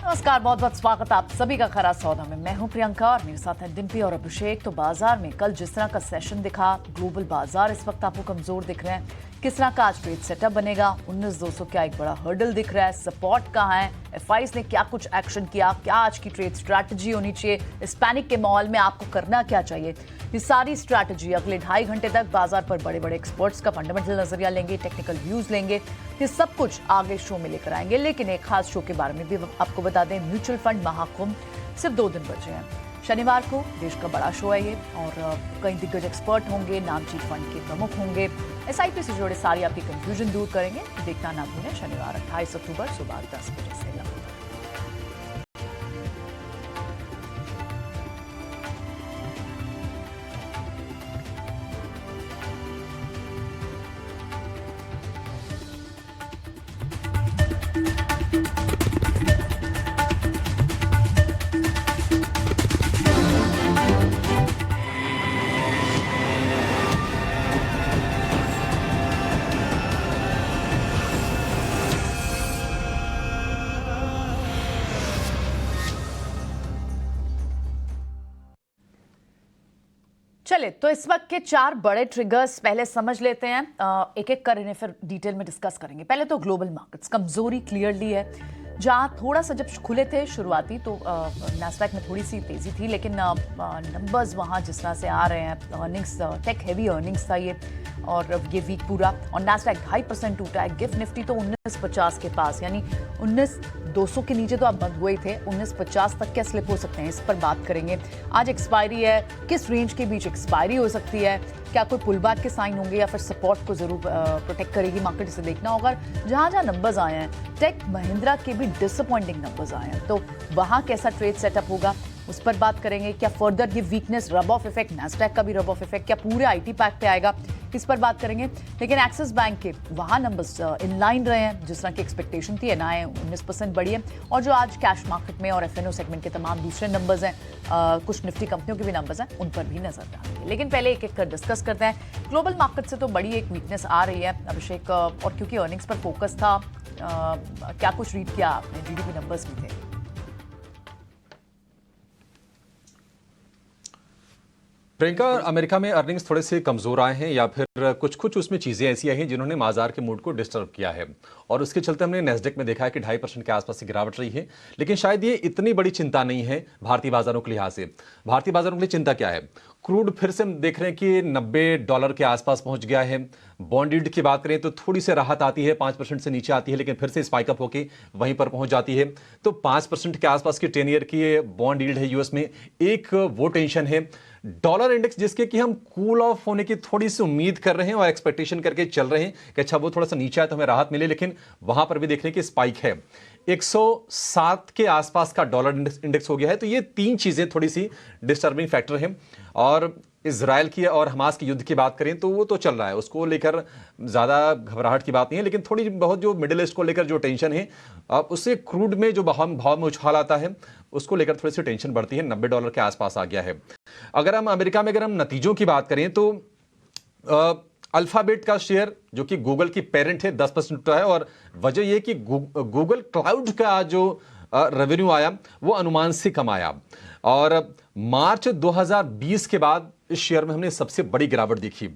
नमस्कार, बहुत बहुत स्वागत आप सभी का खरा सौदा में। मैं हूं प्रियंका और मेरे साथ हैं डिम्पी और अभिषेक। तो बाजार में कल जिस तरह का सेशन दिखा, ग्लोबल बाजार इस वक्त आपको कमजोर दिख रहे हैं। किस तरह का आज ट्रेड सेटअप बनेगा, 19,200 क्या एक बड़ा हर्डल दिख रहा है, सपोर्ट कहाँ है, एफआईज ने क्या कुछ एक्शन किया, क्या आज की ट्रेड स्ट्रैटेजी होनी चाहिए, इस पैनिक के माहौल में आपको करना क्या चाहिए, ये सारी स्ट्रैटेजी अगले 2.5 घंटे तक बाजार पर बड़े बड़े एक्सपर्ट्स का फंडामेंटल नजरिया लेंगे, टेक्निकल व्यूज लेंगे। ये सब कुछ आगे शो में लेकर आएंगे। लेकिन एक खास शो के बारे में भी आपको बता दें, म्यूचुअल फंड महाकुंभ सिर्फ 2 दिन बचे हैं। शनिवार को देश का बड़ा शो है ये, और कई दिग्गज एक्सपर्ट होंगे, नामचीन फंड के प्रमुख होंगे, एसआईपी से जुड़े सारी आपकी कंफ्यूजन दूर करेंगे। देखना ना भूलें, शनिवार 28 अक्टूबर सुबह 10 बजे से। चलिए, तो इस वक्त के 4 बड़े ट्रिगर्स पहले समझ लेते हैं। एक एक कर इन्हें फिर डिटेल में डिस्कस करेंगे। पहले तो ग्लोबल मार्केट्स कमजोरी क्लियरली है। जहां थोड़ा सा जब खुले थे शुरुआती, तो नैस्डैक में थोड़ी सी तेजी थी, लेकिन नंबर्स वहां जिस तरह से आ रहे हैं, अर्निंग्स टेक हैवी अर्निंग्स था ये, और ये वीक पूरा, और नैस्डैक 2.5% टूटा है। गिफ्ट निफ्टी तो 1950 के पास, यानी 19,200 के नीचे तो अब बंद हुए थे, 1950 तक क्या स्लिप हो सकते हैं, इस पर बात करेंगे। आज एक्सपायरी है, किस रेंज के बीच एक्सपायरी हो सकती है, क्या कोई पुल बैक के साइन होंगे या फिर सपोर्ट को जरूर प्रोटेक्ट करेगी मार्केट, इसे देखना होगा। जहां जहां नंबर्स आए हैं, टेक महिंद्रा के भी डिसअपॉइंटिंग नंबर्स आए हैं, तो वहां कैसा ट्रेड सेटअप होगा उस पर बात करेंगे। क्या फर्दर ये weakness rub off effect, Nasdaq का भी रब ऑफ इफेक्ट क्या पूरे आईटी पैक पे आएगा, इस पर बात करेंगे। लेकिन एक्सिस बैंक के वहां नंबर्स इन लाइन रहे हैं जिस तरह की एक्सपेक्टेशन थी। एनआई 19% बढ़ी है, और जो आज कैश मार्केट में और एफएनओ सेगमेंट के तमाम दूसरे नंबर्स हैं, कुछ निफ्टी कंपनियों के भी नंबर्स हैं, उन पर भी नजर डालेंगे। लेकिन पहले एक एक कर डिस्कस करते हैं। ग्लोबल मार्केट से तो बड़ी एक वीकनेस आ रही है अभिषेक, और क्योंकि अर्निंग्स पर फोकस था, क्या कुछ रीड किया आपने, जीडीपी नंबर्स भी थे। प्रियंका, अमेरिका में अर्निंग्स थोड़े से कमजोर आए हैं, या फिर कुछ कुछ उसमें चीजें ऐसी आई हैं जिन्होंने बाजार के मूड को डिस्टर्ब किया है, और उसके चलते हमने नैस्डैक में देखा है कि 2.5% के आसपास की गिरावट रही है। लेकिन शायद ये इतनी बड़ी चिंता नहीं है भारतीय बाजारों के लिहाज से। भारतीय बाजारों के लिए चिंता क्या है? क्रूड फिर से हम देख रहे हैं कि $90 के आसपास पहुंच गया है। बॉन्ड यील्ड की बात करें तो थोड़ी सी राहत आती है, 5% से नीचे आती है, लेकिन फिर से स्पाइकअप होकर वहीं पर पहुंच जाती है। तो 5% के आसपास की 10 ईयर की बॉन्ड यील्ड है यूएस में। एक वो टेंशन है। डॉलर इंडेक्स जिसके कि हम कूल ऑफ होने की थोड़ी सी उम्मीद कर रहे हैं और एक्सपेक्टेशन करके चल रहे हैं कि अच्छा वो थोड़ा सा नीचे आए तो हमें राहत मिले, लेकिन वहां पर भी देख रहे हैं कि स्पाइक है। 107 के आसपास का डॉलर इंडेक्स हो गया है। तो ये 3 चीजें थोड़ी सी डिस्टर्बिंग फैक्टर हैं। और इजराइल की और हमास की युद्ध की बात करें तो वो तो चल रहा है, उसको लेकर ज्यादा घबराहट की बात नहीं है, लेकिन थोड़ी बहुत जो मिडिल ईस्ट को लेकर जो टेंशन है, उससे क्रूड में जो भाव में उछाल आता है, उसको लेकर थोड़ी सी टेंशन बढ़ती है। $90 के आसपास आ गया है। अगर हम अमेरिका में नतीजों की बात करें तो अल्फाबेट का शेयर, जो कि गूगल की पेरेंट है, 10% उठा है, और वजह यह कि गूगल क्लाउड का जो रेवेन्यू आया वो अनुमान से कम आया, और मार्च 2020 के बाद इस शेयर में हमने सबसे बड़ी गिरावट देखी।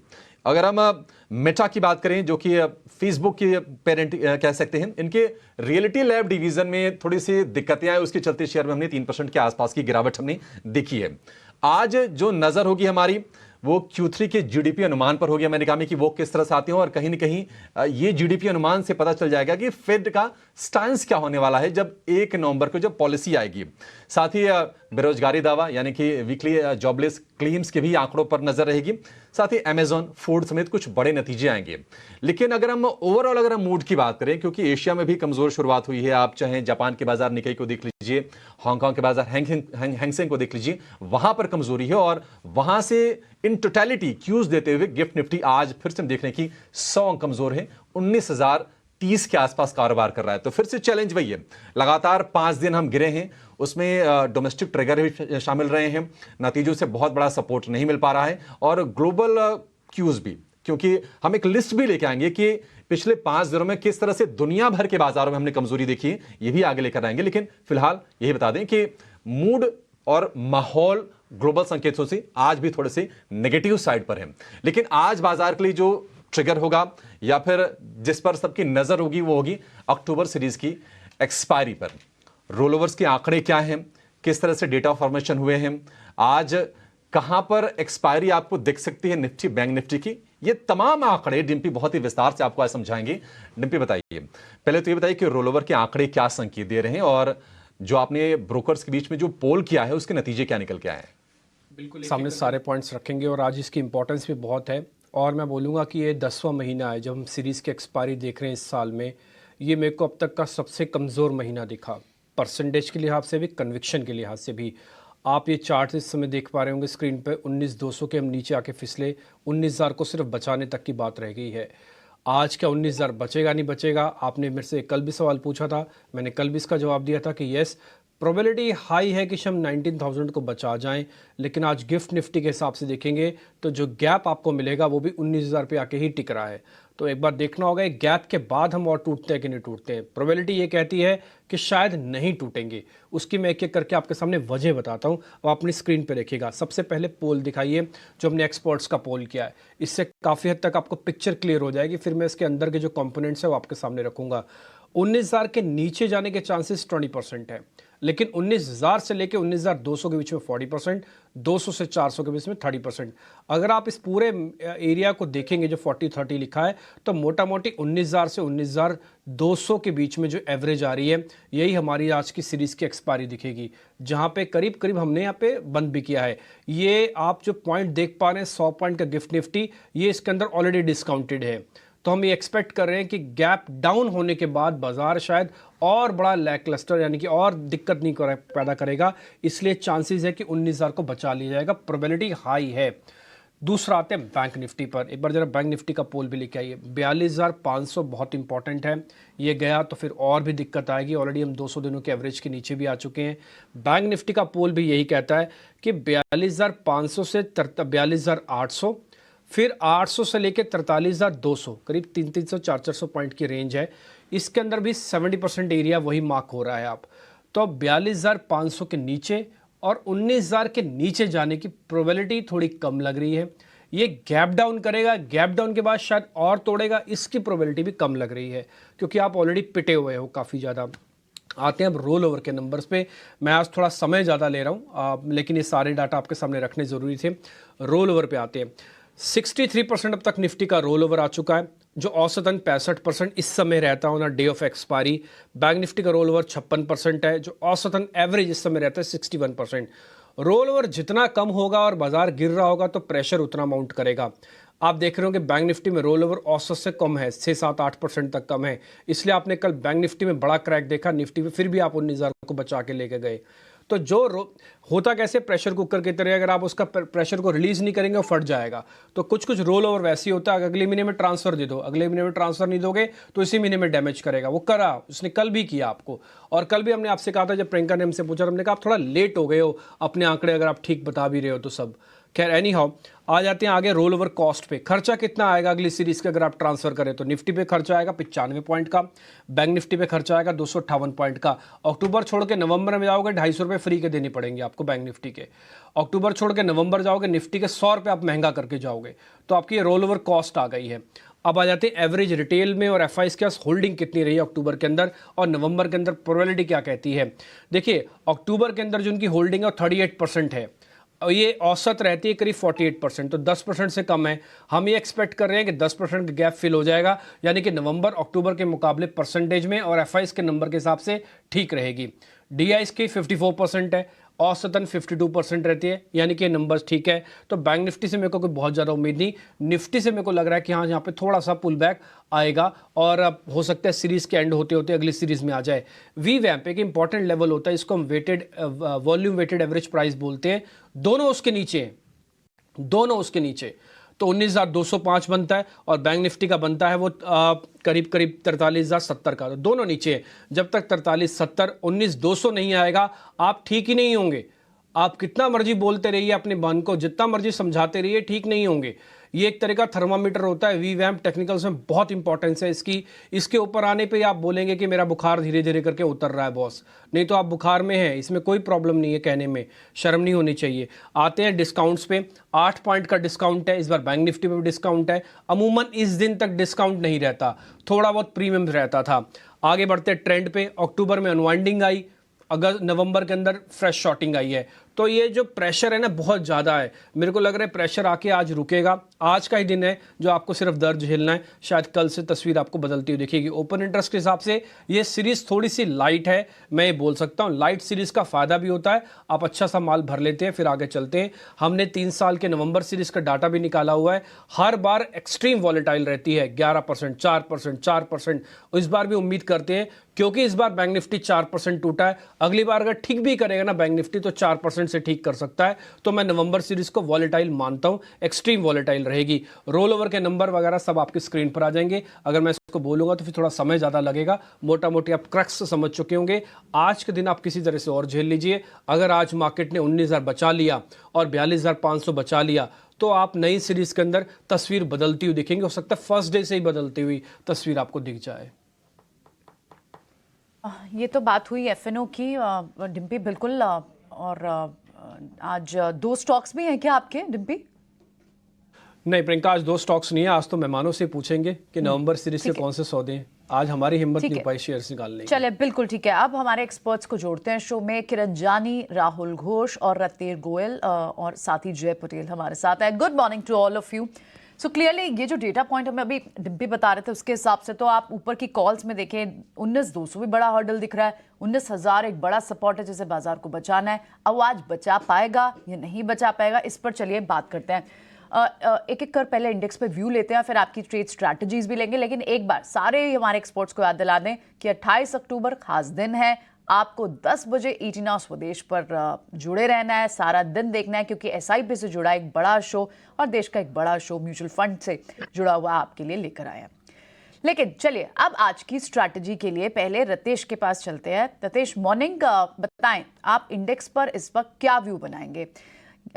अगर हम मेटा की बात करें, जो कि फेसबुक की पेरेंट कह सकते हैं, इनके रियलिटी लैब डिवीजन में थोड़ी सी दिक्कतें आई, उसके चलते शेयर में हमने 3% के आसपास की गिरावट हमने देखी है। आज जो नजर होगी हमारी वो Q3 के जीडीपी अनुमान पर होगी अमेरिका में, कि वो किस तरह से आते हैं, और कहीं ना कहीं ये जीडीपी अनुमान से पता चल जाएगा कि फेड का स्टांस क्या होने वाला है जब 1 नवंबर को जब पॉलिसी आएगी। साथ ही बेरोजगारी दावा यानी कि वीकली जॉबलेस क्लेम्स के भी आंकड़ों पर नजर रहेगी। साथ ही अमेजॉन, फूड समेत कुछ बड़े नतीजे आएंगे। लेकिन अगर हम ओवरऑल अगर हम मूड की बात करें, क्योंकि एशिया में भी कमजोर शुरुआत हुई है, आप चाहे जापान के बाजार निकाई को देख लीजिए, हांगकांग के बाजार हैंगसेंग को देख लीजिए, वहां पर कमजोरी है, और वहां से इन टोटलिटी क्यूज देते हुए गिफ्ट निफ्टी आज फिर से हम देख रहे हैं कि 100 अंक कमजोर है, 19,030 के आसपास कारोबार कर रहा है। तो फिर से चैलेंज वही है, लगातार 5 दिन हम गिरे हैं, उसमें डोमेस्टिक ट्रिगर भी शामिल रहे हैं, नतीजों से बहुत बड़ा सपोर्ट नहीं मिल पा रहा है, और ग्लोबल क्यूज भी, क्योंकि हम एक लिस्ट भी लेके आएंगे कि पिछले 5 दिनों में किस तरह से दुनिया भर के बाजारों में हमने कमजोरी देखी है, ये भी आगे लेकर आएंगे। लेकिन फिलहाल यही बता दें कि मूड और माहौल ग्लोबल संकेतों से आज भी थोड़े से नेगेटिव साइड पर है। लेकिन आज बाजार के लिए जो ट्रिगर होगा या फिर जिस पर सबकी नजर होगी वो होगी अक्टूबर सीरीज की एक्सपायरी पर। रोल ओवर्स के आंकड़े क्या हैं, किस तरह से डेटा फॉर्मेशन हुए हैं, आज कहां पर एक्सपायरी आपको दिख सकती है निफ्टी बैंक निफ्टी की, ये तमाम आंकड़े डिम्पी बहुत ही विस्तार से आपको आज समझाएंगे। डिम्पी बताइए, पहले तो ये बताइए कि रोल ओवर के आंकड़े क्या संकेत दे रहे हैं और जो आपने ब्रोकर्स के बीच में जो पोल किया है उसके नतीजे क्या निकल के आए हैं। बिल्कुल सामने सारे पॉइंट्स रखेंगे और आज इसकी इंपॉर्टेंस भी बहुत है। और मैं बोलूँगा कि ये 10वां महीना है जब हम सीरीज़ की एक्सपायरी देख रहे हैं इस साल में। ये मेरे को अब तक का सबसे कमज़ोर महीना दिखा, परसेंटेज के लिहाज से भी, कन्विक्शन के लिहाज से भी। आप ये चार्ट इस समय देख पा रहे होंगे स्क्रीन पे, 19,200 के हम नीचे आके फिसले, 19,000 को सिर्फ बचाने तक की बात रह गई है। आज क्या 19,000 बचेगा नहीं बचेगा? आपने मेरे से कल भी सवाल पूछा था, मैंने कल भी इसका जवाब दिया था कि यस, प्रोबेबिलिटी हाई है कि हम 19,000 को बचा जाएं। लेकिन आज गिफ्ट निफ्टी के हिसाब से देखेंगे तो जो गैप आपको मिलेगा वो भी 19,000 पे आके ही टिक रहा है। तो एक बार देखना होगा एक गैप के बाद हम और टूटते हैं कि नहीं टूटते हैं। प्रोबेबिलिटी ये कहती है कि शायद नहीं टूटेंगे। उसकी मैं एक एक करके आपके सामने वजह बताता हूँ, वो अपनी स्क्रीन पे देखिएगा। सबसे पहले पोल दिखाइए जो हमने एक्सपर्ट्स का पोल किया है, इससे काफ़ी हद तक आपको पिक्चर क्लियर हो जाएगी। फिर मैं इसके अंदर के जो कंपोनेंट्स है वो आपके सामने रखूँगा। 19,000 के नीचे जाने के चांसेस 20% है, लेकिन 19,000 से लेकर 19,200 के बीच में 40%, 200 से 400 के बीच में 30%। अगर आप इस पूरे एरिया को देखेंगे जो 40-30 लिखा है, तो मोटा मोटी 19,000 से 19,200 के बीच में जो एवरेज आ रही है, यही हमारी आज की सीरीज़ की एक्सपायरी दिखेगी, जहां पे करीब करीब हमने यहाँ पे बंद भी किया है। ये आप जो पॉइंट देख पा रहे हैं 100 पॉइंट का गिफ्ट निफ्टी, ये इसके अंदर ऑलरेडी डिस्काउंटेड है। तो हम ये एक्सपेक्ट कर रहे हैं कि गैप डाउन होने के बाद बाजार शायद और बड़ा लैकलस्टर यानी कि और दिक्कत नहीं पैदा करेगा, इसलिए चांसेस है कि 19,000 को बचा लिया जाएगा, प्रोबेबिलिटी हाई है। दूसरा आते हैं बैंक निफ्टी पर। एक बार जरा बैंक निफ्टी का पोल भी लेके आइए। 42,500 बहुत इंपॉर्टेंट है, ये गया तो फिर और भी दिक्कत आएगी। ऑलरेडी हम 200 दिनों के एवरेज के नीचे भी आ चुके हैं। बैंक निफ्टी का पोल भी यही कहता है कि 42,500 से 42,800, फिर 800 से लेकर 43,200, करीब 300-400 पॉइंट की रेंज है। इसके अंदर भी 70% एरिया वही मार्क हो रहा है। आप तो 42,500 के नीचे और 19,000 के नीचे जाने की प्रोबेबिलिटी थोड़ी कम लग रही है। ये गैप डाउन करेगा, गैप डाउन के बाद शायद और तोड़ेगा, इसकी प्रोबेबिलिटी भी कम लग रही है, क्योंकि आप ऑलरेडी पिटे हुए हो काफ़ी ज़्यादा। आते हैं अब रोल ओवर के नंबर्स पे। मैं आज थोड़ा समय ज़्यादा ले रहा हूँ, लेकिन ये सारे डाटा आपके सामने रखने ज़रूरी थे। रोल ओवर पे आते हैं। 63% अब तक निफ्टी का रोल ओवर आ चुका है, जो औसतन 65% इस समय रहता है ना day of expiry. Bank Nifty का रोल ओवर 56% है, जो औसतन एवरेज इस समय रहता है 61%। रोल ओवर जितना कम होगा और बाजार गिर रहा होगा तो प्रेशर उतना माउंट करेगा। आप देख रहे हो कि बैंक निफ्टी में रोल ओवर औसत से कम है, 6-7-8% तक कम है, इसलिए आपने कल बैंक निफ्टी में बड़ा क्रैक देखा, निफ्टी में फिर भी आप 19,000 को बचा के लेके गए। तो जो होता कैसे, प्रेशर कुकर की तरह, अगर आप उसका प्रेशर को रिलीज नहीं करेंगे वो फट जाएगा। तो कुछ कुछ रोल ओवर वैसे ही होता है, अगले महीने में ट्रांसफर दे दो, अगले महीने में ट्रांसफर नहीं दोगे तो इसी महीने में डैमेज करेगा। वो करा, उसने कल भी किया आपको। और कल भी हमने आपसे कहा था, जब प्रियंका ने हमसे पूछा, हमने कहा आप थोड़ा लेट हो गए हो अपने आंकड़े, अगर आप ठीक बता भी रहे हो तो सब। खैर एनी हाउ, आ जाते हैं आगे रोल ओवर कॉस्ट पे। खर्चा कितना आएगा अगली सीरीज का अगर आप ट्रांसफर करें तो? निफ्टी पे खर्चा आएगा 95 पॉइंट का, बैंक निफ्टी पे खर्चा आएगा 258 पॉइंट का। अक्टूबर छोड़ के नवंबर में जाओगे 250 रुपये फ्री के देने पड़ेंगे आपको बैंक निफ्टी के। अक्टूबर छोड़ के नवंबर जाओगे, निफ्टी के 100 रुपये आप महंगा करके जाओगे। तो आपकी ये रोल ओवर कॉस्ट आ गई है। अब आ जाते हैं एवरेज रिटेल में और एफआईज के पास होल्डिंग कितनी रही है अक्टूबर के अंदर और नवंबर के अंदर, प्रोबेबिलिटी क्या कहती है। देखिए अक्टूबर के अंदर जो उनकी होल्डिंग है वो 38% है और ये औसत रहती है करीब 48%, तो 10% से कम है। हम ये एक्सपेक्ट कर रहे हैं कि 10% का गैप फिल हो जाएगा, यानी कि नवंबर अक्टूबर के मुकाबले परसेंटेज में और एफआईज के नंबर के हिसाब से ठीक रहेगी। डीआईज की 54% है, औसतन 52% रहती है, यानी कि नंबर्स ठीक है। तो बैंक निफ्टी से मेरे को कोई बहुत ज़्यादा उम्मीद नहीं। निफ्टी से मेरे को लग रहा है कि हाँ यहाँ पे थोड़ा सा पुल बैक आएगा और अब हो सकता है सीरीज़ के एंड होते होते अगली सीरीज़ में आ जाए। वी वैम्प एक इंपॉर्टेंट लेवल होता है, इसको हम weighted volume weighted average price बोलते हैं। दोनों उसके नीचे हैं, दोनों उसके नीचे। तो 19,205 बनता है और बैंक निफ्टी का बनता है वो करीब करीब 43,070 का। तो दोनों नीचे है। जब तक 43,70 19,200 नहीं आएगा आप ठीक ही नहीं होंगे। आप कितना मर्जी बोलते रहिए अपने मन को, जितना मर्जी समझाते रहिए, ठीक नहीं होंगे। ये एक तरह का थर्मामीटर होता है, वीवैम्प टेक्निकल्स में बहुत इंपॉर्टेंस है इसकी। इसके ऊपर आने पे आप बोलेंगे कि मेरा बुखार धीरे धीरे करके उतर रहा है बॉस, नहीं तो आप बुखार में हैं, इसमें कोई प्रॉब्लम नहीं है, कहने में शर्म नहीं होनी चाहिए। आते हैं डिस्काउंट्स पे, 8 पॉइंट का डिस्काउंट है, इस बार बैंक निफ्टी पे भी डिस्काउंट है। अमूमन इस दिन तक डिस्काउंट नहीं रहता, थोड़ा बहुत प्रीमियम रहता था। आगे बढ़ते ट्रेंड पे, अक्टूबर में अनवाइंडिंग आई, अगस्त नवंबर के अंदर फ्रेश शॉर्टिंग आई है। तो ये जो प्रेशर है ना बहुत ज़्यादा है, मेरे को लग रहा है प्रेशर आके आज रुकेगा। आज का ही दिन है जो आपको सिर्फ दर्द झेलना है, शायद कल से तस्वीर आपको बदलती हुई दिखेगी। ओपन इंटरेस्ट के हिसाब से ये सीरीज़ थोड़ी सी लाइट है, मैं ये बोल सकता हूँ। लाइट सीरीज़ का फ़ायदा भी होता है, आप अच्छा सा माल भर लेते हैं, फिर आगे चलते हैं। हमने 3 साल के नवंबर सीरीज़ का डाटा भी निकाला हुआ है, हर बार एक्सट्रीम वॉलेटाइल रहती है, 11%, 4%, 4%। इस बार भी उम्मीद करते हैं, क्योंकि इस बार बैंक निफ्टी 4% टूटा है, अगली बार अगर ठीक भी करेगा ना बैंक निफ्टी तो 4% से ठीक कर सकता है। तो मैं नवंबर सीरीज को वॉलेटाइल मानता हूं, एक्सट्रीम वॉलेटाइल रहेगी। रोल ओवर के नंबर वगैरह सब आपकी स्क्रीन पर आ जाएंगे। अगर मैं इसको बोलूंगा तो फिर थोड़ा समय ज़्यादा लगेगा, मोटा मोटी आप क्रक्स समझ चुके होंगे। आज के दिन आप किसी तरह से और झेल लीजिए। अगर आज मार्केट ने 19,000 बचा लिया और 42,500 बचा लिया तो आप नई सीरीज के अंदर तस्वीर बदलती हुई दिखेंगे। हो सकता है फर्स्ट डे से ही बदलती हुई तस्वीर आपको दिख जाए। ये तो बात हुई एफएनओ की। डिम्पी बिल्कुल। और आज 2 स्टॉक्स भी हैं क्या आपके, डिम्पी? नहीं प्रियंका, आज 2 स्टॉक्स नहीं है। आज तो मेहमानों से पूछेंगे कि नवंबर सीरीज से कौन से सौदे हैं। आज हमारी हिम्मत नहीं हो पाई शेयर्स निकालने की। चले, बिल्कुल ठीक है। अब हमारे एक्सपर्ट्स को जोड़ते हैं शो में। किरण जानी, राहुल घोष और रतेर गोयल और साथ ही जय पटेल हमारे साथ है। Good morning to all of you. So clearly ये जो डेटा पॉइंट हमें अभी डिम्पी बता रहे थे उसके हिसाब से तो आप ऊपर की कॉल्स में देखें 19,200 भी बड़ा हर्डल दिख रहा है, 19,000 एक बड़ा सपोर्ट है जिसे बाजार को बचाना है। अब वो आज बचा पाएगा या नहीं बचा पाएगा, इस पर चलिए बात करते हैं। एक एक कर पहले इंडेक्स पे व्यू लेते हैं, फिर आपकी ट्रेड स्ट्रैटेजीज भी लेंगे। लेकिन एक बार सारे हमारे एक्सपर्ट्स को याद दिला दें कि 28 अक्टूबर खास दिन है। आपको 10 बजे ET Now स्वदेश पर जुड़े रहना है, सारा दिन देखना है, क्योंकि SIP से जुड़ा एक बड़ा शो और देश का एक बड़ा शो म्यूचुअल फंड से जुड़ा हुआ आपके लिए लेकर आया। लेकिन चलिए अब आज की स्ट्रैटेजी के लिए पहले रतेश के पास चलते हैं। रतेश, मॉर्निंग। बताएं आप इंडेक्स पर इस वक्त क्या व्यू बनाएंगे?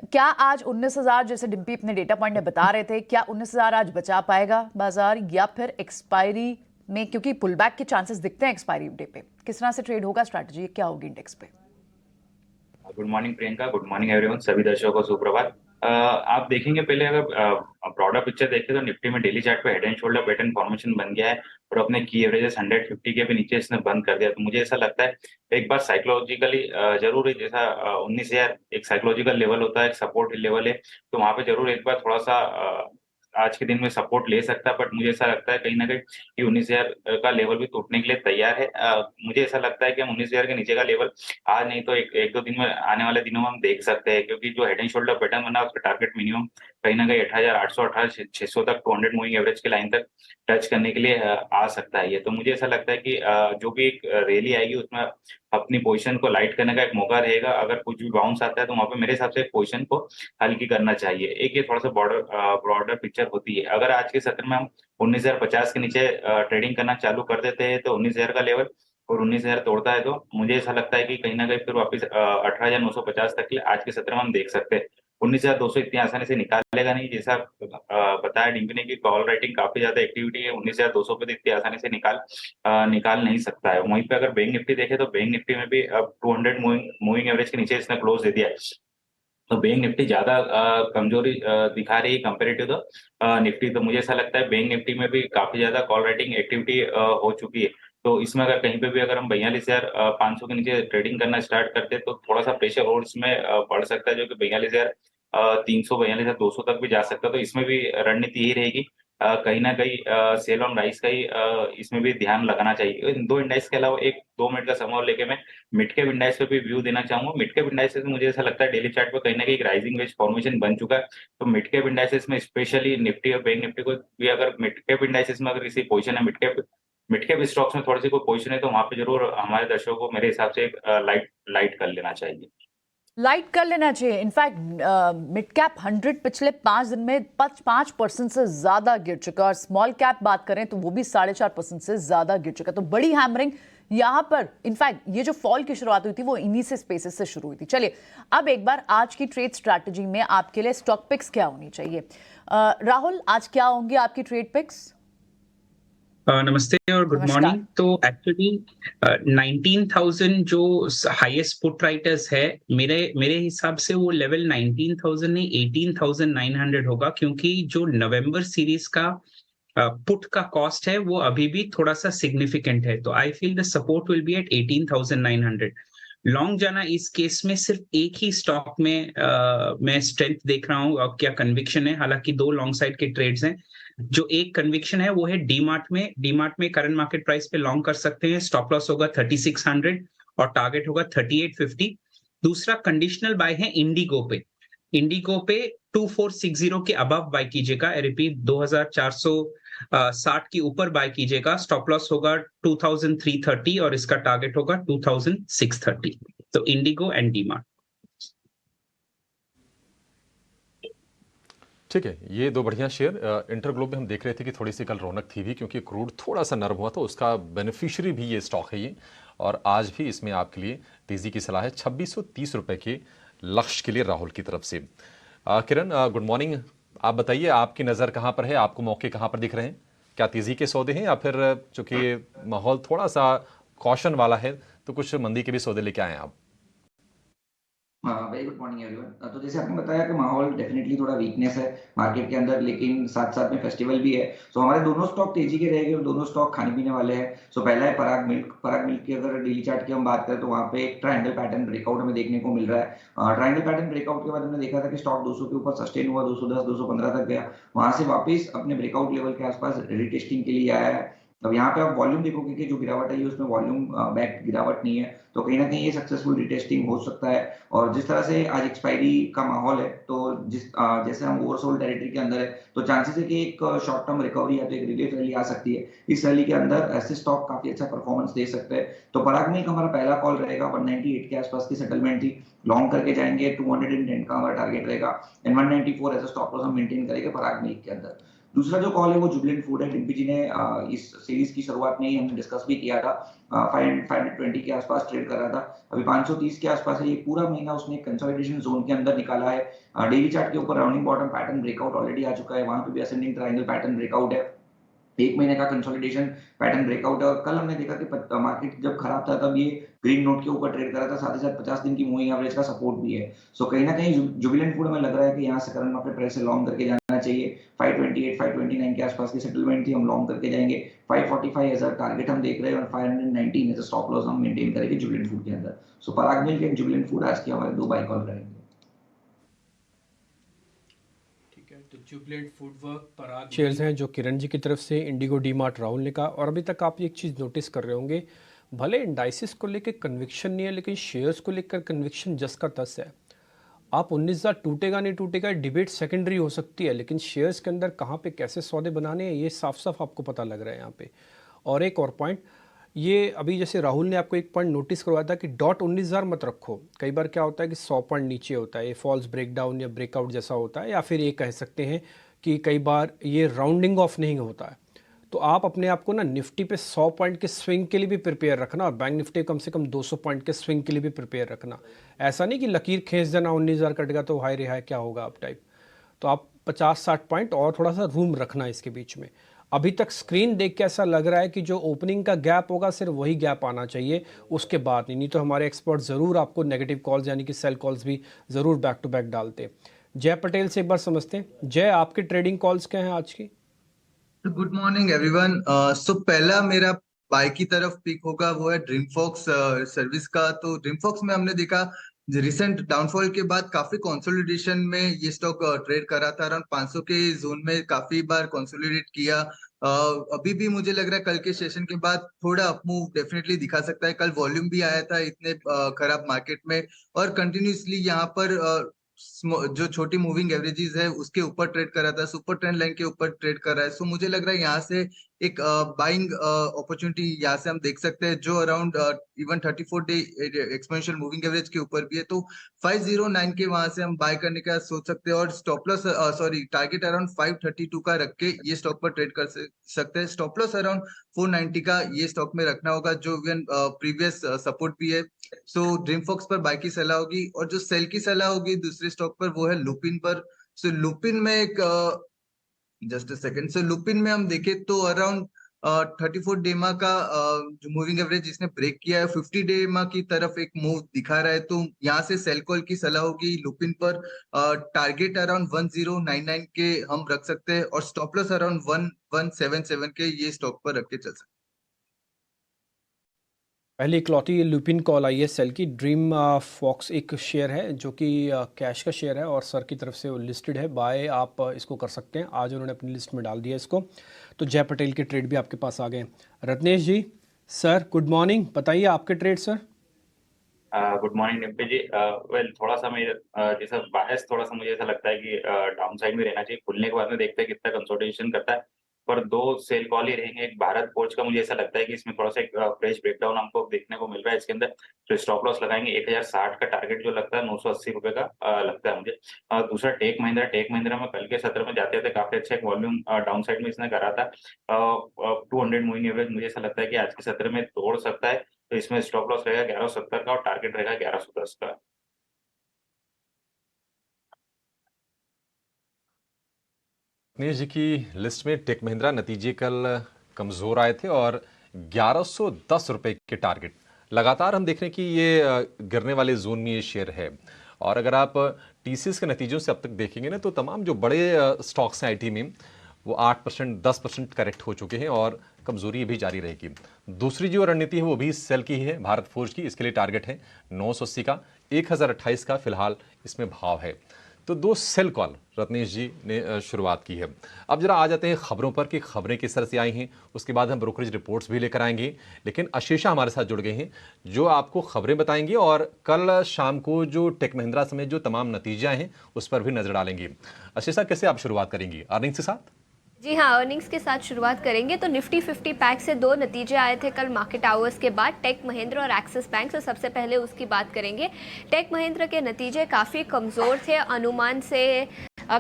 क्या आज 19,000 जैसे डिम्पी अपने डेटा पॉइंट में बता रहे थे, क्या 19,000 आज बचा पाएगा बाजार, या फिर एक्सपायरी में, क्योंकि पुल बैक के चांसेस दिखते हैं एक्सपायरी डे पे, किस तरह से ट्रेड होगा, स्ट्रैटेजी क्या होगी इंडेक्स पे? Good morning Priyanka, good morning everyone, सभी दर्शकों को सुप्रभात। आप देखेंगे पहले अगर ब्रॉडर पिक्चर देखें तो निफ्टी में डेली चार्ट पे head and shoulder pattern formation बन गया है और अपने की एवरेजेस 150 के भी नीचे इसने बंद कर दिया। तो मुझे ऐसा लगता है एक बार साइकोलॉजिकली जरूर है, जैसा 19,000 एक साइकोलॉजिकल लेवल होता है, एक सपोर्ट लेवल है, तो वहां पे जरूर एक बार थोड़ा सा आज के दिन में सपोर्ट ले सकता है। बट मुझे ऐसा लगता है कहीं ना कहीं कि 19,000 का लेवल भी टूटने के लिए तैयार है। मुझे ऐसा लगता है कि हम 19,000 के नीचे का लेवल आज नहीं तो एक दो दिन में, आने वाले दिनों में हम देख सकते हैं, क्योंकि जो हेड एंड शोल्डर पैटर्न बना उसका टारगेट मिनिमम कहीं ना कहीं 28,800 28,600 तक 200 मूविंग एवरेज के लाइन तक टच करने के लिए आ सकता है ये। तो मुझे ऐसा लगता है कि जो भी एक रैली आएगी उसमें अपनी पोजीशन को लाइट करने का एक मौका रहेगा। अगर कुछ भी बाउंस आता है तो वहां पे मेरे हिसाब से पोजीशन को हल्की करना चाहिए। एक ये थोड़ा सा ब्रॉडर पिक्चर होती है। अगर आज के सत्र में हम 19,050 के नीचे ट्रेडिंग करना चालू कर देते हैं तो 19,000 का लेवल और 19,000 तोड़ता है तो मुझे ऐसा लगता है कि कहीं ना कहीं फिर वापस 18,950 तक के आज के सत्र में हम देख सकते हैं। 19,200 इतनी आसानी से निकालेगा नहीं, जैसा बताया डिम्पी ने कि कॉल राइटिंग काफी ज्यादा एक्टिविटी है। 19,200 पे तो इतनी आसानी से निकाल नहीं सकता है। वहीं पे अगर बैंक निफ्टी देखे तो बैंक निफ्टी में भी अब 200 मूविंग एवरेज के नीचे इसने क्लोज दे दिया है। तो बैंक निफ्टी ज्यादा कमजोरी दिखा रही है कंपेरेटिव द निफ्टी। तो मुझे ऐसा लगता है बैंक निफ्टी में भी काफी ज्यादा कॉल राइटिंग एक्टिविटी हो चुकी है। तो इसमें अगर कहीं पे भी अगर हम 42,500 के नीचे ट्रेडिंग करना स्टार्ट करते हैं तो थोड़ा सा प्रेशर और इसमें बढ़ सकता है, जो कि 42,300 42,200 तक भी जा सकता है। तो इसमें भी रणनीति यही रहेगी, कहीं ना कहीं सेल ऑन राइस का ही इसमें भी ध्यान लगाना चाहिए। इन दो इंडेक्स के अलावा एक 2 मिनट का समय और लेके मैं मिड कैप इंडेक्स पे भी व्यू देना चाहूंगा। मिड कैप इंडेक्सेस में मुझे ऐसा लगता है डेली चार्ट पे कहीं ना कहीं एक राइजिंग वेज फॉर्मेशन बन चुका है। तो मिड कैप इंडेक्सेस में स्पेशली निफ्टी और बैंक निफ्टी को भी, अगर मिड कैप इंडेक्सेस में अगर किसी पोजीशन है, मिड कैप स्टॉक्स में थोड़ी सी कोई पोजीशन है, तो वहां पे जरूर हमारे दर्शकों को मेरे हिसाब से एक लाइट कर लेना चाहिए। लाइट कर लेना चाहिए। इनफैक्ट मिड कैप 100 पिछले 5 दिन में 5% से ज्यादा गिर चुका है, और स्मॉल कैप बात करें तो वो भी 4.5% से ज्यादा गिर चुका है। तो बड़ी हैमरिंग यहाँ पर इनफैक्ट ये जो फॉल की शुरुआत हुई थी वो इन्हीं से स्पेसेस से शुरू हुई थी। चलिए अब एक बार आज की ट्रेड स्ट्रैटेजी में आपके लिए स्टॉक पिक्स क्या होनी चाहिए? राहुल, आज क्या होंगे आपकी ट्रेड पिक्स? नमस्ते और गुड नमस्कार। मॉर्निंग। तो एक्चुअली 19,000 जो हाईएस्ट पुट राइटर्स है, मेरे मेरे हिसाब से वो लेवल 19,000 नहीं 18,900 होगा, क्योंकि जो नवंबर सीरीज का पुट का कॉस्ट है वो अभी भी थोड़ा सा सिग्निफिकेंट है। तो I feel the support will be at 18,900। Long जाना इस केस में सिर्फ एक ही स्टॉक में मैं स्ट्रेंथ देख रहा हूँ। क्या कन्विक्शन है, हालांकि दो लॉन्ग साइड के ट्रेड्स हैं। जो एक कन्विक्शन है वो है डीमार्ट में करंट मार्केट प्राइस पे लॉन्ग कर सकते हैं। स्टॉप लॉस होगा 3600 और टारगेट होगा 3850। दूसरा कंडीशनल बाय है इंडिगो पे 2460 के अबव बाय कीजिएगा। रिपीट 2460 के ऊपर बाय कीजिएगा। स्टॉप लॉस होगा 2330 और इसका टारगेट होगा 2630। तो इंडिगो एंड डीमार्ट। ठीक है, ये दो बढ़िया शेयर। इंटरग्लोब में हम देख रहे थे कि थोड़ी सी कल रौनक थी भी, क्योंकि क्रूड थोड़ा सा नरम हुआ, तो उसका बेनिफिशियरी भी ये स्टॉक है ये। और आज भी इसमें आपके लिए तेजी की सलाह है 2630 रुपए के लक्ष्य के लिए राहुल की तरफ से। किरण, गुड मॉर्निंग। आप बताइए, आपकी नज़र कहाँ पर है, आपको मौके कहाँ पर दिख रहे हैं? क्या तेजी के सौदे हैं, या फिर चूंकि माहौल थोड़ा सा कॉशन वाला है तो कुछ मंदी के भी सौदे लेके आए हैं आप? हाँ, वेरी गुड मॉर्निंग एवरीवन। तो जैसे आपने बताया कि माहौल डेफिनेटली थोड़ा वीकनेस है मार्केट के अंदर, लेकिन साथ-साथ में फेस्टिवल भी है। सो हमारे दोनों स्टॉक तेजी के रहेंगे और दोनों स्टॉक खाने-पीने वाले हैं। सो पहला है पराग मिल्क की अगर डेली चार्ट की हम बात करें तो वहाँ पे एक ट्रायंगल पैटर्न ब्रेकआउट हमें देखने को मिल रहा है। ट्रायंगल पैटर्न ब्रेकआउट के बाद हमने देखा था कि स्टॉक 200 के ऊपर सस्टेन हुआ, 210, 215 तक गया। वहाँ से वापस अपने ब्रेकआउट लेवल के आसपास रीटेस्टिंग के लिए आया है। अब यहाँ पे आप वॉल्यूम देखोगे कि जो गिरावट आई है उसमें वॉल्यूम बैक गिरावट नहीं है, तो कहीं न कहीं ये सक्सेसफुल रिटेस्टिंग हो सकता है। और जिस तरह से आज एक्सपायरी का माहौल है, तो जैसे हम ओवरसोल्ड टेरिटरी के अंदर है, तो चांसेस है कि एक शॉर्ट टर्म रिकवरी या तो एक रिलीफ रैली आ सकती है। इस रैली के अंदर ऐसे स्टॉक काफी अच्छा परफॉर्मेंस दे सकते हैं। तो पराग मिल्क हमारा पहला कॉल रहेगा। 198 के आसपास की सेटलमेंट थी, लॉन्ग करके जाएंगे। 210 का हमारा टारगेट रहेगा and 194 as a stop loss हम मेंटेन करेंगे पराग मिल्क के अंदर। दूसरा जो कॉल है वो जुबिलेंट फूड है। डिम्पी जी ने इस सीरीज की शुरुआत में ही हमने डिस्कस भी किया था। 520 के आसपास ट्रेड कर रहा था, अभी 530 के आसपास है। ये पूरा महीना उसने कंसोलिडेशन जोन के अंदर निकाला है। डेली चार्ट के ऊपर rounding bottom pattern breakout already आ चुका है, वहां पे भी असेंडिंग ट्रायंगल पैटर्न ब्रेकआउट है। एक महीने का कंसोलिडेशन पैटर्न ब्रेकआउट है। और कल हमने देखा कि मार्केट जब खराब था तब ये ग्रीन नोट के ऊपर ट्रेड कर रहा था, साथ ही साथ 50 दिन की मूविंग एवरेज का सपोर्ट भी है। सो कहीं ना कहीं जुबिलेंट फूड में लग रहा है कि यहाँ से करंट मार्केट प्राइस से लॉन्ग करके जाना चाहिए। 528 529 के आसपास की सेटलमेंट थी, हम लॉन्ग करके जाएंगे। 545 एज अ टारगेट हम देख रहे हैं और 519 एज अ स्टॉप लॉस हम मेंटेन करेंगे जुबिलेंट फूड के अंदर। सो पराग मिल्क एंड जुबिलेंट फूड आज के हमारे दो बाय कॉल रहेंगे। तो जुबिलेंट फूडवर्क पराग शेयर्स हैं जो किरण जी की तरफ से, इंडिगो, डीमार्ट राहुल ने कहा। और अभी तक आप एक चीज़ नोटिस कर रहे होंगे, भले इंडाइसिस को लेकर कन्विक्शन नहीं है, लेकिन शेयर्स को लेकर कन्विक्शन जस का तस है। आप 19,000 टूटेगा नहीं टूटेगा डिबेट सेकेंडरी हो सकती है, लेकिन शेयर्स के अंदर कहाँ पे कैसे सौदे बनाने हैं ये साफ साफ आपको पता लग रहा है यहाँ पे। और एक और पॉइंट, ये अभी जैसे राहुल ने आपको एक पॉइंट नोटिस करवाया था कि डॉट 19,000 मत रखो। कई बार क्या होता है कि 100 पॉइंट नीचे होता है, ये फॉल्स ब्रेकडाउन या ब्रेकआउट जैसा होता है, या फिर ये कह सकते हैं कि कई बार ये राउंडिंग ऑफ नहीं होता है। तो आप अपने आप को ना निफ्टी पे 100 पॉइंट के स्विंग के लिए भी प्रिपेयर रखना, और बैंक निफ्टी कम से कम 200 पॉइंट के स्विंग के लिए भी प्रिपेयर रखना। ऐसा नहीं कि लकीर खींच देना 19,000 कटेगा तो हाय रे हाय क्या होगा आप टाइप। तो आप 50-60 पॉइंट और थोड़ा सा रूम रखना इसके बीच में। अभी तक स्क्रीन देख के ऐसा लग रहा है कि जो ओपनिंग का गैप होगा सिर्फ वही गैप आना चाहिए, उसके बाद नहीं तो हमारे एक्सपर्ट ज़रूर आपको नेगेटिव कॉल्स यानी कि सेल कॉल्स भी ज़रूर बैक टू बैक डालते। जय पटेल से एक बार समझते हैं। जय, आपके ट्रेडिंग कॉल्स क्या हैं आज की? Good morning everyone. सो पहला मेरा बाय की तरफ पिक होगा वो है ड्रीमफॉक्स सर्विस का। तो ड्रीमफॉक्स में हमने देखा रिसेंट डाउनफॉल के बाद काफी कंसोलिडेशन में ये स्टॉक ट्रेड कर रहा था, अराउंड 500 के जोन में काफी बार कंसोलिडेट किया। अभी भी मुझे लग रहा है कल के सेशन के बाद थोड़ा अप मूव डेफिनेटली दिखा सकता है। कल वॉल्यूम भी आया था इतने खराब मार्केट में, और कंटिन्यूसली यहाँ पर जो छोटी मूविंग एवरेजेस है उसके ऊपर ट्रेड कर रहा था, सुपर ट्रेंड लाइन के ऊपर ट्रेड कर रहा है। सो मुझे लग रहा है यहाँ से एक बाइंग अपॉर्चुनिटी यहाँ से हम देख सकते हैं, जो around even 34 day exponential moving average के ऊपर भी है। तो 509 के वहां से हम बाय करने का सोच सकते हैं, और स्टॉप लॉस टारगेट अराउंड 532 का रख के ये स्टॉक पर ट्रेड कर सकते हैं। स्टॉप लॉस अराउंड 490 का ये स्टॉक में रखना होगा, जो इवन प्रीवियस सपोर्ट भी है। सो ड्रीम फॉक्स पर बाय की सलाह होगी, और जो सेल की सलाह होगी दूसरे स्टॉक पर वो है लुपिन पर। सो लुपिन में एक just a second, so Lupin में हम देखें तो अराउंड 34 डेमा का जो मूविंग एवरेज इसने ब्रेक किया है, 50 डेमा की तरफ एक मूव दिखा रहा है। तो यहाँ से सेल कॉल की सलाह होगी लुपिन पर। टारगेट अराउंड 1099 के हम रख सकते हैं, और स्टॉप लॉस अराउंड 1177 के ये स्टॉक पर रख के चल सकते हैं। पहले इकलौती लुपिन कॉल आई है सेल की। ड्रीम फॉक्स एक शेयर है जो कि कैश का शेयर है और सर की तरफ से वो लिस्टेड है। बाय आप इसको कर सकते हैं, आज उन्होंने अपनी लिस्ट में डाल दिया इसको। तो जय पटेल के ट्रेड भी आपके पास आ गए। Ratnesh ji sir good morning, बताइए आपके trade sir. Good morning Dimpy ji. Well थोड़ा सा मैं जैसा बायस थोड़ा सा मुझे ऐसा लगता है कि डाउन साइड में रहना चाहिए। खुलने के बाद में देखते हैं कितना कंसोलिडेशन करता है, पर 2 सेल कॉल ही रहेंगे। एक भारत फोर्ज का मुझे ऐसा लगता है कि इसमें थोड़ा सा एक फ्रेश ब्रेकडाउन हमको देखने को मिल रहा है इसके अंदर। तो स्टॉप लॉस लगाएंगे 1060 का टारगेट जो लगता है 980 रुपए का लगता है मुझे। दूसरा टेक महिंद्रा में कल के सत्र में जाते थे काफी अच्छा एक वॉल्यूम डाउन साइड में इसने करा था। 200 मूविंग एवरेज मुझे ऐसा लगता है कि आज के सत्र में तोड़ सकता है। तो इसमें स्टॉप लॉस रहेगा 1170 का और टारगेट रहेगा 1110 का। रत्नेश जी की लिस्ट में टेक महिंद्रा नतीजे कल कमजोर आए थे और 1110 रुपए के टारगेट लगातार हम देख रहे हैं कि ये गिरने वाले जोन में ये शेयर है। और अगर आप टीसीएस के नतीजों से अब तक देखेंगे ना, तो तमाम जो बड़े स्टॉक्स हैं आईटी में वो 8% 10% करेक्ट हो चुके हैं और कमजोरी भी जारी रहेगी। दूसरी जो रणनीति है वो भी सेल की ही है, भारत फोर्ज की। इसके लिए टारगेट है 980 का, 1028 का फिलहाल इसमें भाव है। तो 2 सेल कॉल रत्नेश जी ने शुरुआत की है। अब जरा आ जाते हैं खबरों पर कि खबरें किस तरह से आई हैं, उसके बाद हम ब्रोकरेज रिपोर्ट्स भी लेकर आएंगे। लेकिन अशीषा हमारे साथ जुड़ गए हैं जो आपको खबरें बताएंगी और कल शाम को जो टेक महिंद्रा समेत जो तमाम नतीजे हैं उस पर भी नजर डालेंगी। अशीषा कैसे आप शुरुआत करेंगी अर्निंग्स के साथ? जी हाँ, अर्निंग्स के साथ शुरुआत करेंगे। तो निफ्टी 50 पैक से 2 नतीजे आए थे कल मार्केट आवर्स के बाद, टेक महिंद्रा और एक्सिस बैंक। तो सबसे पहले उसकी बात करेंगे। टेक महिंद्रा के नतीजे काफ़ी कमज़ोर थे, अनुमान से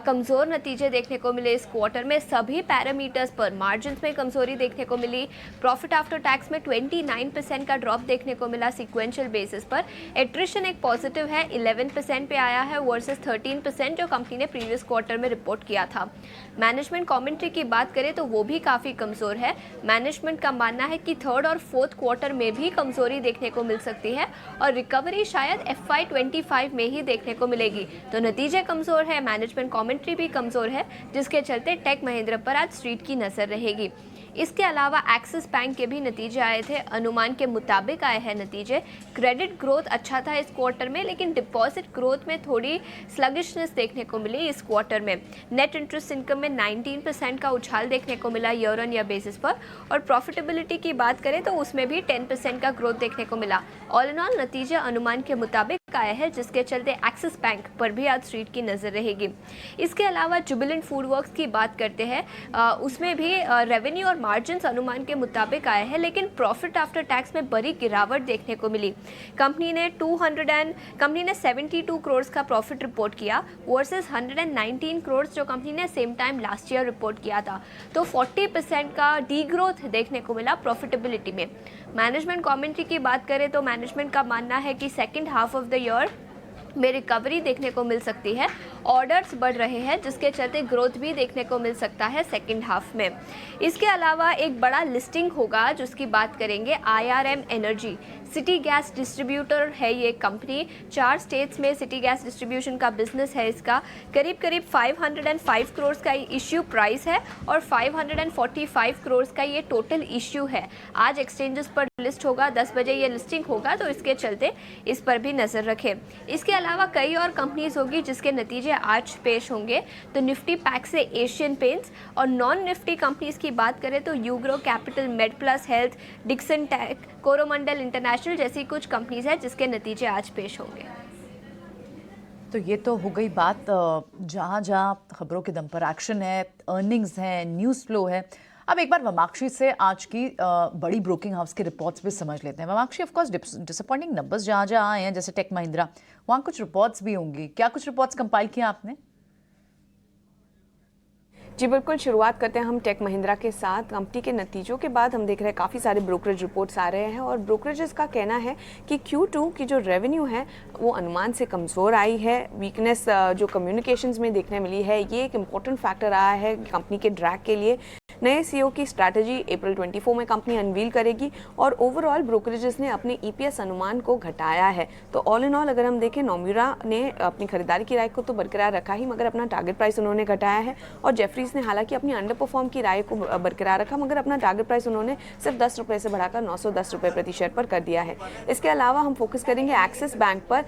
कमज़ोर नतीजे देखने को मिले इस क्वार्टर में। सभी पैरामीटर्स पर मार्जिन्स में कमज़ोरी देखने को मिली। प्रॉफिट आफ्टर टैक्स में 29% का ड्रॉप देखने को मिला सीक्वेंशियल बेसिस पर। एट्रिशन एक पॉजिटिव है, 11% पे आया है वर्सेस 13% जो कंपनी ने प्रीवियस क्वार्टर में रिपोर्ट किया था। मैनेजमेंट कमेंट्री की बात करें तो वो भी काफ़ी कमज़ोर है। मैनेजमेंट का मानना है कि 3rd और 4th क्वार्टर में भी कमज़ोरी देखने को मिल सकती है और रिकवरी शायद FY25 में ही देखने को मिलेगी। तो नतीजे कमज़ोर है, मैनेजमेंट कमेंट्री भी कमज़ोर है, जिसके चलते टेक महिंद्रा पर आज स्ट्रीट की नज़र रहेगी। इसके अलावा एक्सिस बैंक के भी नतीजे आए थे, अनुमान के मुताबिक आए हैं नतीजे। क्रेडिट ग्रोथ अच्छा था इस क्वार्टर में, लेकिन डिपॉजिट ग्रोथ में थोड़ी स्लगिशनेस देखने को मिली इस क्वार्टर में। नेट इंटरेस्ट इनकम में 19% का उछाल देखने को मिला ईयर ऑन ईयर बेसिस पर, और प्रॉफिटेबिलिटी की बात करें तो उसमें भी 10% का ग्रोथ देखने को मिला। ऑल इन ऑल नतीजे अनुमान के मुताबिक आए हैं, जिसके चलते एक्सिस बैंक पर भी आज स्ट्रीट की नज़र रहेगी। इसके अलावा जुबिलेंट फूडवर्क्स की बात करते हैं, उसमें भी रेवेन्यू और मार्जिन्स अनुमान के मुताबिक आए हैं, लेकिन प्रॉफिट आफ्टर टैक्स में बड़ी गिरावट देखने को मिली। कंपनी ने 72 करोड़ का प्रॉफिट रिपोर्ट किया वर्सेस 119 करोड़ जो कंपनी ने same time last year report किया था। तो 40% का डी ग्रोथ देखने को मिला प्रॉफिटेबिलिटी में। मैनेजमेंट कमेंट्री की बात करें तो मैनेजमेंट का मानना है कि second half of the year में रिकवरी देखने को मिल सकती है। ऑर्डर्स बढ़ रहे हैं, जिसके चलते ग्रोथ भी देखने को मिल सकता है सेकंड हाफ में। इसके अलावा एक बड़ा लिस्टिंग होगा जिसकी बात करेंगे, IRM energy. City gas distributor है ये कंपनी, 4 स्टेट्स में सिटी गैस डिस्ट्रीब्यूशन का बिजनेस है इसका। करीब 505 करोड़ का इश्यू प्राइस है और 545 करोड़ का ये टोटल इश्यू है। आज एक्सचेंजेस पर लिस्ट होगा, 10 बजे ये लिस्टिंग होगा, तो इसके चलते इस पर भी नज़र रखें। इसके अलावा कई और कंपनीज होगी जिसके नतीजे आज पेश होंगे। तो निफ्टी पैक से एशियन पेंट्स, और नॉन निफ्टी कंपनीज की बात करें तो Ugro Capital, Med Plus Health, Dixon Tech, Coromandel International जैसी कुछ कंपनीज हैं जिसके नतीजे आज पेश होंगे। तो ये तो हो गई बात जहाँ जहाँ खबरों के दम पर एक्शन है, अर्निंग्स हैं, न्यूज़ फ्लो है। अब एक बार वमाक्षी से आज की बड़ी ब्रोकिंग हाउस की रिपोर्ट्स भी समझ लेते हैं। वमाक्षी, ऑफ कोर्स डिसअपॉइंटिंग नंबर्स जहाँ जहाँ आए हैं, जैसे टेक महिंद्रा, वहाँ कुछ रिपोर्ट्स भी होंगी। क्या कुछ रिपोर्ट्स कंपाइल किया आपने? जी बिल्कुल, शुरुआत करते हैं हम टेक महिंद्रा के साथ। कंपनी के नतीजों के बाद हम देख रहे हैं काफ़ी सारे ब्रोकरेज रिपोर्ट्स आ रहे हैं और ब्रोकरेजेस का कहना है कि Q2 की जो रेवेन्यू है वो अनुमान से कमज़ोर आई है। वीकनेस जो कम्युनिकेशंस में देखने मिली है, ये एक इम्पॉर्टेंट फैक्टर रहा है कंपनी के ड्रैग के लिए। नए सीईओ की स्ट्रैटेजी अप्रैल 24 में कंपनी अनवील करेगी और ओवरऑल ब्रोकरेजेस ने अपने ईपीएस अनुमान को घटाया है। तो ऑल इन ऑल अगर हम देखें, नोम्यूरा ने अपनी खरीदारी की राय को तो बरकरार रखा ही, मगर अपना टारगेट प्राइस उन्होंने घटाया है। और जेफरीज ने हालांकि अपनी अंडर परफॉर्म की राय को बरकरार रखा, मगर अपना टारगेट प्राइस उन्होंने सिर्फ 10 रुपये से बढ़ाकर 910 रुपये प्रति शेयर पर कर दिया है। इसके अलावा हम फोकस करेंगे एक्सिस बैंक पर।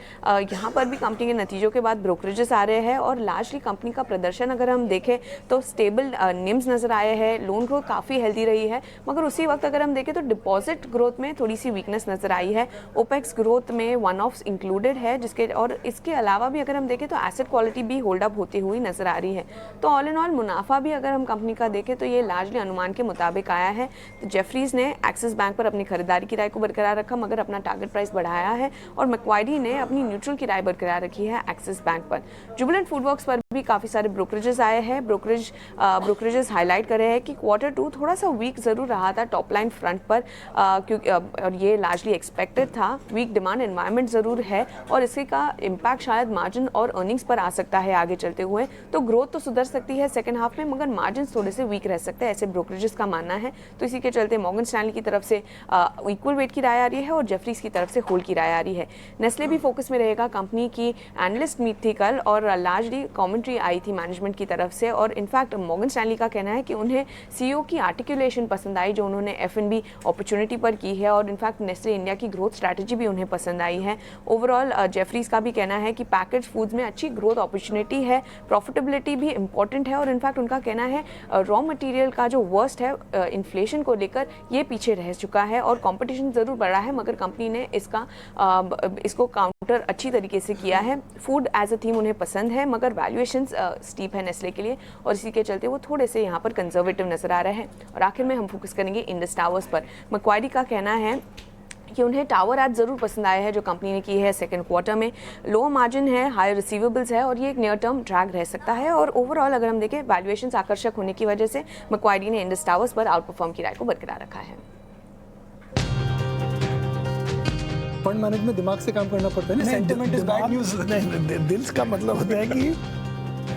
यहाँ पर भी कंपनी के नतीजों के बाद ब्रोकरेजेस आ रहे हैं और लार्जली कंपनी का प्रदर्शन अगर हम देखें तो स्टेबल निम्स नजर आए हैं। लोन ग्रोथ काफ़ी हेल्दी रही है, मगर उसी वक्त अगर हम देखें तो डिपॉजिट ग्रोथ में थोड़ी सी वीकनेस नजर आई है। ओपेक्स ग्रोथ में वन ऑफ्स इंक्लूडेड है, जिसके और इसके अलावा भी अगर हम देखें तो एसेट क्वालिटी भी होल्ड अप होती हुई नजर आ रही है। तो ऑल इन ऑल मुनाफा भी अगर हम कंपनी का देखें तो ये लार्जली अनुमान के मुताबिक आया है। तो जेफरीज ने एक्सिस बैंक पर अपनी खरीदारी की राय को बरकरार रखा, मगर अपना टारगेट प्राइस बढ़ाया है और मैक्वायरी ने अपनी न्यूट्रल की राय बरकरार रखी है एक्सिस बैंक पर। जुबिलेंट फूडवर्क्स पर भी काफ़ी सारे ब्रोकरेजेस आए हैं। ब्रोकरेजेस हाईलाइट कर रहे हैं कि Q2 थोड़ा सा वीक ज़रूर रहा था टॉप लाइन फ्रंट पर, क्योंकि और ये लार्जली एक्सपेक्टेड था। वीक डिमांड एनवायरनमेंट ज़रूर है और इसके का इम्पैक्ट शायद मार्जिन और अर्निंग्स पर आ सकता है आगे चलते हुए। तो ग्रोथ तो सुधर सकती है सेकेंड हाफ में, मगर मार्जिन थोड़े से वीक रह सकते हैं, ऐसे ब्रोकरेजेस का मानना है। तो इसी के चलते मॉर्गन स्टैनली की तरफ से इक्वल वेट की राय आ रही है और जेफरीज की तरफ से होल्ड की राय आ रही है। नेस्ले भी फोकस में रहेगा। कंपनी की एनालिस्ट मीट थी कल और लार्जली कमेंट्री आई थी मैनेजमेंट की तरफ से, और इनफैक्ट मॉर्गन स्टैनली का कहना है कि उन्हें सीईओ की आर्टिकुलेशन पसंद आई जो उन्होंने F&B अपॉर्चुनिटी पर की है, और इनफैक्ट नेस्ले इंडिया की ग्रोथ स्ट्रैटेजी भी उन्हें पसंद आई है। ओवरऑल जेफरीज का भी कहना है कि पैकेज फूड्स में अच्छी ग्रोथ अपॉर्चुनिटी है, प्रॉफिटेबिलिटी भी इंपॉर्टेंट है, और इनफैक्ट उनका कहना है रॉ मटेरियल का जो वर्स्ट है इन्फ्लेशन को लेकर ये पीछे रह चुका है और कंपटीशन ज़रूर बढ़ा है, मगर कंपनी ने इसको काउंटर अच्छी तरीके से किया है। फूड एज अ थीम उन्हें पसंद है, मगर वैल्यूएशंस स्टीप है नेस्ले के लिए और इसी के चलते वो थोड़े से यहाँ पर कंजर्वेटिव नजर आ रहे हैं। और आखिर में हम फोकस करेंगे इंडस टावर्स पर। मैक्वायरी का कहना है कि उन्हें टावर एड ज़रूर पसंद आया है जो कंपनी ने की है सेकंड क्वार्टर में। लो मार्जिन है, हाई रिसीवेबल्स है और ये एक नियर टर्म ड्रैग रह सकता है। और ओवरऑल अगर हम देखें वैल्यूएशंस आकर्षक होने की वजह से मैक्वायरी ने इंडस टावर्स पर आउट परफॉर्म की राय को बरकरार रखा है। फंड मैनेजमेंट दिमाग से काम करना पड़ता है ना। Sentiment is bad news. दिल का मतलब होता है कि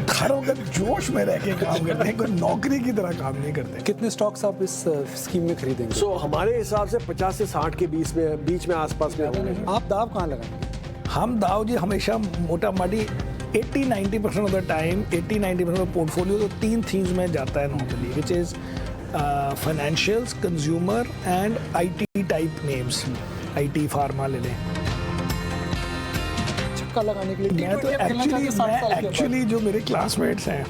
खर होकर जोश में रह के काम करते हैं, कोई नौकरी की तरह काम नहीं करते। कितने स्टॉक्स आप इस स्कीम में खरीदेंगे? हमारे हिसाब से 50 से 60 के बीच में आसपास में होंगे। आप दाव कहाँ लगाएंगे? हम दाव जी हमेशा मोटा माटी 80-90% of the time 80-90% of portfolio तो 3 थीम्स में जाता है normally, which is financials, consumer and IT type names. IT pharma ले लें। छक्का लगाने के लिए मैं तो एक्चुअली जो मेरे क्लासमेट्स हैं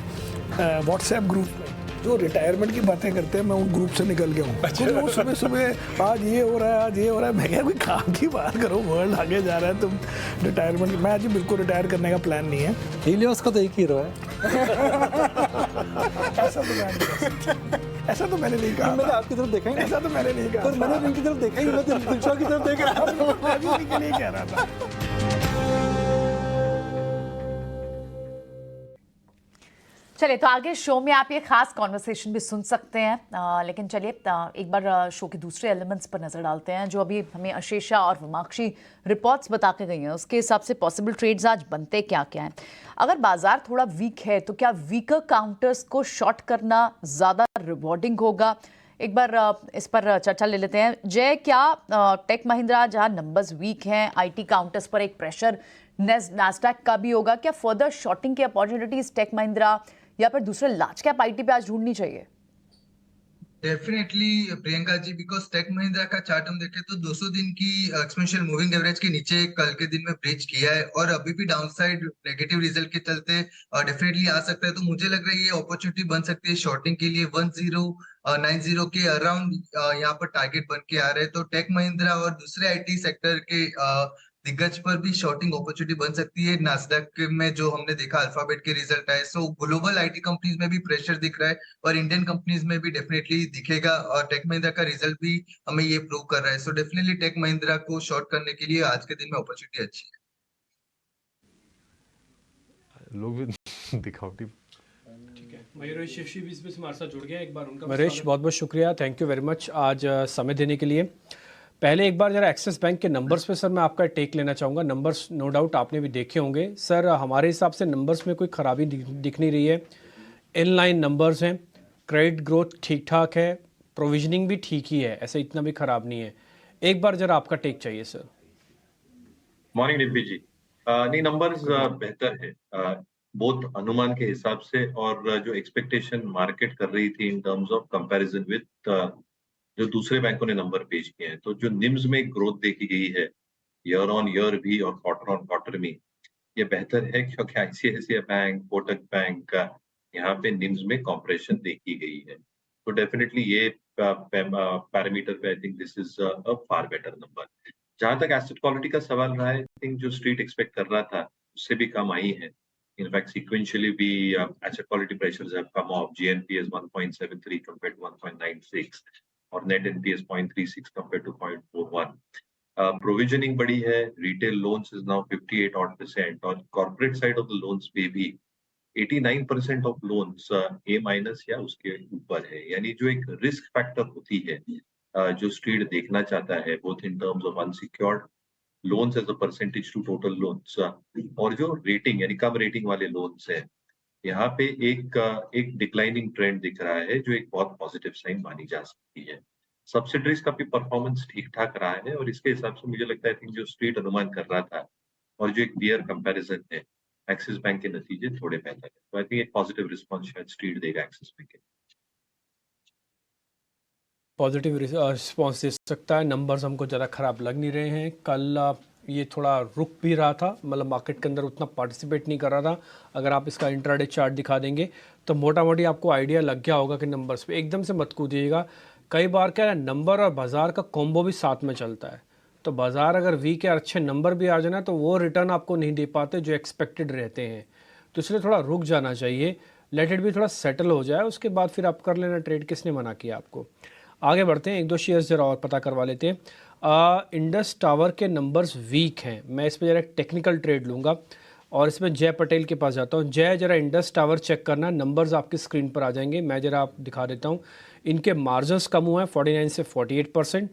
व्हाट्सएप ग्रुप में जो रिटायरमेंट की बातें करते हैं, मैं उन ग्रुप से निकल गया हूँ। तो सुबह सुबह आज ये हो रहा है, आज ये हो रहा है। मैं क्या कोई काम की बात करो, वर्ल्ड आगे जा रहा है, तुम रिटायरमेंट। मैं आज बिल्कुल रिटायर करने का प्लान नहीं है। हीलियोस का तो एक हीरो है। ऐसा तो मैंने नहीं कहा। मैंने आपकी तरफ देखा ही नहीं। ऐसा तो मैंने नहीं कहा। पर मैंने इनकी तरफ देखा ही नहीं, मैं दिलशा की तरफ देख रहा था। मैं भी नहीं कह रहा था। चलिए, तो आगे शो में आप ये खास कॉन्वर्सेशन भी सुन सकते हैं, लेकिन चलिए एक बार शो के दूसरे एलिमेंट्स पर नजर डालते हैं जो अभी हमें अशेषा और वमाक्षी रिपोर्ट्स बता के गई हैं। उसके हिसाब से पॉसिबल ट्रेड्स आज बनते क्या क्या हैं। अगर बाजार थोड़ा वीक है तो क्या वीकर काउंटर्स को शॉर्ट करना ज़्यादा रिवॉर्डिंग होगा? एक बार इस पर चर्चा ले लेते हैं। जय, क्या टेक महिंद्रा जहां नंबर्स वीक हैं, IT काउंटर्स पर एक प्रेशर नास्डैक का भी होगा, क्या फर्दर शॉर्टिंग की अपॉर्चुनिटीज टेक महिंद्रा या फिर दूसरे लार्ज कैप IT पे आज ढूंढनी चाहिए? Definitely Priyanka ji, because Tech Mahindra का चार्ट हम देखें तो 200 दिन की एक्सपोनेंशियल मूविंग एवरेज के नीचे कल के दिन में ब्रेच किया है और अभी भी डाउनसाइड नेगेटिव रिजल्ट के चलते डेफिनेटली आ सकता है। तो मुझे लग रहा है ये अपॉर्चुनिटी बन सकती है शॉर्टिंग के लिए। 1090 के अराउंड यहाँ पर टारगेट बन के आ रहे हैं। तो टेक महिंद्रा और दूसरे IT सेक्टर के दिग्गज पर भी शॉर्टिंग अपॉर्चुनिटी बन सकती है। नास्डैक में जो हमने देखा अल्फाबेट के रिजल्ट आए, सो ग्लोबल आईटी कंपनीज में भी प्रेशर दिख रहा है और इंडियन कंपनीज में भी डेफिनेटली दिखेगा, और टेक महिंद्रा का रिजल्ट भी हमें ये प्रूव कर रहा है। सो डेफिनेटली टेक महिंद्रा को शॉर्ट करने के लिए आज के दिन में अपॉर्चुनिटी अच्छी है। लोग भी दिखावटी। ठीक है, मयूरेश शिवशी भी इसमें हमारे साथ जुड़ गया, एक बार उनका मयूरेश बहुत बहुत शुक्रिया, थैंक यू वेरी मच आज समय देने के लिए। पहले एक बार जरा एक्सिस बैंक के नंबर्स पे सर मैं आपका टेक लेना चाहूँगा। नंबर्स नो डाउट आपने भी देखे होंगे सर, हमारे हिसाब से नंबर्स में कोई ख़राबी दिख नहीं रही है, इनलाइन नंबर्स हैं, क्रेडिट ग्रोथ ठीक ठाक है, प्रोविजनिंग भी ठीक ही है, ऐसे इतना भी ख़राब नहीं है। एक बार जरा आपका टेक चाहिए सर। मॉर्निंग डिम्पी जी। नहीं, नंबर्स बेहतर है बोथ अनुमान के हिसाब से और जो एक्सपेक्टेशन मार्केट कर रही थी इन टर्म्स ऑफ कंपैरिजन विद जो दूसरे बैंकों ने नंबर पेश किए हैं। तो जो निम्स में ग्रोथ देखी गई है ईयर ऑन ईयर भी और क्वार्टर ऑन क्वार्टर में, ये बेहतर है क्योंकि आईसीआईसीआई बैंक, कोटक बैंक का यहाँ पे निम्स में कॉम्प्रेशन देखी गई है। तो डेफिनेटली ये पैरामीटर पे आई think this is a far better number. जहां तक एसेट क्वालिटी का सवाल रहा है, आई थिंक जो स्ट्रीट एक्सपेक्ट कर रहा था उससे भी कम आई है। इनफैक्ट सीक्वेंशियली भी asset quality pressures have come of. GNPA is 1.73 compared to 1.96 और net NPA is 0.36 compared to 0.41। Provisioning बड़ी है, रिटेल लोन्स इज नाउ 58% और corporate side of the loans पे भी 89% ऑफ लोन्स A- या उसके ऊपर है। यानी जो एक रिस्क फैक्टर होती है जो स्ट्रीट देखना चाहता है both in terms of unsecured loans as a percentage to total loans और जो रेटिंग यानी कम रेटिंग वाले लोन्स है, यहाँ पे एक डिक्लाइनिंग ट्रेंड दिख रहा है जो एक बहुत पॉजिटिव साइन मानी जा सकती है। सब्सिडरीज का भी परफॉर्मेंस ठीक ठाक रहा है और इसके हिसाब से मुझे लगता है कि जो स्ट्रीट अनुमान कर रहा था और जो एक बियर कंपैरिजन है, एक्सिस बैंक के नतीजे थोड़े बेहतर है। तो आई थिंक एक पॉजिटिव रिस्पॉन्स शायद स्ट्रीट देगा एक्सिस बैंक के। पॉजिटिव रिस्पॉन्स दे सकता है। नंबर्स हमको ज़्यादा ख़राब लग नहीं रहे हैं। कल ये थोड़ा रुक भी रहा था, मतलब मार्केट के अंदर उतना पार्टिसिपेट नहीं कर रहा था। अगर आप इसका इंट्राडे चार्ट दिखा देंगे तो मोटा मोटी आपको आइडिया लग गया होगा कि नंबर्स पे एकदम से मत कूदिएगा। कई बार क्या है, नंबर और बाज़ार का कॉम्बो भी साथ में चलता है, तो बाज़ार अगर वीक है, अच्छे नंबर भी आ जाना तो वो रिटर्न आपको नहीं दे पाते जो एक्सपेक्टेड रहते हैं। तो इसलिए थोड़ा रुक जाना चाहिए, लेट इट भी थोड़ा सेटल हो जाए, उसके बाद फिर आप कर लेना ट्रेड। किसने मना किया आपको? आगे बढ़ते हैं, एक दो शेयर्स जरा और पता करवा लेते हैं। इंडस टावर के नंबर्स वीक हैं, मैं इस पर जरा टेक्निकल ट्रेड लूँगा और इसमें जय पटेल के पास जाता हूँ। जय, जरा इंडस टावर चेक करना, नंबर्स आपकी स्क्रीन पर आ जाएंगे, मैं जरा आप दिखा देता हूँ। इनके मार्जिन्स कम हुए हैं 49 से 48%,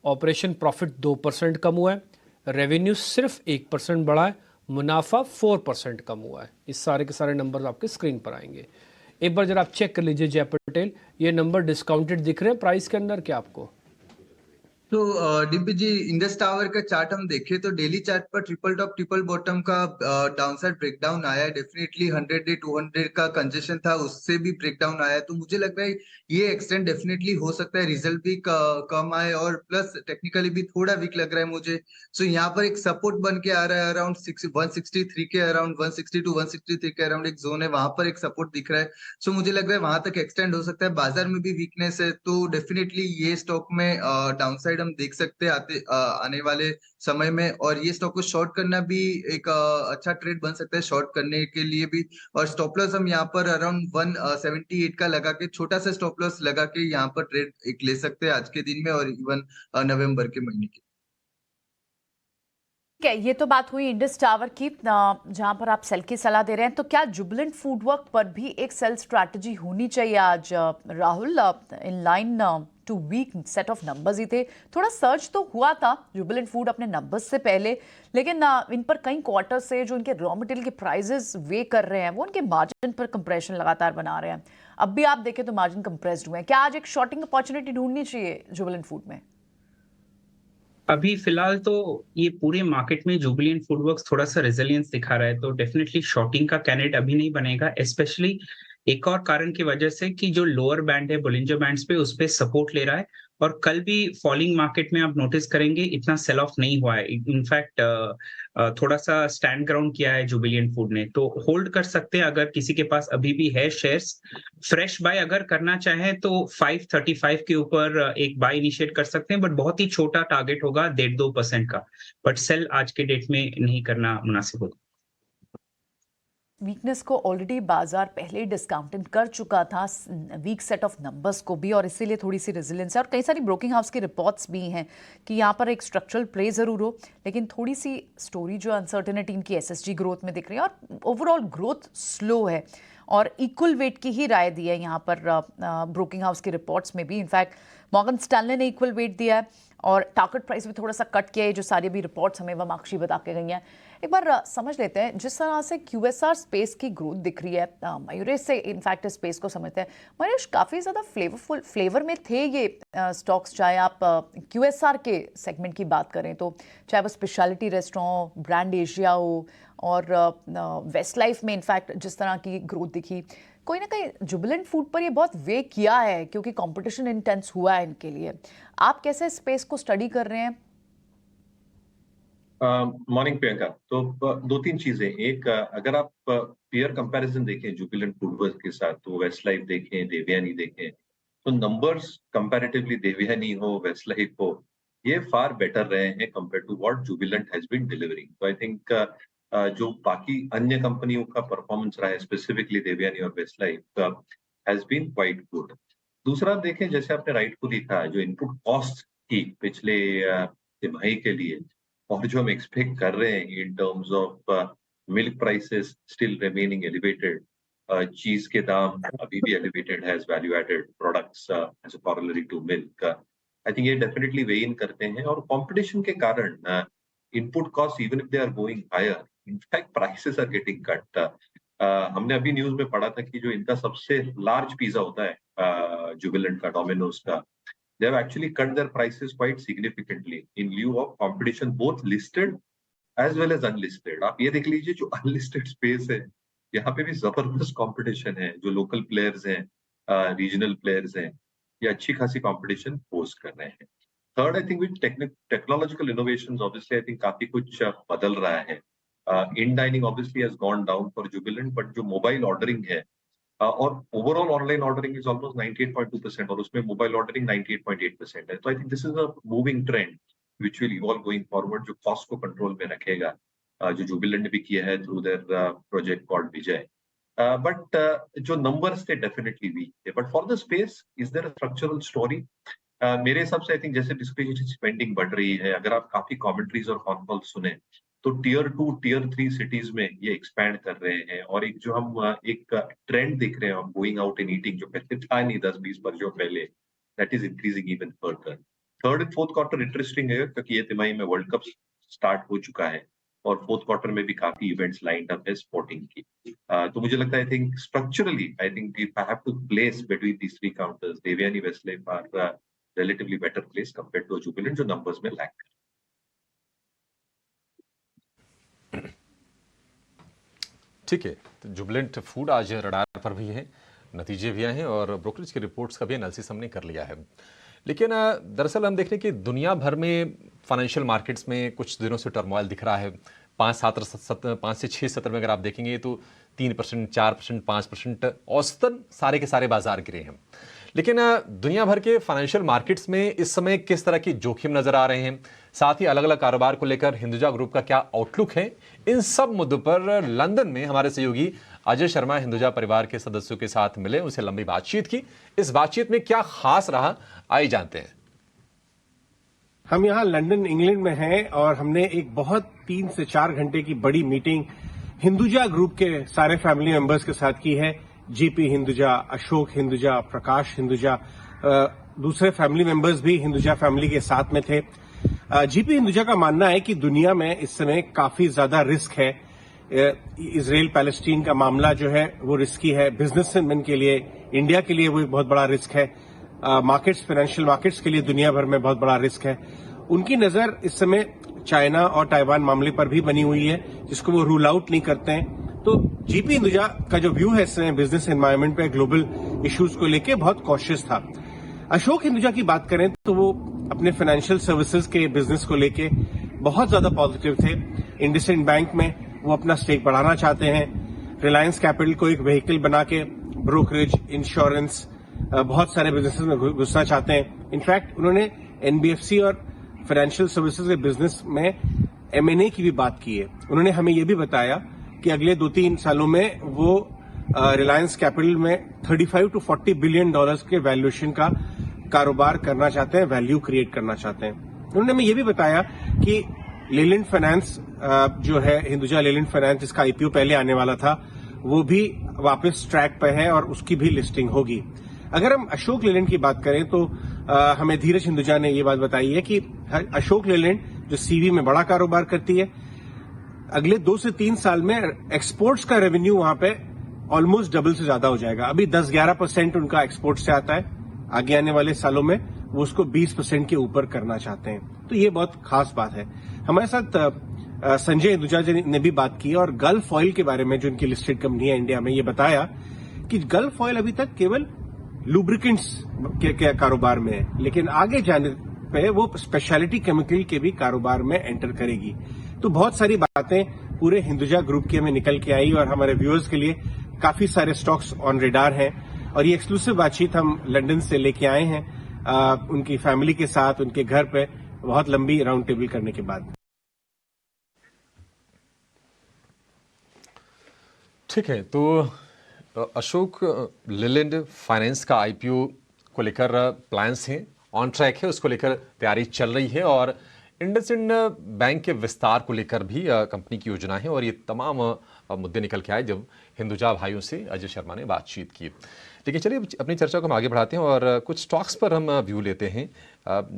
ऑपरेशन प्रॉफिट 2% कम हुआ है, रेवेन्यू सिर्फ 1% बढ़ा है, मुनाफा 4% कम हुआ है। इस सारे के सारे नंबर्स आपके स्क्रीन पर आएंगे। एक बार जरा आप चेक कर लीजिए जय पटेल, ये नंबर डिस्काउंटेड दिख रहे हैं प्राइस के अंदर क्या आपको? तो डीपी जी, इंडस टावर का चार्ट हम देखें तो डेली चार्ट पर ट्रिपल टॉप ट्रिपल बॉटम का डाउनसाइड ब्रेकडाउन आया है। डेफिनेटली 100 डे 200 का कंजेशन था, उससे भी ब्रेकडाउन आया है। तो मुझे लग रहा है ये एक्सटेंड डेफिनेटली हो सकता है, रिजल्ट भी कम आए और प्लस टेक्निकली भी थोड़ा वीक लग रहा है मुझे। सो यहाँ पर एक सपोर्ट बन के आ रहा है अराउंड 163 के अराउंड, 160 टू 163 के अराउंड एक जोन है, वहां पर एक सपोर्ट दिख रहा है। सो मुझे लग रहा है वहां तक एक्सटेंड हो सकता है। बाजार में भी वीकनेस है, तो डेफिनेटली ये स्टॉक में डाउनसाइड हम देख सकते हैं आने वाले समय में, और ये स्टॉक को शॉर्ट करना भी एक अच्छा ट्रेड बन सकता है शॉर्ट करने के लिए भी। और स्टॉप लॉस हम यहाँ पर अराउंड 178 का लगा के, छोटा सा स्टॉप लॉस लगा के यहाँ पर ट्रेड एक ले सकते हैं आज के दिन में और इवन नवंबर के महीने की। ठीक है, ये तो बात हुई इंडस टावर की, जहां पर आप सेल की सलाह दे रहे हैं। तो क्या जुबिलेंट फूडवर्क पर भी एक सेल स्ट्रैटेजी होनी चाहिए आज Rahul? In line two week set of numbers ही थे, थोड़ा सर्च तो हुआ था जुबिलेंट फूड अपने नंबर्स से पहले, लेकिन इन पर कई क्वार्टर से जो इनके रॉ मटेरियल के प्राइजेस वे कर रहे हैं वो उनके मार्जिन पर कंप्रेशन लगातार बना रहे हैं। अब भी आप देखें तो मार्जिन कंप्रेस्ड हुए हैं। क्या आज एक शॉर्टिंग अपॉर्चुनिटी ढूंढनी चाहिए जुबिलेंट फूड में? अभी फिलहाल तो ये पूरे मार्केट में जुबिलेंट फूडवर्क्स थोड़ा सा रेजिलियंस दिखा रहा है, तो डेफिनेटली शॉर्टिंग का कैंडिडेट अभी नहीं बनेगा। स्पेशली एक और कारण की वजह से कि जो लोअर बैंड है बोलिंजर बैंड्स पे, उस पे सपोर्ट ले रहा है और कल भी फॉलिंग मार्केट में आप नोटिस करेंगे इतना सेल ऑफ नहीं हुआ है। इनफैक्ट थोड़ा सा स्टैंड ग्राउंड किया है जुबिलेंट फूड ने, तो होल्ड कर सकते हैं अगर किसी के पास अभी भी है शेयर्स। फ्रेश बाय अगर करना चाहे तो 535 के ऊपर एक बाय इनिशिएट कर सकते हैं, बट बहुत ही छोटा टारगेट होगा 1.5-2% का, बट सेल आज के डेट में नहीं करना मुनासिब होगा। वीकनेस को ऑलरेडी बाजार पहले ही डिस्काउंटेड कर चुका था वीक सेट ऑफ नंबर्स को भी, और इसीलिए थोड़ी सी रेजिलियंस है। और कई सारी ब्रोकिंग हाउस की रिपोर्ट्स भी हैं कि यहाँ पर एक स्ट्रक्चरल प्ले ज़रूर हो, लेकिन थोड़ी सी स्टोरी जो अनसर्टेनिटी इनकी एसएसजी ग्रोथ में दिख रही है और ओवरऑल ग्रोथ स्लो है, और इक्वल वेट की ही राय दी है यहाँ पर ब्रोकिंग हाउस की रिपोर्ट्स में भी। इनफैक्ट मॉर्गन स्टैनले ने इक्वल वेट दिया है और टारगेट प्राइस भी थोड़ा सा कट किया है। जो सारी भी रिपोर्ट्स हमें वमाक्षी बता के गई हैं, एक बार समझ लेते हैं जिस तरह से QSR स्पेस की ग्रोथ दिख रही है। मयूरेश से इनफैक्ट स्पेस को समझते हैं। मयूरेश, काफ़ी ज़्यादा फ्लेवर में थे ये स्टॉक्स, चाहे आप QSR के सेगमेंट की बात करें तो, चाहे वो स्पेशलिटी रेस्टोरेंट, ब्रांड एशिया हो, और वेस्ट लाइफ में इनफैक्ट जिस तरह की ग्रोथ दिखी, कोई ना कहीं जुबिलेंट फूड पर ये बहुत वे किया है क्योंकि कंपटीशन इंटेंस हुआ है इनके लिए। आप कैसे स्पेस को स्टडी कर रहे हैं? मॉर्निंग प्रियंका। तो 2-3 चीजें। एक, अगर आप पीयर कंपैरिजन देखें जुबिलेंट फूडवर्स के साथ, तो वेस्ट लाइफ देखें, देवयानी देखें, तो नंबर्स कंपैरेटिवली देवयानी हो, वेस्ट लाइफ हो, ये फार बेटर रहे हैं compare to what Jubilant has been delivering. तो आई थिंक जो बाकी अन्य कंपनियों का परफॉर्मेंस रहा है, स्पेसिफिकली देवयानी और Westlife, has been quite good. दूसरा देखें, जैसे आपने राइटफुली कहा, जो इनपुट कॉस्ट थी पिछले तिमाही के लिए और जो हम एक्सपेक्ट कर रहे हैं in terms of milk prices still remaining elevated, cheese के दाम अभी भी एलिवेटेड है as value added products as a corollary to milk. I think ये डेफिनेटली वे इन करते हैं, और कंपटीशन के कारण input cost even if they are going higher, in fact prices are getting cut. हमने अभी न्यूज में पढ़ा था कि जो इनका सबसे लार्ज पिज्जा होता है जुबिलेंट का, डोमिनोज का, they have actually cut their prices quite significantly in lieu of competition, both listed as well as unlisted. आप ये देख लीजिए, जो unlisted space है, यहाँ पे भी जबरदस्त competition है। जो local players हैं, regional players हैं, ये अच्छी खासी competition पोस्ट कर रहे हैं। Third, I think with technological innovations, obviously, I think काफी कुछ बदल रहा है। In dining obviously has gone down for Jubilant, but जो mobile ordering है, और overall online ordering is almost 98.2%, और उसमें मोबाइल ऑर्डरिंग 98.8% है। तो I think this is a moving trend which will evolve going forward, जो कॉस्ट को control में रखेगा, जो जुबिलेंट ने भी किया है through their project called Vijay. But जो नंबर्स थे डेफिनेटली वीक थे, but for the space is there a structural story? मेरे हिसाब से आई थिंक जैसे डिस्क्रिशनरी स्पेंडिंग बढ़ रही है, अगर आप काफी कमेंट्रीज और कॉन कॉल सुने, तो टियर 2, टियर 3 सिटीज में ये एक्सपैंड कर रहे हैं, और एक जो हम एक ट्रेंड देख रहे हैं, गोइंग आउट इन ईटिंग, जो पहले था नहीं 10-20 वर्षों पहले, that is increasing even further. Third and fourth quarter interesting है क्योंकि ये तिमाही में वर्ल्ड कप स्टार्ट हो चुका है, और फोर्थ क्वार्टर में भी काफी इवेंट्स लाइंड अप है स्पोर्टिंग की। तो मुझे लगता है I think structurally, I think if I have to place between these 3 counters, Devyani, Westlife are relatively better place compared to Jubilant, जो numbers में lack कर। ठीक है, तो जुबिलेंट फूड आज रडार पर भी है, नतीजे भी आए हैं, और ब्रोकरेज की रिपोर्ट्स का भी एनालिसिस हमने कर लिया है। लेकिन दरअसल हम देख रहे हैं कि दुनिया भर में फाइनेंशियल मार्केट्स में कुछ दिनों से टर्मोइल दिख रहा है। 5 से 6 सत्र में अगर आप देखेंगे तो 3%, 4%, 5% औसतन सारे के सारे बाजार गिरे हैं। लेकिन दुनिया भर के फाइनेंशियल मार्केट्स में इस समय किस तरह की जोखिम नजर आ रहे हैं, साथ ही अलग अलग कारोबार को लेकर हिंदुजा ग्रुप का क्या आउटलुक है, इन सब मुद्दों पर लंदन में हमारे सहयोगी अजय शर्मा हिंदुजा परिवार के सदस्यों के साथ मिले, उनसे लंबी बातचीत की। इस बातचीत में क्या खास रहा, आइए जानते हैं। हम यहाँ लंदन इंग्लैंड में हैं और हमने एक बहुत 3 से 4 घंटे की बड़ी मीटिंग हिंदुजा ग्रुप के सारे फैमिली मेंबर्स के साथ की है। जीपी हिंदुजा, अशोक हिंदुजा, प्रकाश हिंदुजा, दूसरे फैमिली मेंबर्स भी हिंदुजा फैमिली के साथ में थे। जीपी हिंदुजा का मानना है कि दुनिया में इस समय काफी ज्यादा रिस्क है। इजराइल पैलेस्टीन का मामला जो है वो रिस्की है, बिजनेसमैन के लिए, इंडिया के लिए वो बहुत बड़ा रिस्क है, मार्केट्स, फाइनेंशियल मार्केट्स के लिए दुनिया भर में बहुत बड़ा रिस्क है। उनकी नजर इस समय चाइना और ताइवान मामले पर भी बनी हुई है, जिसको वो रूल आउट नहीं करते हैं। तो जीपी हिंदुजा का जो व्यू है इस समय बिजनेस एनवायरनमेंट पे, ग्लोबल इश्यूज को लेके बहुत कॉशियस था। अशोक हिंदुजा की बात करें तो वो अपने फाइनेंशियल सर्विसेज के बिजनेस को लेके बहुत ज्यादा पॉजिटिव थे। इंडसइंड बैंक में वो अपना स्टेक बढ़ाना चाहते हैं। रिलायंस कैपिटल को एक व्हीकल बना के ब्रोकरेज, इंश्योरेंस, बहुत सारे बिजनेसेस में घुसना चाहते हैं। इनफैक्ट उन्होंने एनबीएफसी और फाइनेंशियल सर्विसेज के बिजनेस में एमएनए की भी बात की है। उन्होंने हमें यह भी बताया कि अगले 2-3 सालों में वो रिलायंस कैपिटल में 35 to 40 बिलियन डॉलर्स के वैल्यूएशन का कारोबार करना चाहते हैं, वैल्यू क्रिएट करना चाहते हैं। उन्होंने हमें यह भी बताया कि लेलैंड फाइनेंस जो है, हिंदुजा लेलैंड फाइनेंस जिसका आईपीओ पहले आने वाला था, वो भी वापस ट्रैक पे है और उसकी भी लिस्टिंग होगी। अगर हम अशोक लेलैंड की बात करें तो हमें धीरज हिंदुजा ने ये बात बताई है कि अशोक लेलैंड जो सीवी में बड़ा कारोबार करती है, अगले 2 से 3 साल में एक्सपोर्ट्स का रेवेन्यू वहां पे ऑलमोस्ट डबल से ज्यादा हो जाएगा। अभी 10-11% उनका एक्सपोर्ट से आता है, आगे आने वाले सालों में वो उसको 20% के ऊपर करना चाहते हैं। तो ये बहुत खास बात है। हमारे साथ संजय हिंदुजा जी ने भी बात की और गल्फ ऑयल के बारे में, जो इनकी लिस्टेड कंपनी है इंडिया में, ये बताया कि गल्फ ऑयल अभी तक केवल लुब्रिकेंट्स के कारोबार में है, लेकिन आगे जाने पे वो स्पेशलिटी केमिकल के भी कारोबार में एंटर करेगी। तो बहुत सारी बातें पूरे हिंदुजा ग्रुप की हमें निकल के आई और हमारे व्यूअर्स के लिए काफी सारे स्टॉक्स ऑन रेडार हैं। और ये एक्सक्लूसिव बातचीत हम लंदन से लेके आए हैं उनकी फैमिली के साथ, उनके घर पे बहुत लंबी राउंड टेबल करने के बाद। ठीक है, तो अशोक लेलैंड फाइनेंस का आईपीओ को लेकर प्लान्स हैं, ऑन ट्रैक है, उसको लेकर तैयारी चल रही है और इंडसइंड बैंक के विस्तार को लेकर भी कंपनी की योजना है। और ये तमाम मुद्दे निकल के आए जब हिंदुजा भाइयों से अजय शर्मा ने बातचीत की। लेकिन चलिए अपनी चर्चा को हम आगे बढ़ाते हैं और कुछ स्टॉक्स पर हम व्यू लेते हैं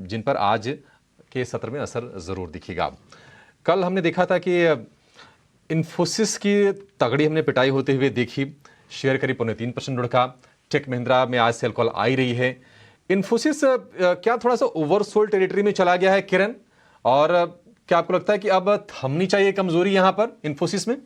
जिन पर आज के सत्र में असर ज़रूर दिखेगा। कल हमने देखा था कि इन्फोसिस की तगड़ी हमने पिटाई होते हुए देखी, शेयर करीब 3.25% लुढ़का। टेक महिंद्रा में आज सेल कॉल आई रही है। इन्फोसिस क्या थोड़ा सा ओवरसोल्ड टेरिटरी में चला गया है किरण, और क्या आपको लगता है कि अब थमनी चाहिए कमजोरी यहां पर इन्फोसिस में?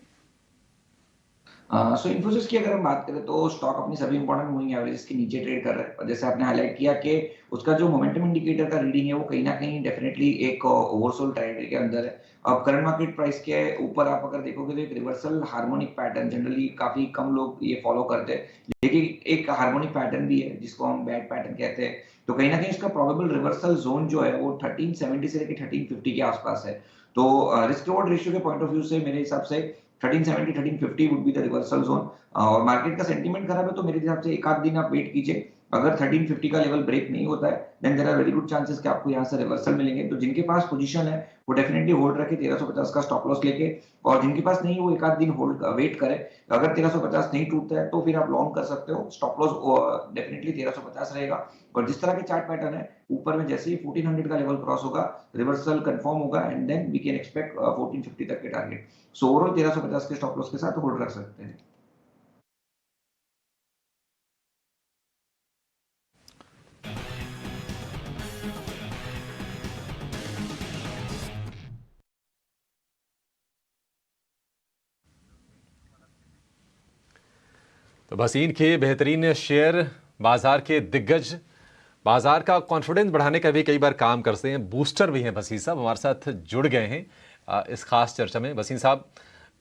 सो इन्फोसिस की अगर हम बात करें तो स्टॉक अपनी सभी इंपॉर्टेंट मूविंग एवरेजेस के नीचे ट्रेड कर रहा है। और जैसे आपने हाईलाइट किया कि उसका जो मोमेंटम इंडिकेटर का रीडिंग है वो कहीं ना कहीं डेफिनेटली एक ओवरसोल्ड ट्रेंड के अंदर है। अब करंट मार्केट प्राइस के ऊपर आप अगर देखोगे तो एक रिवर्सल हार्मोनिक पैटर्न जनरली काफी कम लोग ये फॉलो करते हैं, लेकिन एक हार्मोनिक पैटर्न भी है जिसको हम बैड पैटर्न कहते हैं। तो कहीं ना कहीं इसका प्रोबेबल रिवर्सल जोन जो है वो 1370 से लेकर 1350 के आसपास है। तो रिस्क रिवॉर्ड रेशियो के पॉइंट ऑफ व्यू से मेरे हिसाब से 1370 1350 would be the reversal zone. और मार्केट का सेंटीमेंट खराब है तो मेरे हिसाब से एक आध दिन आप वेट कीजिए। अगर 1350 का लेवल ब्रेक नहीं होता है then there are very good chances कि आपको यहाँ से रिवर्सल मिलेंगे। तो जिनके पास पोजीशन है वो डेफिनेटली होल्ड रखे 1350 का स्टॉप लॉस लेके, और जिनके पास नहीं वो एक आध दिन होल्ड वेट करे। अगर 1350 नहीं टूटता है तो फिर आप लॉन्ग कर सकते हो। स्टॉप लॉस डेफिनेटली 1350 रहेगा। और जिस तरह के चार्ट पैटर्न है ऊपर में जैसे ही 1400 का लेवल क्रॉस होगा रिवर्सल कंफर्म होगा and then we can expect 1450 तक के टारगेट। सो ओवरऑल 1350 के स्टॉप लॉस के साथ होल्ड रख सकते हैं। तो भसीन के बेहतरीन शेयर बाजार के दिग्गज बाजार का कॉन्फिडेंस बढ़ाने का भी कई बार काम करते हैं, बूस्टर भी हैं। भसीन साहब हमारे साथ जुड़ गए हैं इस खास चर्चा में। भसीन साहब,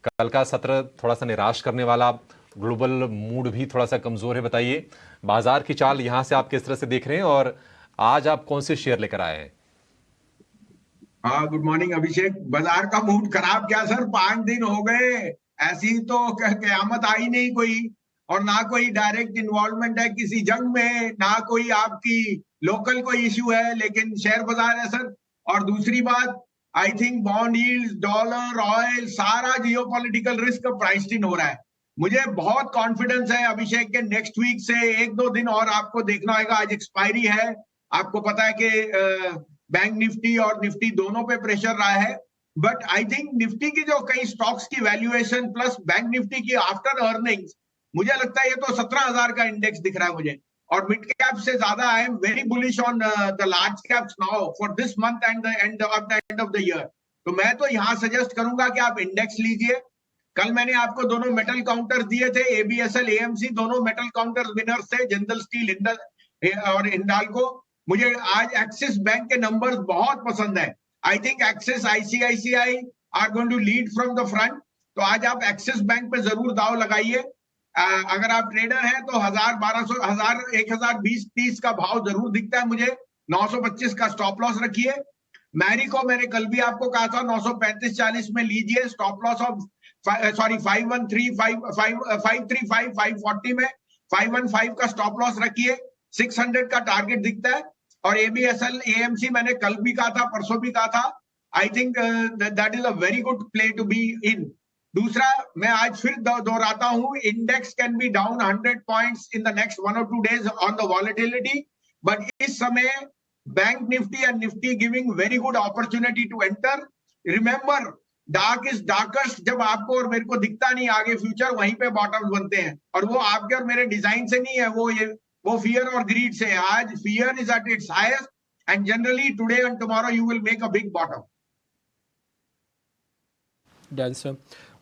कल का सत्र थोड़ा सा निराश करने वाला, ग्लोबल मूड भी थोड़ा सा कमजोर है, बताइए बाजार की चाल यहां से आप किस तरह से देख रहे हैं और आज आप कौन से शेयर लेकर आए हैं? हाँ, गुड मॉर्निंग अभिषेक। बाजार का मूड खराब क्या सर, 5 दिन हो गए, ऐसी तो कयामत आई नहीं कोई, और ना कोई डायरेक्ट इन्वॉल्वमेंट है किसी जंग में, ना कोई आपकी लोकल कोई इश्यू है, लेकिन शेयर बाजार है सर। और दूसरी बात, I think bond yields, dollar, oil, सारा जियोपॉलिटिकल रिस्क प्राइस्ड इन हो रहा है। मुझे बहुत कॉन्फिडेंस है अभिषेक के नेक्स्ट वीक से 1-2 दिन और आपको देखना होगा। आज एक्सपायरी है, आपको पता है कि बैंक निफ्टी और निफ्टी दोनों पे प्रेशर रहा है, बट आई थिंक निफ्टी की जो कई स्टॉक्स की वैल्यूएशन प्लस बैंक निफ्टी की आफ्टर अर्निंग्स, मुझे लगता है ये तो 17,000 का इंडेक्स दिख रहा है मुझे। और मिड कैप से ज्यादा I am very bullish on the large caps now for this month and the end of the year. तो मैं तो यहाँ सजेस्ट करूंगा कि आप इंडेक्स लीजिए। कल मैंने आपको दोनों मेटल काउंटर्स दिए थे, एबीएसएल, एएमसी, दोनों मेटल काउंटर्स विनर्स थे, जिंदल स्टील, और हिंडाल्को। मुझे आज एक्सिस बैंक के नंबर्स बहुत पसंद है। I think Axis ICICI are going to lead from the front. तो आज आप एक्सिस बैंक पे जरूर दाव लगाइए। अगर आप ट्रेडर हैं तो 1000, 1200, 1000, 1020, 30 का भाव जरूर दिखता है मुझे। 925 का स्टॉप लॉस रखिए। मैरी को मैंने कल भी आपको कहा था 935-40 में लीजिए। स्टॉप लॉस ऑफ 535 में 515 का स्टॉप लॉस रखिए। 600 का टारगेट दिखता है। और एबीएसएल एएमसी मैंने कल भी कहा था, परसों भी कहा था। I think that is a very good play to be in. दूसरा, मैं आज फिर दोहराता हूं, index can be down 100 points in the next 1 or 2 days on the volatility, but इस समय bank Nifty and Nifty giving very good opportunity to enter. Remember, dark is darkest जब आपको और मेरे को दिखता नहीं आगे फ्यूचर, वहीं पे बॉटम्स बनते हैं। और वो आपके और मेरे डिजाइन से नहीं है, वो फियर और ग्रीड से है। आज fear is at its highest and generally today and tomorrow you will make a big bottom. Done sir.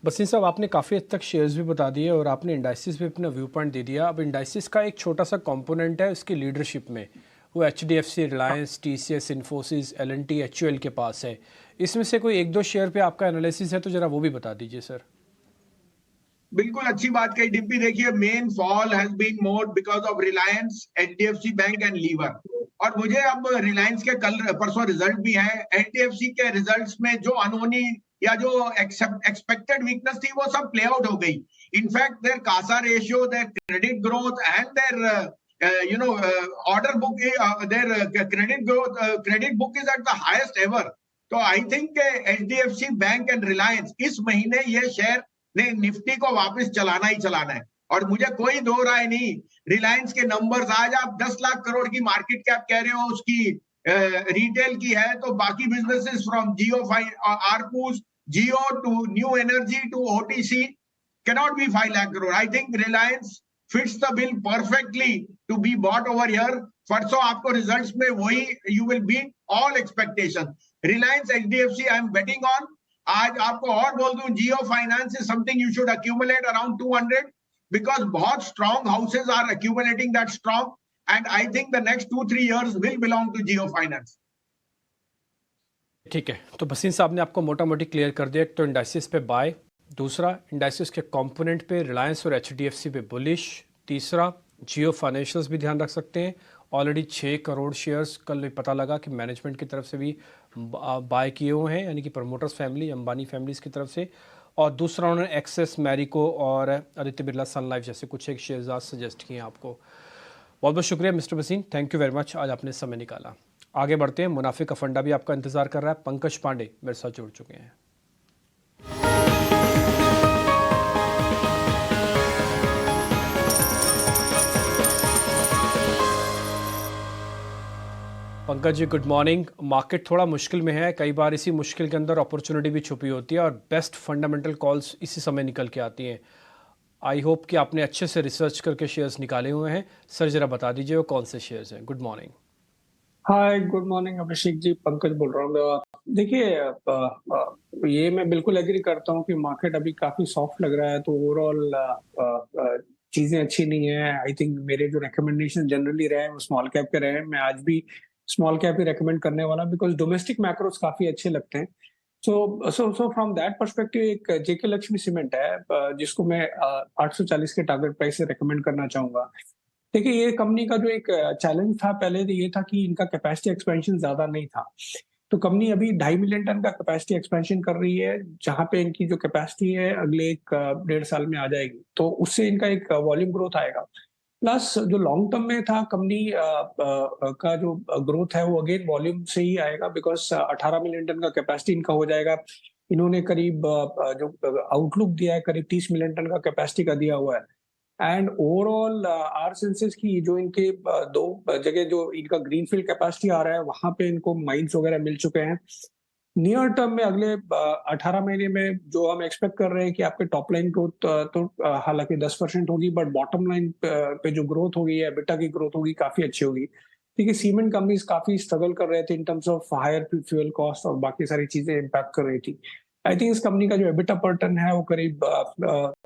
बसीन साहब, आपने काफ़ी हद तक शेयर्स भी बता दिए और आपने इंडाइसिस भी अपना व्यू पॉइंट दे दिया। अब इंडाइसिस का एक छोटा सा कंपोनेंट है उसकी लीडरशिप में, वो HDFC, Reliance, TCS, Infosys, LNT, HUL के पास है। इसमें से कोई 1-2 शेयर पे आपका एनालिसिस है तो जरा वो भी बता दीजिए सर। बिल्कुल अच्छी बात कही डिप्टी। देखिए, main fall has been more because of Reliance, HDFC bank and Lever. और मुझे अब रिलायंस के कल परसों रिजल्ट भी है, एचडीएफसी के रिजल्ट्स में जो अनहोनी या जो एक्सपेक्टेड वीकनेस थी वो सब प्ले आउट हो गई। In fact their CASA ratio, their credit growth and their order book, their credit book is at the highest ever. तो I think HDFC bank and Reliance इस महीने ये शेयर ने निफ्टी को वापस चलाना ही चलाना है। और मुझे कोई दो राय नहीं, रिलायंस के नंबर्स, आज आप 10 लाख करोड़ की मार्केट कैप कह रहे हो, उसकी रिटेल की है, तो बाकी बिजनेसेस फ्रॉम जियो, आरकूस, Jio to new energy to OTC cannot be 5 lakh crore. I think Reliance fits the bill perfectly to be bought over here. परसों आपको रिजल्ट्स में वही, you will beat all expectation. Reliance, HDFC, I am betting on. आज आपको और बोल दूं, जियो finance is something you should accumulate around 200 because बहुत strong houses are accumulating that strong, and I think the next 2-3 years will belong to Jio Finance. ठीक है, तो बसीन साहब ने आपको मोटा मोटी क्लियर कर दिया। एक तो इंडाइसिस पे बाय, दूसरा इंडाइसिस के कंपोनेंट पे रिलायंस और एचडीएफसी पे बुलिश, तीसरा जियो फाइनेंशियल्स भी ध्यान रख सकते हैं। ऑलरेडी 6 करोड़ शेयर्स कल पता लगा कि मैनेजमेंट की तरफ से भी बाय किए हुए हैं, यानी कि प्रमोटर्स फैमिली, अंबानी फैमिलीज़ की तरफ से। और दूसरा उन्होंने एक्सेस, मैरिको और आदित्य बिरला सन लाइफ जैसे कुछ एक शेयर्स आज सजेस्ट किए हैं आपको। बहुत बहुत शुक्रिया मिस्टर बसीन, थैंक यू वेरी मच, आज आपने समय निकाला। आगे बढ़ते हैं, मुनाफे का फंडा भी आपका इंतज़ार कर रहा है। पंकज पांडे मेरे साथ जुड़ चुके हैं। Pankaj ji good morning. Market थोड़ा मुश्किल में है, कई बार इसी मुश्किल के अंदर अपॉर्चुनिटी भी छुपी होती है और बेस्ट फंडामेंटल कॉल्स इसी समय निकल के आती हैं। आई होप कि आपने अच्छे से रिसर्च करके शेयर्स निकाले हुए हैं। सर जरा बता दीजिए वो कौन से शेयर्स हैं। Good morning. Hi, good morning Abhishek ji, Pankaj बोल रहा हूँ। देखिए, ये मैं बिल्कुल एग्री करता हूँ कि मार्केट अभी काफी सॉफ्ट लग रहा है, तो ओवरऑल चीजें अच्छी नहीं है। आई थिंक मेरे जो रिकमेंडेशन जनरली रहे हैं वो स्मॉल कैप के रहे हैं। मैं आज भी स्मॉल कैप ही रेकमेंड करने वाला, बिकॉज डोमेस्टिक मैक्रोस काफी अच्छे लगते हैं। सो फ्रॉम दैट पर्सपेक्टिव एक जेके लक्ष्मी सीमेंट है जिसको मैं 840 के टारगेट प्राइस से रेकमेंड करना चाहूंगा। देखिए, ये कंपनी का जो एक चैलेंज था पहले तो ये था कि इनका कैपेसिटी एक्सपेंशन ज्यादा नहीं था। तो कंपनी अभी 2.5 मिलियन टन का कैपेसिटी एक्सपेंशन कर रही है, जहां पे इनकी जो कैपेसिटी है अगले 1-1.5 साल में आ जाएगी, तो उससे इनका एक वॉल्यूम ग्रोथ आएगा। प्लस जो लॉन्ग टर्म में था कंपनी का जो ग्रोथ है वो अगेन वॉल्यूम से ही आएगा, बिकॉज 18 मिलियन टन का कैपेसिटी इनका हो जाएगा। इन्होंने करीब जो आउटलुक दिया है करीब 30 मिलियन टन का कैपेसिटी का दिया हुआ है। एंड ओवरऑल आर सेंसेस की जो इनके 2 जगह जो इनका ग्रीनफील्ड कैपेसिटी आ रहा है वहां पे इनको माइंस वगैरह मिल चुके हैं। नियर टर्म में अगले 18 महीने में जो हम एक्सपेक्ट कर रहे हैं कि आपके टॉप लाइन ग्रोथ तो हालांकि 10% होगी, बट बॉटम लाइन पे जो ग्रोथ होगी, एबिटा की ग्रोथ होगी, काफी अच्छी होगी। ठीक है, सीमेंट कंपनीज काफी स्ट्रगल कर रहे थे in terms of higher fuel cost और बाकी सारी चीजें इम्पैक्ट कर रही थी। आई थिंक इस कंपनी का जो एबिटा पर टन है वो करीब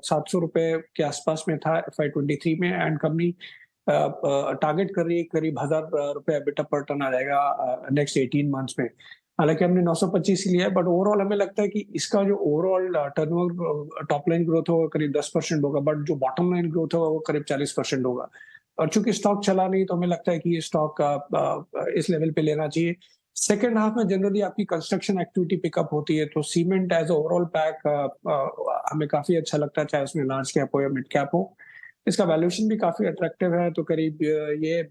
700 रुपए के आसपास में था FY23 में, एंड कंपनी टारगेट कर रही है करीब 1,000 रुपए EBITDA पर टन आ जाएगा नेक्स्ट 18 मंथ्स में। हालांकि हमने 925 लिया है, बट ओवरऑल हमें लगता है कि इसका जो overall turnover top line growth होगा करीब 10% होगा, बट जो बॉटम लाइन ग्रोथ होगा वो करीब 40% होगा। और चूंकि स्टॉक चला नहीं तो हमें लगता है कि ये स्टॉक इस लेवल पे लेना चाहिए। सेकेंड हाफ में जनरली आपकी कंस्ट्रक्शन एक्टिविटी पिकअप होती है, तो सीमेंट एज ओवरऑल पैक हमें काफी अच्छा लगता है, चाहे उसमें लार्ज कैप हो या मिड कैप हो। इसका वैल्यूएशन भी काफी अट्रैक्टिव है, तो करीब ये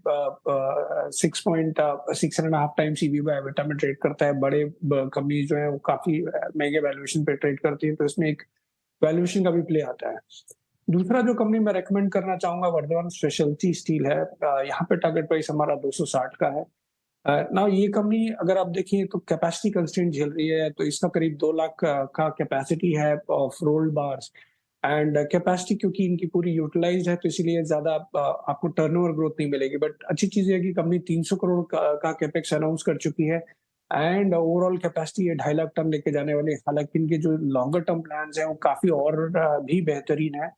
6.5 टाइम्स EV बाय EBITDA में ट्रेड करता है। बड़े कंपनी जो है वो काफी महंगे वैल्यूएशन पे ट्रेड करती है, तो इसमें एक वैल्यूएशन का भी प्ले आता है। दूसरा जो कंपनी मैं रेकमेंड करना चाहूंगा वर्धमान स्पेशलिटी स्टील है। यहाँ पे टारगेट प्राइस हमारा 260 का है। ना ये कंपनी अगर आप देखिए तो कैपेसिटी कंस्ट्रेंट झेल रही है, तो इसका करीब 2 लाख का कैपेसिटी है of rolled bars and capacity, क्योंकि इनकी पूरी यूटिलाइज्ड है तो इसीलिए ज्यादा आपको टर्नओवर ग्रोथ नहीं मिलेगी। बट अच्छी चीज है कि कंपनी 300 करोड़ का कैपेक्स अनाउंस कर चुकी है एंड ओवरऑल कैपेसिटी ये 2.5 लाख टन लेके जाने वाली। हालांकि इनके जो लॉन्गर टर्म प्लान्स हैं वो काफी और भी बेहतरीन है,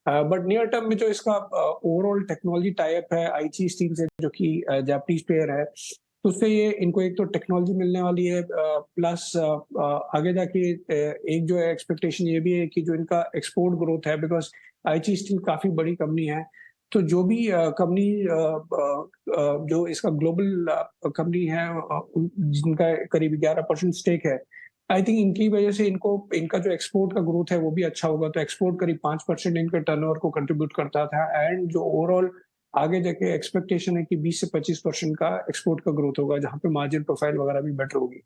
बट नियर टर्म में जो इसका ओवरऑल टेक्नोलॉजी टाइप है आईची स्टील से, जो कि जापानीज प्लेयर है, तो उससे ये इनको एक तो टेक्नोलॉजी मिलने वाली है, प्लस आगे जाके एक जो है एक्सपेक्टेशन ये भी है कि जो इनका एक्सपोर्ट ग्रोथ है, बिकॉज आईची स्टील काफी बड़ी कंपनी है, तो जो भी कंपनी जो इसका ग्लोबल कंपनी है जिनका करीब 11% स्टेक है, आई थिंक इनकी वजह से इनका जो एक्सपोर्ट का ग्रोथ है वो भी अच्छा होगा। तो एक्सपोर्ट करीब 5% इनके टर्नओवर को कंट्रीब्यूट करता था एंड जो ओवरऑल आगे जाके एक्सपेक्टेशन है कि 20 से 25% का एक्सपोर्ट का ग्रोथ होगा, जहां पे मार्जिन प्रोफाइल वगैरह भी बेटर होगी।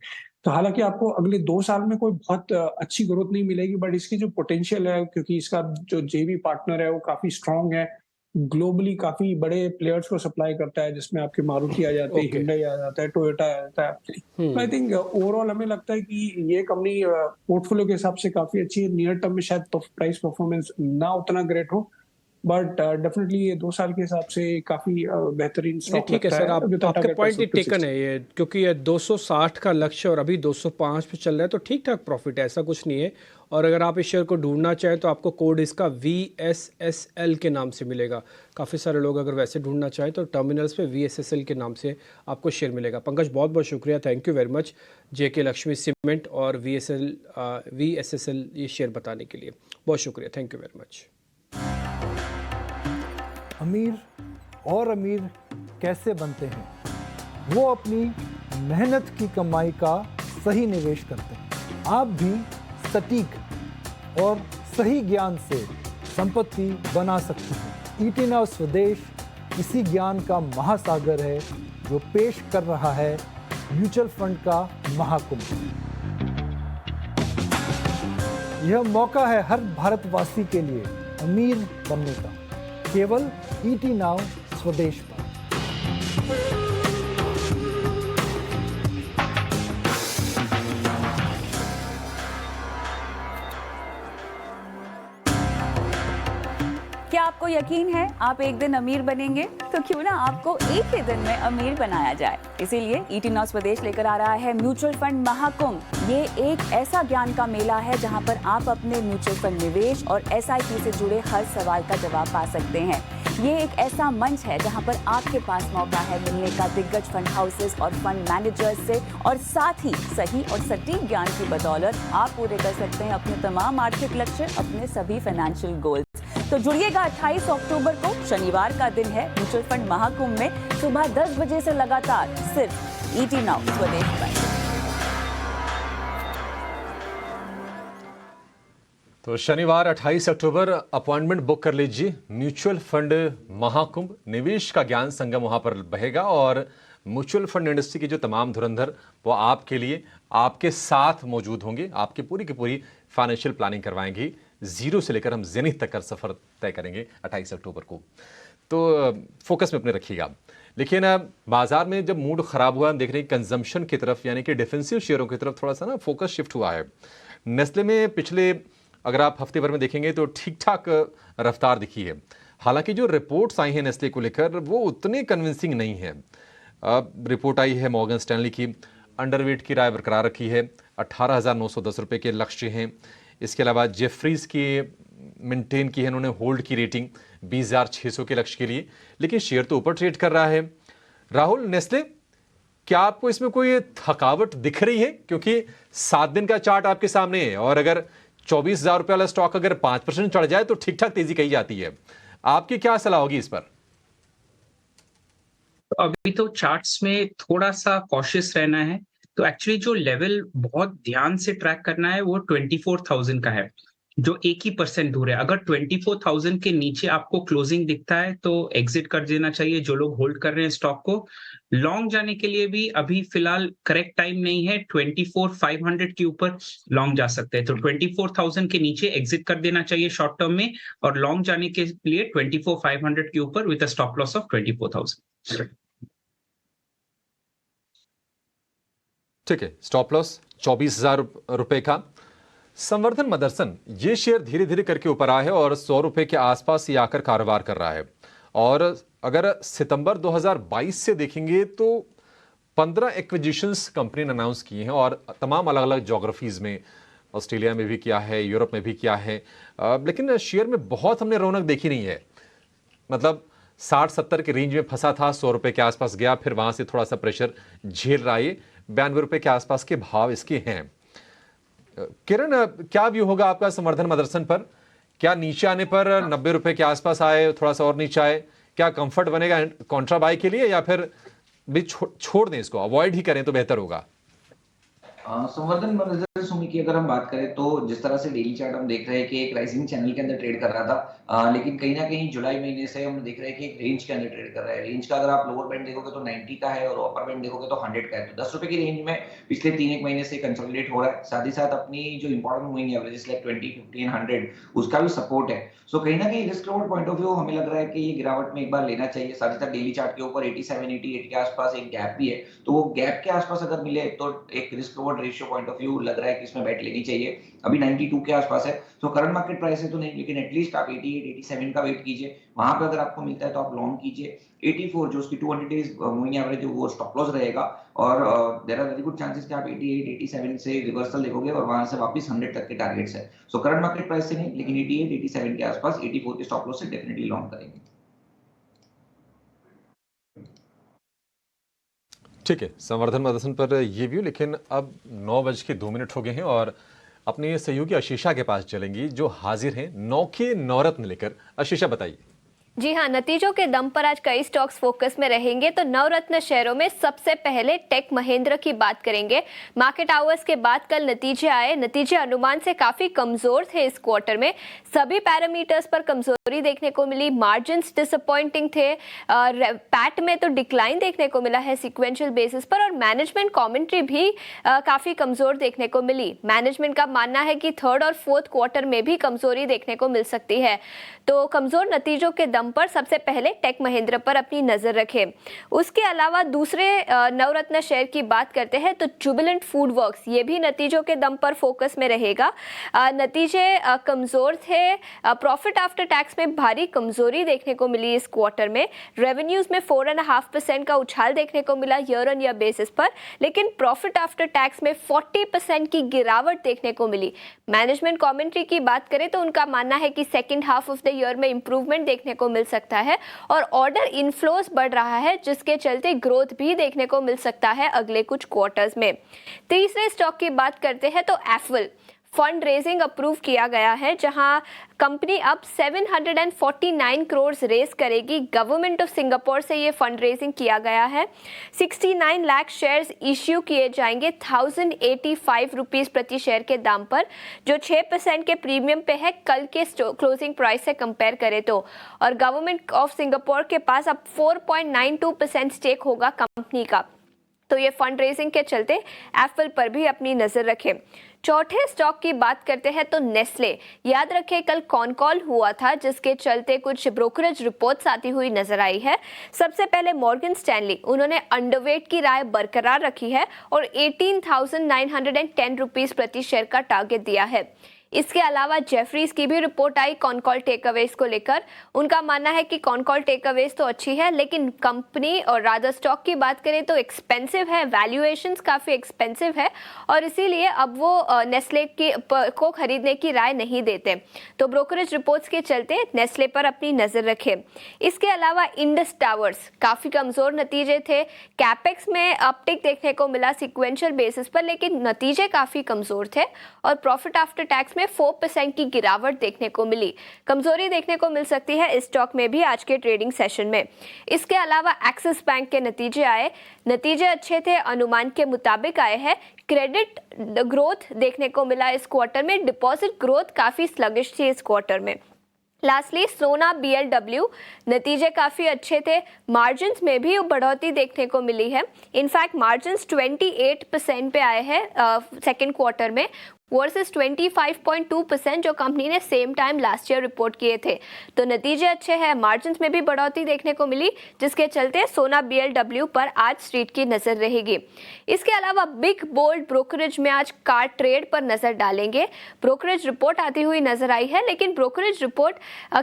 तो हालांकि आपको अगले 2 साल में कोई बहुत अच्छी ग्रोथ नहीं मिलेगी, बट इसकी जो पोटेंशियल है, क्योंकि इसका जो जेवी पार्टनर है वो काफी स्ट्रांग है, ग्लोबली काफी बड़े प्लेयर्स को सप्लाई करता है, जिसमें आपके मारुति आ जाते हैं, हिंडई आ जाता है, टोयोटा आ जाता है। तो आई थिंक ओवरऑल हमें लगता है कि ये कंपनी पोर्टफोलियो के हिसाब से काफी अच्छी है। नियर टर्म में शायद प्राइस परफॉर्मेंस ना उतना ग्रेट हो, बट डेफिनेटली ये 2 साल के हिसाब से काफी बेहतरीन स्टॉक ठीक है सर, आपके पॉइंट ही टेकन है ये, क्योंकि ये 260 का लक्ष्य और अभी 205 पे चल रहा है, तो ठीक ठाक प्रॉफिट है, ऐसा कुछ नहीं है। और अगर आप इस शेयर को ढूंढना चाहें तो आपको कोड इसका VSSL के नाम से मिलेगा। काफ़ी सारे लोग अगर वैसे ढूंढना चाहें तो टर्मिनल्स पे VSSL के नाम से आपको शेयर मिलेगा। पंकज, बहुत बहुत शुक्रिया, thank you very much, JK Lakshmi cement और VSSL ये शेयर बताने के लिए, बहुत शुक्रिया, थैंक यू वेरी मच। अमीर और अमीर कैसे बनते हैं? वो अपनी मेहनत की कमाई का सही निवेश करते हैं। आप भी सटीक और सही ज्ञान से संपत्ति बना सकते हैं। ईटी नाउ स्वदेश इसी ज्ञान का महासागर है जो पेश कर रहा है म्यूचुअल फंड का महाकुंभ। यह मौका है हर भारतवासी के लिए अमीर बनने का, केवल ईटी नाउ स्वदेश पर। क्या आपको यकीन है आप एक दिन अमीर बनेंगे? तो क्यों ना आपको एक ही दिन में अमीर बनाया जाए। इसीलिए ईटी नाउ स्वदेश लेकर आ रहा है म्यूचुअल फंड महाकुंभ। ये एक ऐसा ज्ञान का मेला है जहां पर आप अपने म्यूचुअल फंड निवेश और SIP से जुड़े हर सवाल का जवाब पा सकते हैं। ये एक ऐसा मंच है जहां पर आपके पास मौका है मिलने का दिग्गज फंड हाउसेस और फंड मैनेजर्स से, और साथ ही सही और सटीक ज्ञान की बदौलत आप पूरे कर सकते हैं अपने तमाम आर्थिक लक्ष्य, अपने सभी फाइनेंशियल गोल्स। तो जुड़िएगा 28 अक्टूबर को, शनिवार का दिन है, म्यूचुअल फंड महाकुंभ में सुबह 10 बजे से लगातार सिर्फ ईटी नाउ स्वदेश पर। तो शनिवार 28 अक्टूबर अपॉइंटमेंट बुक कर लीजिए। म्यूचुअल फंड महाकुंभ, निवेश का ज्ञान संगम वहां पर बहेगा और म्यूचुअल फंड इंडस्ट्री की जो तमाम धुरंधर वो आपके लिए, आपके साथ मौजूद होंगे, आपकी पूरी की पूरी फाइनेंशियल प्लानिंग करवाएंगी, जीरो से लेकर हम जेनिथ तक का सफर तय करेंगे 28 अक्टूबर को। तो फोकस में अपने रखिएगा। लेकिन बाजार में जब मूड खराब हुआ, हम देख रहे हैं कंजम्पशन की तरफ, यानी कि डिफेंसिव शेयरों की तरफ थोड़ा सा ना फोकस शिफ्ट हुआ है। नेस्ले में पिछले अगर आप हफ्ते भर में देखेंगे तो ठीक ठाक रफ्तार दिखी है। हालांकि जो रिपोर्ट्स आई हैं नेस्ले को लेकर वो उतने कन्विंसिंग नहीं है। रिपोर्ट आई है मॉर्गन स्टैनली की, अंडरवेट की राय बरकरार रखी है, 18,910 रुपये के लक्ष्य हैं। इसके अलावा जेफरीज की मेंटेन की है इन्होंने होल्ड की रेटिंग 20,600 के लक्ष्य के लिए, लेकिन शेयर तो ऊपर ट्रेड कर रहा है। राहुल, नेस्ले, क्या आपको इसमें कोई थकावट दिख रही है? क्योंकि 7 दिन का चार्ट आपके सामने है और अगर 24,000 रुपये वाला स्टॉक अगर 5% चढ़ जाए तो ठीक ठाक तेजी कही जाती है। आपकी क्या सलाह होगी इस पर? अभी तो चार्ट्स में थोड़ा सा कॉशियस रहना है। तो एक्चुअली जो लेवल बहुत ध्यान से ट्रैक करना है वो 24,000 का है, जो 1% दूर है। अगर 24,000 के नीचे आपको क्लोजिंग दिखता है तो एग्जिट कर देना चाहिए जो लोग होल्ड कर रहे हैं स्टॉक को। लॉन्ग जाने के लिए भी अभी फिलहाल करेक्ट टाइम नहीं है। 24,500 के ऊपर लॉन्ग जा सकते हैं, तो 24,000 के नीचे एग्जिट कर देना चाहिए शॉर्ट टर्म में, और लॉन्ग जाने के लिए 24,500 के ऊपर with a stop loss of 24,000। ठीक है, स्टॉप लॉस 24,000 रुपए का। संवर्धन मदरसन, ये शेयर धीरे धीरे करके ऊपर आया है और 100 रुपए के आसपास ये आकर कारोबार कर रहा है। और अगर सितंबर 2022 से देखेंगे तो 15 एक्विजिशंस कंपनी ने अनाउंस किए हैं और तमाम अलग अलग ज्योग्राफीज में, ऑस्ट्रेलिया में भी किया है, यूरोप में भी किया है, लेकिन शेयर में बहुत हमने रौनक देखी नहीं है। मतलब 60-70 के रेंज में फंसा था, 100 रुपए के आसपास गया, फिर वहां से थोड़ा सा प्रेशर झेल रहा है। 92 रुपए के आसपास के भाव इसके हैं। किरण, क्या व्यू होगा आपका संवर्धन मदरसन पर? क्या नीचे आने पर 90 रुपए के आसपास आए, थोड़ा सा और नीचे आए, क्या कंफर्ट बनेगा कॉन्ट्रा बाय के लिए, या फिर भी छोड़ दें, इसको अवॉइड ही करें तो बेहतर होगा? संवर्धन मदरसन सुमी की अगर हम बात करें तो जिस तरह से डेली चार्ट हम देख रहे हैं कि एक राइजिंग चैनल के अंदर ट्रेड कर रहा था, लेकिन कहीं ना कहीं जुलाई महीने से हम देख रहे हैं कि एक रेंज के अंदर ट्रेड कर रहा है। रेंज का अगर आप लोअर बैंड देखोगे तो 90 का है और अपर बैंड देखोगे तो 100 का है। तो 10 रुपए की रेंज में पिछले 3-1 महीने से कंसोलिडेट हो रहा है। साथ ही साथ अपनी जो important moving averages like 20, 50 and 100 उसका भी सपोर्ट है। सो कहीं ना कहीं risk reward point of view हमें लग रहा है कि ये गिरावट में एक बार लेना चाहिए। साथ ही साथ डेली चार्ट के ऊपर 87, 88 के आसपास एक गैप भी है, तो वो गैप के आसपास अगर मिले तो एक risk reward ratio point of view लग रहा है कि इसमें बैट लेनी चाहिए। अभी 92 के आसपास है, तो करंट मार्केट प्राइस है तो नहीं, लेकिन एटलीस्ट आप 88, 87 का वेट कीजिए। वहां पे अगर आपको मिलता है तो आप लॉन्ग कीजिए। 84 जो उसकी 200 डेज मूविंग एवरेज है वो स्टॉप लॉस रहेगा, और there are very good chances कि आप 88, 87 से रिवर्सल देखोगे और वहां से वापस 100 तक के टारगेट्स है। सो करंट मार्केट प्राइस से नहीं, लेकिन 88, 87 के आसपास 84 के स्टॉप लॉस से डेफिनेटली लॉन्ग करेंगे। ठीक है, संवर्धन मदरसन पर ये व्यू। लेकिन अब 9:02 हो गए हैं और अपने सहयोगी आशीषा के पास चलेंगी जो हाजिर हैं 9 के नवरत्न लेकर। आशीषा, बताइए। जी हाँ, नतीजों के दम पर आज कई स्टॉक्स फोकस में रहेंगे। तो नवरत्न शेयरों में सबसे पहले टेक महिंद्रा की बात करेंगे। मार्केट आवर्स के बाद कल नतीजे आए। नतीजे अनुमान से काफी कमजोर थे इस क्वार्टर में। सभी पैरामीटर्स पर कमजोरी देखने को मिली। मार्जिन्स डिसअपॉइंटिंग थे, पैट में तो डिक्लाइन देखने को मिला है सिक्वेंशियल बेसिस पर, और मैनेजमेंट कॉमेंट्री भी काफी कमजोर देखने को मिली। मैनेजमेंट का मानना है कि थर्ड और फोर्थ क्वार्टर में भी कमजोरी देखने को मिल सकती है। तो कमजोर नतीजों के दम पर सबसे पहले टेक महिंद्रा पर अपनी नजर रखें। उसके अलावा दूसरे नवरत्न शेयर की बात करते हैं तो जुबिलेंट फूड वर्क्स, ये भी नतीजों के दम पर फोकस में रहेगा। नतीजे कमजोर थे। प्रॉफिट आफ्टर टैक्स में भारी कमजोरी देखने को मिली इस क्वार्टर में। रेवेन्यूज में 4.5% का उछाल देखने को मिला ईयर ऑन ईयर बेसिस पर, लेकिन प्रॉफिट आफ्टर टैक्स में 40% की गिरावट देखने को मिली। मैनेजमेंट कमेंट्री की बात करें तो उनका मानना है कि second half of the year में इंप्रूवमेंट देखने को मिल सकता है और ऑर्डर इनफ्लोस बढ़ रहा है, जिसके चलते ग्रोथ भी देखने को मिल सकता है अगले कुछ क्वार्टर्स में। तीसरे स्टॉक की बात करते हैं तो एफिल। फंड रेजिंग अप्रूव किया गया है, जहां कंपनी अब 749 करोड़ रेज करेगी। गवर्नमेंट ऑफ सिंगापुर से ये फंड रेजिंग किया गया है। 69 लाख शेयर्स इश्यू किए जाएंगे 1085 रुपीस प्रति शेयर के दाम पर, जो 6% के प्रीमियम पे है कल के क्लोजिंग प्राइस से कंपेयर करें तो। और गवर्नमेंट ऑफ सिंगापुर के पास अब 4.92% स्टेक होगा कंपनी का। तो ये फंड रेजिंग के चलते एप्पल पर भी अपनी नजर रखें। चौथे स्टॉक की बात करते हैं तो नेस्ले। याद रखें कल कॉन कॉल हुआ था, जिसके चलते कुछ ब्रोकरेज रिपोर्ट्स आती हुई नजर आई है। सबसे पहले मॉर्गन स्टैनली, उन्होंने अंडरवेट की राय बरकरार रखी है और 18,910 रुपीस प्रति शेयर का टारगेट दिया है। इसके अलावा जेफरीज की भी रिपोर्ट आई कॉनकॉल टेकअवेज को लेकर। उनका मानना है कि कॉनकॉल टेकअवेज तो अच्छी है, लेकिन कंपनी और रादर स्टॉक की बात करें तो एक्सपेंसिव है, वैल्यूएशंस काफ़ी एक्सपेंसिव है और इसीलिए अब वो नेस्ले को खरीदने की राय नहीं देते। तो ब्रोकरेज रिपोर्ट्स के चलते नेस्ले पर अपनी नज़र रखें। इसके अलावा इंडस टावर्स काफ़ी कमज़ोर नतीजे थे। कैपेक्स में अपटिक देखने को मिला सिक्वेंशियल बेसिस पर, लेकिन नतीजे काफ़ी कमज़ोर थे और प्रॉफिट आफ्टर टैक्स में 4% की गिरावट देखने को मिली। कमजोरी देखने को मिल सकती है इस स्टॉक में भी आज के ट्रेडिंग सेशन में। इसके अलावा एक्सिस बैंक के नतीजे आए, नतीजे अच्छे थे, अनुमान के मुताबिक आए हैं। क्रेडिट ग्रोथ देखने को मिला इस क्वार्टर में, डिपॉजिट ग्रोथ काफ़ी स्लगिश थी इस क्वार्टर में। लास्टली सोना BLW नतीजे काफ़ी अच्छे थे, मार्जिन्स में भी बढ़ोतरी देखने को मिली है। इनफैक्ट मार्जिन्स 28% पे आए हैं सेकेंड क्वार्टर में वर्सेस 25.2% जो कंपनी ने same time last year report किए थे। तो नतीजे अच्छे हैं, मार्जिन्स में भी बढ़ोतरी देखने को मिली, जिसके चलते सोना BLW पर आज स्ट्रीट की नज़र रहेगी। इसके अलावा बिग बोल्ड ब्रोकरेज में आज कार ट्रेड पर नज़र डालेंगे। ब्रोकरेज रिपोर्ट आती हुई नज़र आई है, लेकिन ब्रोकरेज रिपोर्ट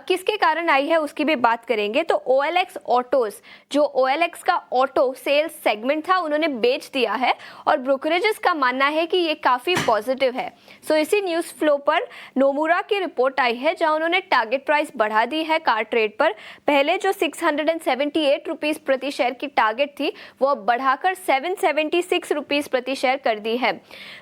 किसके कारण आई है उसकी भी बात करेंगे। तो OLX ऑटोज, जो OLX का ऑटो सेल्स सेगमेंट था, उन्होंने बेच दिया है और ब्रोकरेजेस का मानना है कि ये काफ़ी पॉजिटिव है। सो इसी न्यूज़ फ्लो पर नोमुरा की रिपोर्ट आई है, जहां उन्होंने टारगेट प्राइस बढ़ा दी है कार ट्रेड पर। पहले जो 678 रुपीस प्रति शेयर की टारगेट थी, वो अब बढ़ाकर 776 रुपीस प्रति शेयर कर दी है।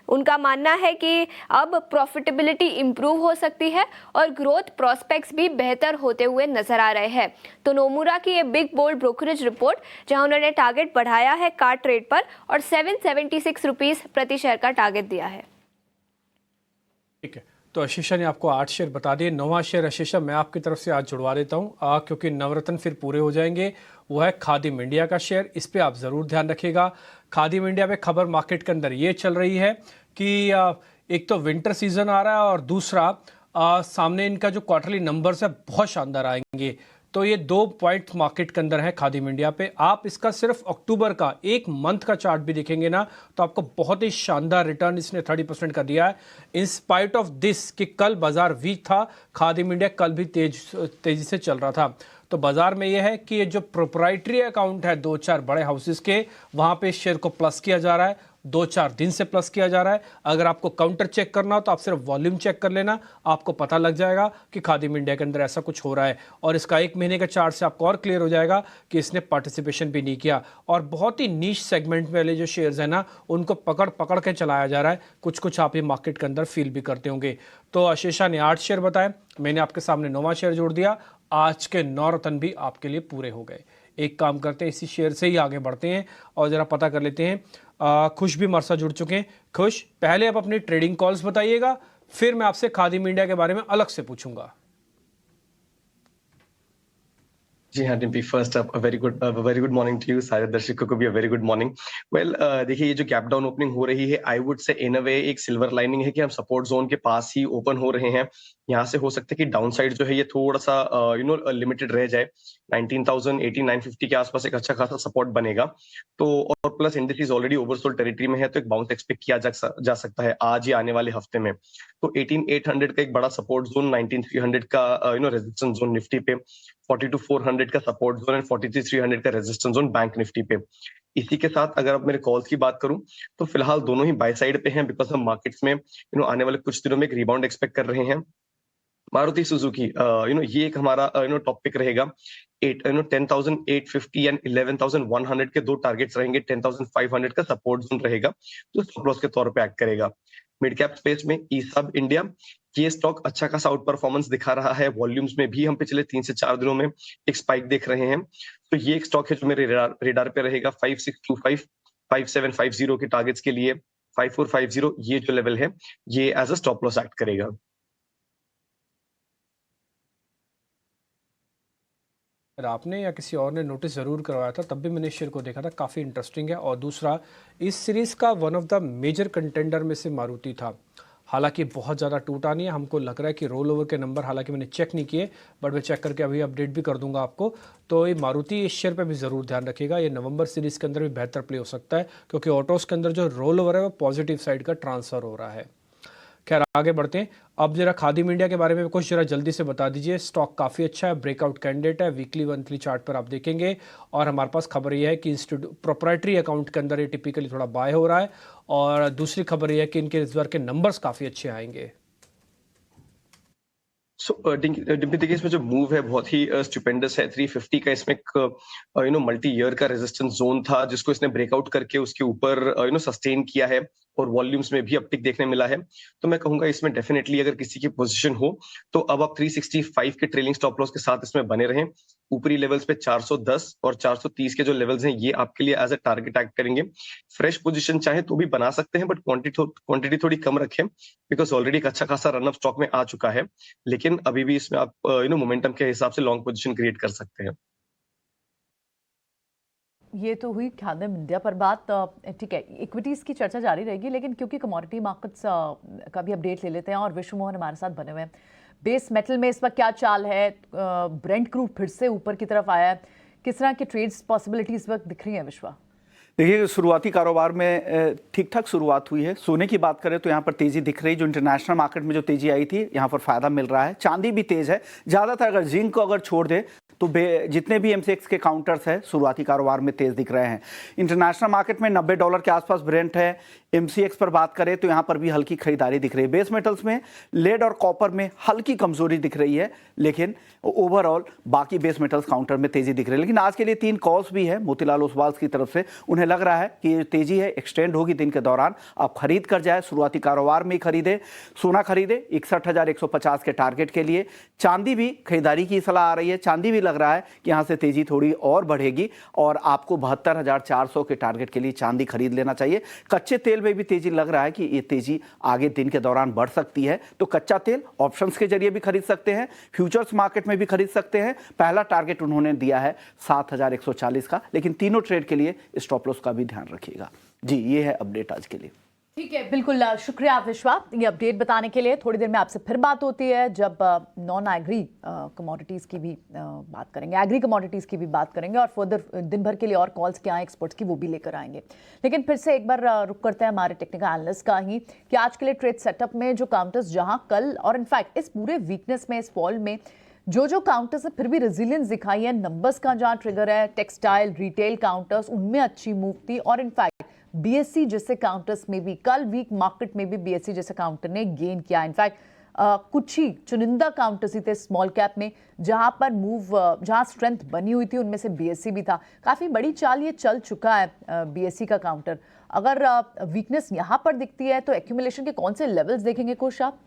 उनका मानना है कि अब प्रॉफिटेबिलिटी इंप्रूव हो सकती है और ग्रोथ प्रोस्पेक्ट्स भी बेहतर होते हुए नजर आ रहे हैं। तो नोमुरा की ये बिग बोल्ड ब्रोकरेज रिपोर्ट, जहां उन्होंने टारगेट बढ़ाया है कार ट्रेड पर और 776 रुपीस प्रति शेयर का टारगेट दिया है। ठीक है, तो आशीषा ने आपको 8 शेयर बता दिए। 9वां शेयर आशीषा मैं आपकी तरफ से आज जुड़वा देता हूँ क्योंकि नवरत्न फिर पूरे हो जाएंगे। वो है खादिम इंडिया का शेयर। इस पे आप ज़रूर ध्यान रखिएगा। खादिम इंडिया पे खबर मार्केट के अंदर ये चल रही है कि एक तो विंटर सीजन आ रहा है और दूसरा सामने इनका जो क्वार्टरली नंबर्स है बहुत शानदार आएंगे। तो ये 2 पॉइंट मार्केट के अंदर है खादिम इंडिया पे। आप इसका सिर्फ अक्टूबर का 1 मंथ का चार्ट भी देखेंगे ना, तो आपको बहुत ही शानदार रिटर्न इसने 30% का दिया है। इन स्पाइट ऑफ दिस कि कल बाजार वीक था, खादिम इंडिया कल भी तेजी से चल रहा था। तो बाजार में यह है कि ये जो प्रोप्राइटरी अकाउंट है 2-4 बड़े हाउसेस के, वहाँ पे शेयर को प्लस किया जा रहा है, 2-4 दिन से प्लस किया जा रहा है। अगर आपको काउंटर चेक करना हो तो आप सिर्फ वॉल्यूम चेक कर लेना, आपको पता लग जाएगा कि खादिम इंडिया के अंदर ऐसा कुछ हो रहा है। और इसका 1 महीने का चार्ट से आपको और क्लियर हो जाएगा कि इसने पार्टिसिपेशन भी नहीं किया और बहुत ही नीश सेगमेंट वाले जो शेयर्स हैं ना, उनको पकड़ पकड़ के चलाया जा रहा है। कुछ कुछ आप ये मार्केट के अंदर फील भी करते होंगे। तो आशीषा ने 8 शेयर बताए, मैंने आपके सामने 9वां शेयर जोड़ दिया। आज के 9 रत्न भी आपके लिए पूरे हो गए। एक काम करते हैं, इसी शेयर से ही आगे बढ़ते हैं और ज़रा पता कर लेते हैं। खुश भी हमारे साथ जुड़ चुके हैं। खुश, पहले आप अपनी ट्रेडिंग कॉल्स बताइएगा, फिर मैं आपसे खादिम इंडिया के बारे में अलग से पूछूंगा। जी हाँ Dimpy, first up very good morning to you. सारे दर्शकों को भी वेरी गुड मॉर्निंग। वेल देखिए, ये जो गैप डाउन ओपनिंग हो रही है, आई वुड से इन अ वे एक सिल्वर लाइनिंग है कि हम सपोर्ट जोन के पास ही ओपन हो रहे हैं। यहाँ से हो सकता है कि डाउन साइड जो है ये थोड़ा सा लिमिटेड रह जाए। 19,080-950 के आसपास एक अच्छा खासा सपोर्ट बनेगा। तो और plus indices already oversold territory में है, तो एक बाउंस एक्सपेक्ट किया जा सकता है आज या आने वाले हफ्ते में। तो 18,800 का एक बड़ा सपोर्ट जोन, 19,300 का रेजिस्टेंस जोन निफ्टी पे, 42,400 का सपोर्ट जोन एंड 43,300 का रेजिस्टेंस जोन बैंक निफ्टी पे। इसी के साथ अगर आप मेरे कॉल्स की बात करूं तो फिलहाल दोनों ही बाय साइड पे हैं, बिकॉज हम मार्केट्स में आने वाले कुछ दिनों में एक रिबाउंड एक्सपेक्ट कर रहे हैं। मारुति सुजुकी ये एक हमारा टॉप पिक रहेगा। 10,850 एंड 11,100 के 2 टारगेट्स रहेंगे। 10,500 का सपोर्ट जोन रहेगा, जो स्टॉप लॉस के तौर पे एक्ट करेगा। मिड कैप स्पेस में ईसब इंडिया, ये स्टॉक अच्छा खासा आउट परफॉर्मेंस दिखा रहा है। वॉल्यूम्स में भी हम पिछले 3 से 4 दिनों में एक स्पाइक देख रहे हैं। तो ये एक स्टॉक है जो मेरे रेडार पे रहेगा। 5625, 5750 के टारगेट्स के लिए 5450 ये जो लेवल है, ये as a stop loss act करेगा। आपने या किसी और ने नोटिस ज़रूर करवाया था, तब भी मैंने इस शेयर को देखा था, काफ़ी इंटरेस्टिंग है। और दूसरा, इस सीरीज़ का one of the major contender में से मारुति था। हालांकि बहुत ज़्यादा टूटा नहीं है, हमको लग रहा है कि रोल ओवर के नंबर हालांकि मैंने चेक नहीं किए, बट मैं चेक करके अभी अपडेट भी कर दूंगा आपको। तो ये मारुति इस शेयर पे भी ज़रूर ध्यान रखिएगा। ये नवंबर सीरीज़ के अंदर भी बेहतर प्ले हो सकता है, क्योंकि ऑटोज़ के अंदर जो रोल ओवर है वो पॉजिटिव साइड का ट्रांसफ़र हो रहा है। खैर आगे बढ़ते हैं। अब जरा खादिम इंडिया के बारे में कुछ जरा जल्दी से बता दीजिए। स्टॉक काफ़ी अच्छा है, ब्रेकआउट कैंडिडेट है, वीकली मंथली चार्ट पर आप देखेंगे। और हमारे पास खबर यह है कि इंस्टीट्यूट प्रोप्राइटरी अकाउंट के अंदर ये टिपिकली थोड़ा बाय हो रहा है। और दूसरी खबर यह है कि इनके इस बार के नंबर्स काफ़ी अच्छे आएंगे। डिम्पी देखिए इसमें जो मूव है बहुत ही स्टुपेंडस है। 350 का इसमें एक मल्टी ईयर का रेजिस्टेंस जोन था जिसको इसने ब्रेकआउट करके उसके ऊपर सस्टेन किया है और वॉल्यूम्स में भी अपटिक देखने मिला है। तो मैं कहूंगा इसमें डेफिनेटली अगर किसी की पोजीशन हो तो अब आप 365 के ट्रेलिंग स्टॉप लॉस के साथ इसमें बने रहें। ऊपरी लेवल्स पे 410 और 430 के जो लेवल्स हैं ये आपके लिए एज ए टारगेट एक्ट करेंगे। फ्रेश पोजीशन चाहे तो भी बना सकते हैं बट क्वांटिटी थोड़ी कम रखें बिकॉज ऑलरेडी एक अच्छा खासा रनअप स्टॉक में आ चुका है। लेकिन अभी भी इसमें आप मोमेंटम के हिसाब से लॉन्ग पोजीशन क्रिएट कर सकते हैं। ये तो हुई खादिम इंडिया पर बात। ठीक है, इक्विटीज़ की चर्चा जारी रहेगी, लेकिन क्योंकि कमोडिटी मार्केट्स का भी अपडेट ले लेते हैं और विश्व मोहन हमारे साथ बने हुए हैं। बेस मेटल में इस वक्त क्या चाल है? ब्रेंट क्रूड फिर से ऊपर की तरफ आया है, किस तरह की ट्रेड्स पॉसिबिलिटी इस वक्त दिख रही है विश्वा? देखिए शुरुआती कारोबार में ठीक ठाक शुरुआत हुई है। सोने की बात करें तो यहाँ पर तेजी दिख रही है। जो इंटरनेशनल मार्केट में जो तेजी आई थी यहाँ पर फायदा मिल रहा है। चांदी भी तेज है ज़्यादातर। अगर जिंक को अगर छोड़ दे तो जितने भी MCX के काउंटर्स हैं शुरुआती कारोबार में तेज दिख रहे हैं। इंटरनेशनल मार्केट में $90 के आसपास ब्रेंट है। MCX पर बात करें तो यहाँ पर भी हल्की खरीदारी दिख रही है। बेस मेटल्स में लेड और कॉपर में हल्की कमजोरी दिख रही है, लेकिन ओवरऑल बाकी बेस मेटल्स काउंटर में तेजी दिख रही है। लेकिन आज के लिए 3 कॉल्स भी है मोतीलाल ओसवाल की तरफ से। उन्हें लग रहा है कि ये तेजी है एक्सटेंड होगी दिन के दौरान। आप खरीद कर जाए, शुरुआती कारोबार में ही खरीदे। सोना खरीदे 61,150 के टारगेट के लिए। चांदी भी खरीदारी की सलाह आ रही है। चांदी भी लग रहा है कि यहाँ से तेजी थोड़ी और बढ़ेगी और आपको 72,400 के टारगेट के लिए चांदी खरीद लेना चाहिए। कच्चे तेल में भी तेजी लग रहा है कि ये तेजी आगे दिन के दौरान बढ़ सकती है। तो कच्चा तेल ऑप्शंस के जरिए भी खरीद सकते हैं, फ्यूचर्स मार्केट में भी खरीद सकते हैं। पहला टारगेट उन्होंने दिया है 7,140 का, लेकिन तीनों ट्रेड के लिए स्टॉप लॉस का भी ध्यान रखिएगा। जी ये है अपडेट आज के लिए। ठीक है, बिल्कुल शुक्रिया विश्वा ये अपडेट बताने के लिए। थोड़ी देर में आपसे फिर बात होती है जब नॉन एग्री कमोडिटीज़ की भी बात करेंगे, एग्री कमोडिटीज़ की भी बात करेंगे और फर्दर दिन भर के लिए और कॉल्स क्या हैं एक्सपर्ट्स की वो भी लेकर आएंगे। लेकिन फिर से एक बार रुक करते हैं हमारे टेक्निकल एनालिस्ट का ही कि आज के लिए ट्रेड सेटअप में जो काउंटर्स जहां कल और इनफैक्ट इस पूरे वीकनेस में, इस फॉल में जो काउंटर्स है फिर भी रेजिलियंस दिखाई है। नंबर्स का जहां ट्रिगर है, टेक्सटाइल रिटेल काउंटर्स उनमें अच्छी मूव थी और इनफैक्ट BSE जैसे काउंटर्स में भी कल वीक मार्केट में भी BSE जैसे काउंटर ने गेन किया। इनफैक्ट कुछ ही चुनिंदा काउंटर्स ही थे स्मॉल कैप में जहां पर जहां स्ट्रेंथ बनी हुई थी, उनमें से BSE भी था। काफ़ी बड़ी चाल ये चल चुका है BSE का काउंटर। अगर वीकनेस यहाँ पर दिखती है तो एक्यूमुलेशन के कौन से लेवल्स देखेंगे कोश आप?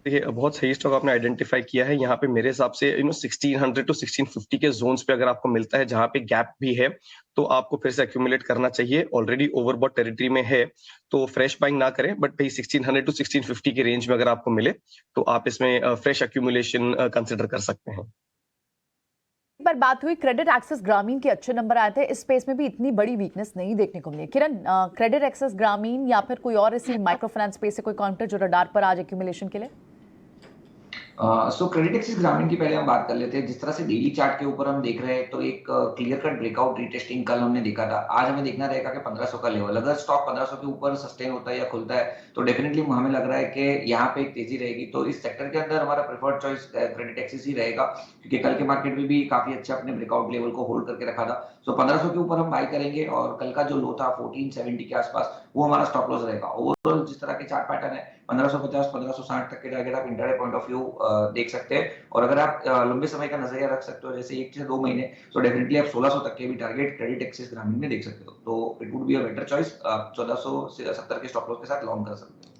देखिए बहुत सही स्टॉक आपने आइडेंटिफाई किया है। यहाँ पे मेरे हिसाब से 1600 टू 1650 के जोन्स पे अगर आपको मिलता है जहाँ पे गैप भी है तो आपको फिर से एक्यूमुलेट करना चाहिए। ऑलरेडी ओवरबॉट टेरिटरी में है तो फ्रेश बाइंग ना करें, बट भाई 1600 टू 1650 के रेंज में अगर आपको मिले तो आप इसमें फ्रेश एक्यूमुलेशन कंसिडर कर सकते हैं। पर बात हुई क्रेडिट एक्सेस ग्रामीण के अच्छे नंबर आए थे। इस स्पेस में भी इतनी बड़ी वीकनेस नहीं देखने को मिली। किरण, क्रेडिट एक्सेस ग्रामीण या फिर कोई और इसी माइक्रो फाइनेंस स्पेस से कोई काउंटर जो रडार पर आज एक्यूमुलेशन के लिए? सो क्रेडिट एक्सिस ग्रामीण की पहले हम बात कर लेते हैं। जिस तरह से डेली चार्ट के ऊपर हम देख रहे हैं तो एक क्लियर कट ब्रेकआउट रीटेस्टिंग कल हमने देखा था। आज हमें देखना रहेगा कि 1500 का लेवल अगर स्टॉक 1500 के ऊपर सस्टेन होता है या खुलता है तो डेफिनेटली हमें लग रहा है कि यहाँ पे एक तेजी रहेगी। तो इस सेक्टर के अंदर हमारा प्रेफर्ड चॉइस क्रेडिट एक्सिस ही रहेगा क्योंकि कल के मार्केट में भी काफी अच्छा अपने ब्रेकआउट लेवल को होल्ड करके रखा था। सो 1500 के ऊपर हम बाय करेंगे और कल का जो लो था 1470 के आसपास वो हमारा स्टॉप लॉस रहेगा। ओवरऑल जिस तरह के चार्ट पैटर्न है 1550 1560 तक के टारगेट आप इंटरडे पॉइंट ऑफ व्यू देख सकते हैं और अगर आप लंबे समय का नजरिया रख सकते हो जैसे 1 से 2 महीने तो डेफिनेटली आप 1600 तक के भी टारगेट क्रेडिट एक्सिस ग्रामीण में देख सकते हो। तो it would be a better choice. आप 1470 के स्टॉप लॉस के साथ लॉन्ग कर सकते हो।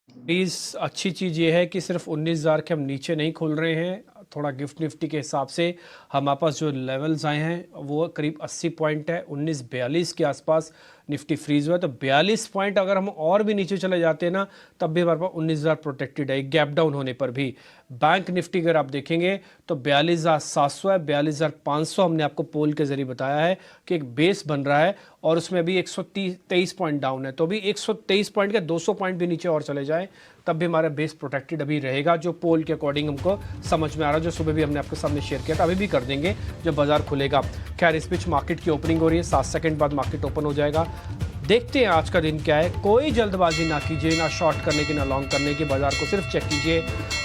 प्लीज़ अच्छी चीज़ ये है कि सिर्फ 19,000 के हम नीचे नहीं खोल रहे हैं। थोड़ा गिफ्ट निफ्टी के हिसाब से हमारे पास जो लेवल्स आए हैं वो करीब 80 पॉइंट है। 1942 के आसपास निफ्टी फ्रीज हुआ है तो 42 पॉइंट अगर हम और भी नीचे चले जाते हैं ना तब भी हमारे पास 19,000 प्रोटेक्टेड है गैप डाउन होने पर भी। बैंक निफ्टी अगर आप देखेंगे तो 42,700 है, 42,500 हमने आपको पोल के जरिए बताया है कि एक बेस बन रहा है और उसमें अभी 123 पॉइंट डाउन है। तो अभी 123 पॉइंट के 200 पॉइंट भी नीचे और चले जाएं तब भी हमारा बेस प्रोटेक्टेड अभी रहेगा, जो पोल के अकॉर्डिंग हमको समझ में आ रहा है, जो सुबह भी हमने आपके सामने शेयर किया था, अभी भी कर देंगे जब बाजार खुलेगा। खैर इस बीच मार्केट की ओपनिंग हो रही है, 7 सेकंड बाद मार्केट ओपन हो जाएगा। देखते हैं आज का दिन क्या है। कोई जल्दबाजी ना कीजिए, ना शॉर्ट करने की ना लॉन्ग करने की, बाजार को सिर्फ चेक कीजिए।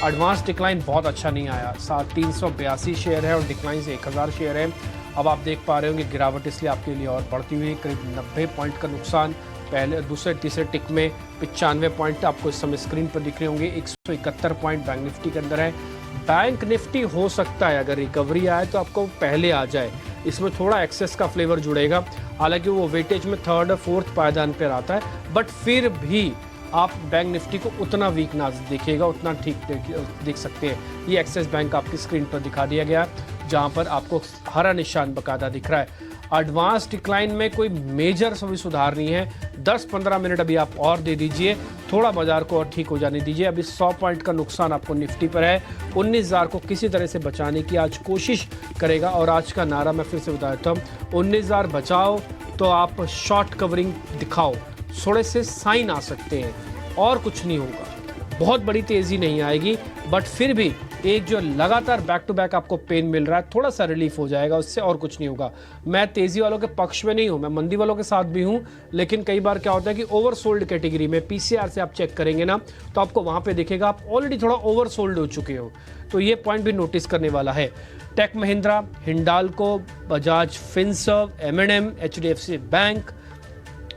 एडवांस डिक्लाइन बहुत अच्छा नहीं आया, 382 शेयर है और डिक्लाइन से 1000 शेयर है। अब आप देख पा रहे होंगे गिरावट इसलिए आपके लिए और बढ़ती हुई, करीब 90 पॉइंट का नुकसान। पहले दूसरे तीसरे टिक में 95 पॉइंट आपको इस समय स्क्रीन पर दिख रहे होंगे। 171 पॉइंट बैंक निफ्टी के अंदर है। बैंक निफ्टी हो सकता है अगर रिकवरी आए तो आपको पहले आ जाए, इसमें थोड़ा एक्सेस का फ्लेवर जुड़ेगा, हालांकि वो वेटेज में 3rd और 4th पायदान पर आता है, बट फिर भी आप बैंक निफ्टी को उतना वीक ना देखिएगा, उतना ठीक देख सकते हैं। ये एक्सिस बैंक आपकी स्क्रीन पर दिखा दिया गया, जहां पर आपको हरा निशान बकायदा दिख रहा है। एडवांस डिक्लाइन में कोई मेजर सभी सुधार नहीं है। 10-15 मिनट अभी आप और दे दीजिए, थोड़ा बाजार को और ठीक हो जाने दीजिए। अभी 100 पॉइंट का नुकसान आपको निफ्टी पर है। 19,000 को किसी तरह से बचाने की आज कोशिश करेगा, और आज का नारा मैं फिर से बता देता हूँ, 19,000 बचाओ तो आप शॉर्ट कवरिंग दिखाओ, थोड़े से साइन आ सकते हैं और कुछ नहीं होगा। बहुत बड़ी तेज़ी नहीं आएगी, बट फिर भी एक जो लगातार बैक टू बैक आपको पेन मिल रहा है, थोड़ा सा रिलीफ हो जाएगा, उससे और कुछ नहीं होगा। मैं तेज़ी वालों के पक्ष में नहीं हूँ, मैं मंदी वालों के साथ भी हूँ, लेकिन कई बार क्या होता है कि ओवरसोल्ड कैटेगरी में पीसीआर से आप चेक करेंगे ना, तो आपको वहाँ पे दिखेगा आप ऑलरेडी थोड़ा ओवरसोल्ड हो चुके हो। तो ये पॉइंट भी नोटिस करने वाला है। Tech Mahindra, Hindalco, Bajaj Finserv, M&M, HDFC bank,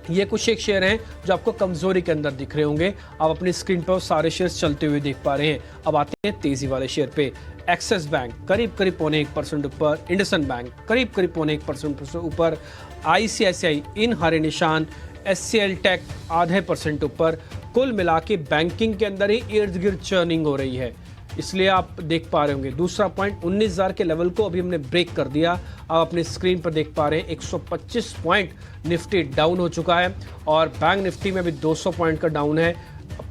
ये कुछ एक शेयर हैं जो आपको कमजोरी के अंदर दिख रहे होंगे। आप अपनी स्क्रीन पर सारे शेयर्स चलते हुए देख पा रहे हैं। अब आते हैं तेजी वाले शेयर पे। एक्सिस बैंक करीब 0.25% ऊपर, इंडसन बैंक करीब 0.25% ऊपर, ICICI इन हरे निशान, SCL टेक 0.5% ऊपर। कुल मिला के बैंकिंग के अंदर ही इर्द गिर्द चर्निंग हो रही है, इसलिए आप देख पा रहे होंगे। दूसरा पॉइंट, 19,000 के लेवल को अभी हमने ब्रेक कर दिया। आप अपनी स्क्रीन पर देख पा रहे हैं 125 पॉइंट निफ्टी डाउन हो चुका है, और बैंक निफ्टी में भी 200 पॉइंट का डाउन है।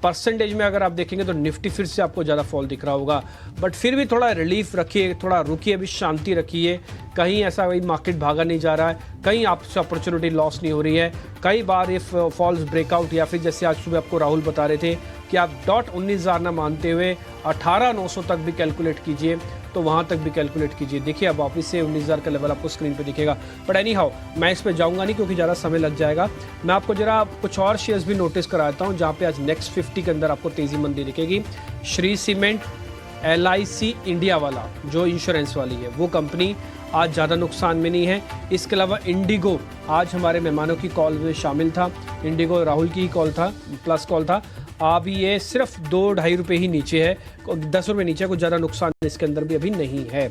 परसेंटेज में अगर आप देखेंगे तो निफ्टी फिर से आपको ज़्यादा फॉल दिख रहा होगा, बट फिर भी थोड़ा रिलीफ रखिए, थोड़ा रुकिए, अभी शांति रखिए। कहीं ऐसा वही मार्केट भागा नहीं जा रहा है, कहीं आपसे अपॉर्चुनिटी लॉस नहीं हो रही है। कई बार ये फॉल्स ब्रेकआउट, या फिर जैसे आज सुबह आपको राहुल बता रहे थे कि आप 19,000 ना मानते हुए 18,900 तक भी कैलकुलेट कीजिए, तो वहाँ तक भी कैलकुलेट कीजिए। देखिए अब वापस से 19,000 का लेवल आपको स्क्रीन पे दिखेगा। बट एनी हाउ मैं इस पे जाऊँगा नहीं क्योंकि ज़्यादा समय लग जाएगा। मैं आपको जरा कुछ और शेयर्स भी नोटिस कराता हूँ जहाँ पे आज नेक्स्ट 50 के अंदर आपको तेज़ी मंदी दिखेगी। श्री सीमेंट, LIC इंडिया वाला जो इंश्योरेंस वाली है वो कंपनी आज ज़्यादा नुकसान में नहीं है। इसके अलावा इंडिगो आज हमारे मेहमानों की कॉल में शामिल था। इंडिगो राहुल की कॉल था, प्लस कॉल था। अब ये सिर्फ 2-2.5 रुपये ही नीचे है, 10 रुपये नीचे, कुछ ज़्यादा नुकसान इसके अंदर भी अभी नहीं है।